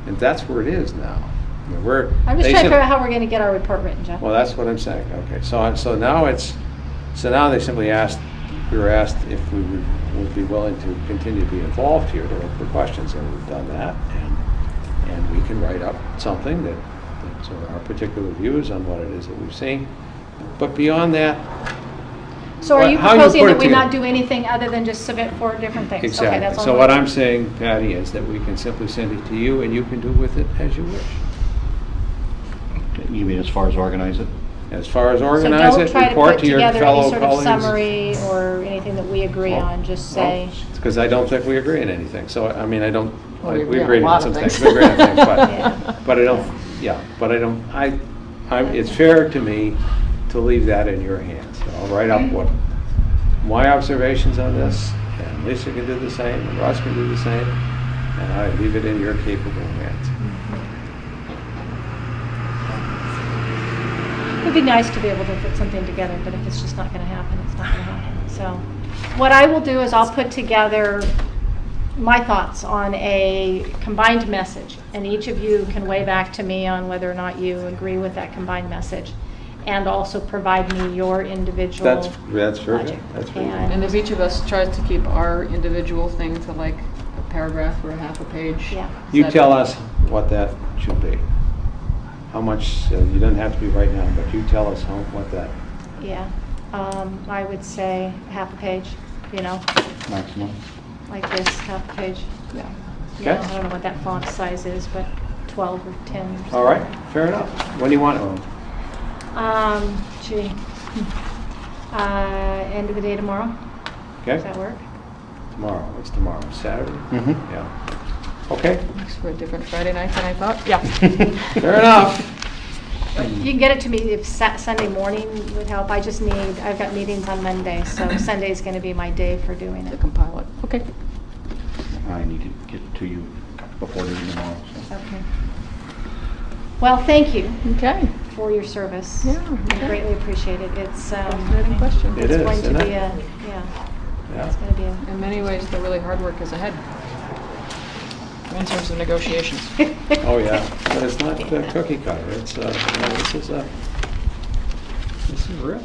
And that's where it is now. I mean, I'm just they trying to figure sim- out how we're going to get our report written, Jeff. Well, that's what I'm saying, okay. So now they simply we were asked if we would be willing to continue to be involved here to look for questions, and we've done that. And we can write up something that sort of our particular views on what it is that we've seen. But beyond that, So are you how you proposing put that it we together. not do anything other than just submit 4 different things? Okay, exactly. that's all So I'm what looking- I'm saying, Patty, is that we can simply send it to you, and you can do with it as you wish. You mean as far as organize it? As far as So organize don't it, try to report put to your together any fellow sort of colleagues. summary or anything that we agree on, just say. Because I don't think we agree on anything. So, I mean, Well, we we agree on agree a on lot some of things. things. We agree on things, Yeah. but I don't, it's fair to me to leave that in your hands. So I'll write up what my observations on this, and Lisa can do the same, and Russ can do the same, and I leave it in your capable hands. It'd be nice to be able to put something together, but if it's just not going to happen, it's not going to happen. So what I will do is I'll put together my thoughts on a combined message, and each of you can weigh back to me on whether or not you agree with that combined message. and also provide me your individual. That's very good. budget. That's very good. And if each of us tries to keep our individual thing to like a paragraph or a half a page. Yeah. is You that- tell us what that should be. How much, you don't have to be right now, but you tell us what that, Yeah, I would say half a page, you know, Maximum. like this, half a page. Yeah. You know, Okay. I don't know what that font size is, but 12 or 10 or something. all right, fair enough. When do you want it? Gee, end of the day tomorrow? Does that Okay, work? tomorrow, what's tomorrow, Saturday? Mm-hmm. Yeah. Okay, Thanks for a different Friday night than I thought. Yeah. fair enough. You can get it to me if Sunday morning would help. I've got meetings on Monday, so Sunday's going to be my day for doing To it. compile it. Okay. I need to get to you before the tomorrow, so. Okay. Well, thank you Okay. for your service. Yeah, I okay. greatly appreciate it. It's, Fascinating question. It it's is, going to isn't be it? yeah, Yeah. it's going to be In many ways, the really hard work is ahead. In terms of negotiations. Oh, yeah, but it's not cookie cutter, it's, this is real.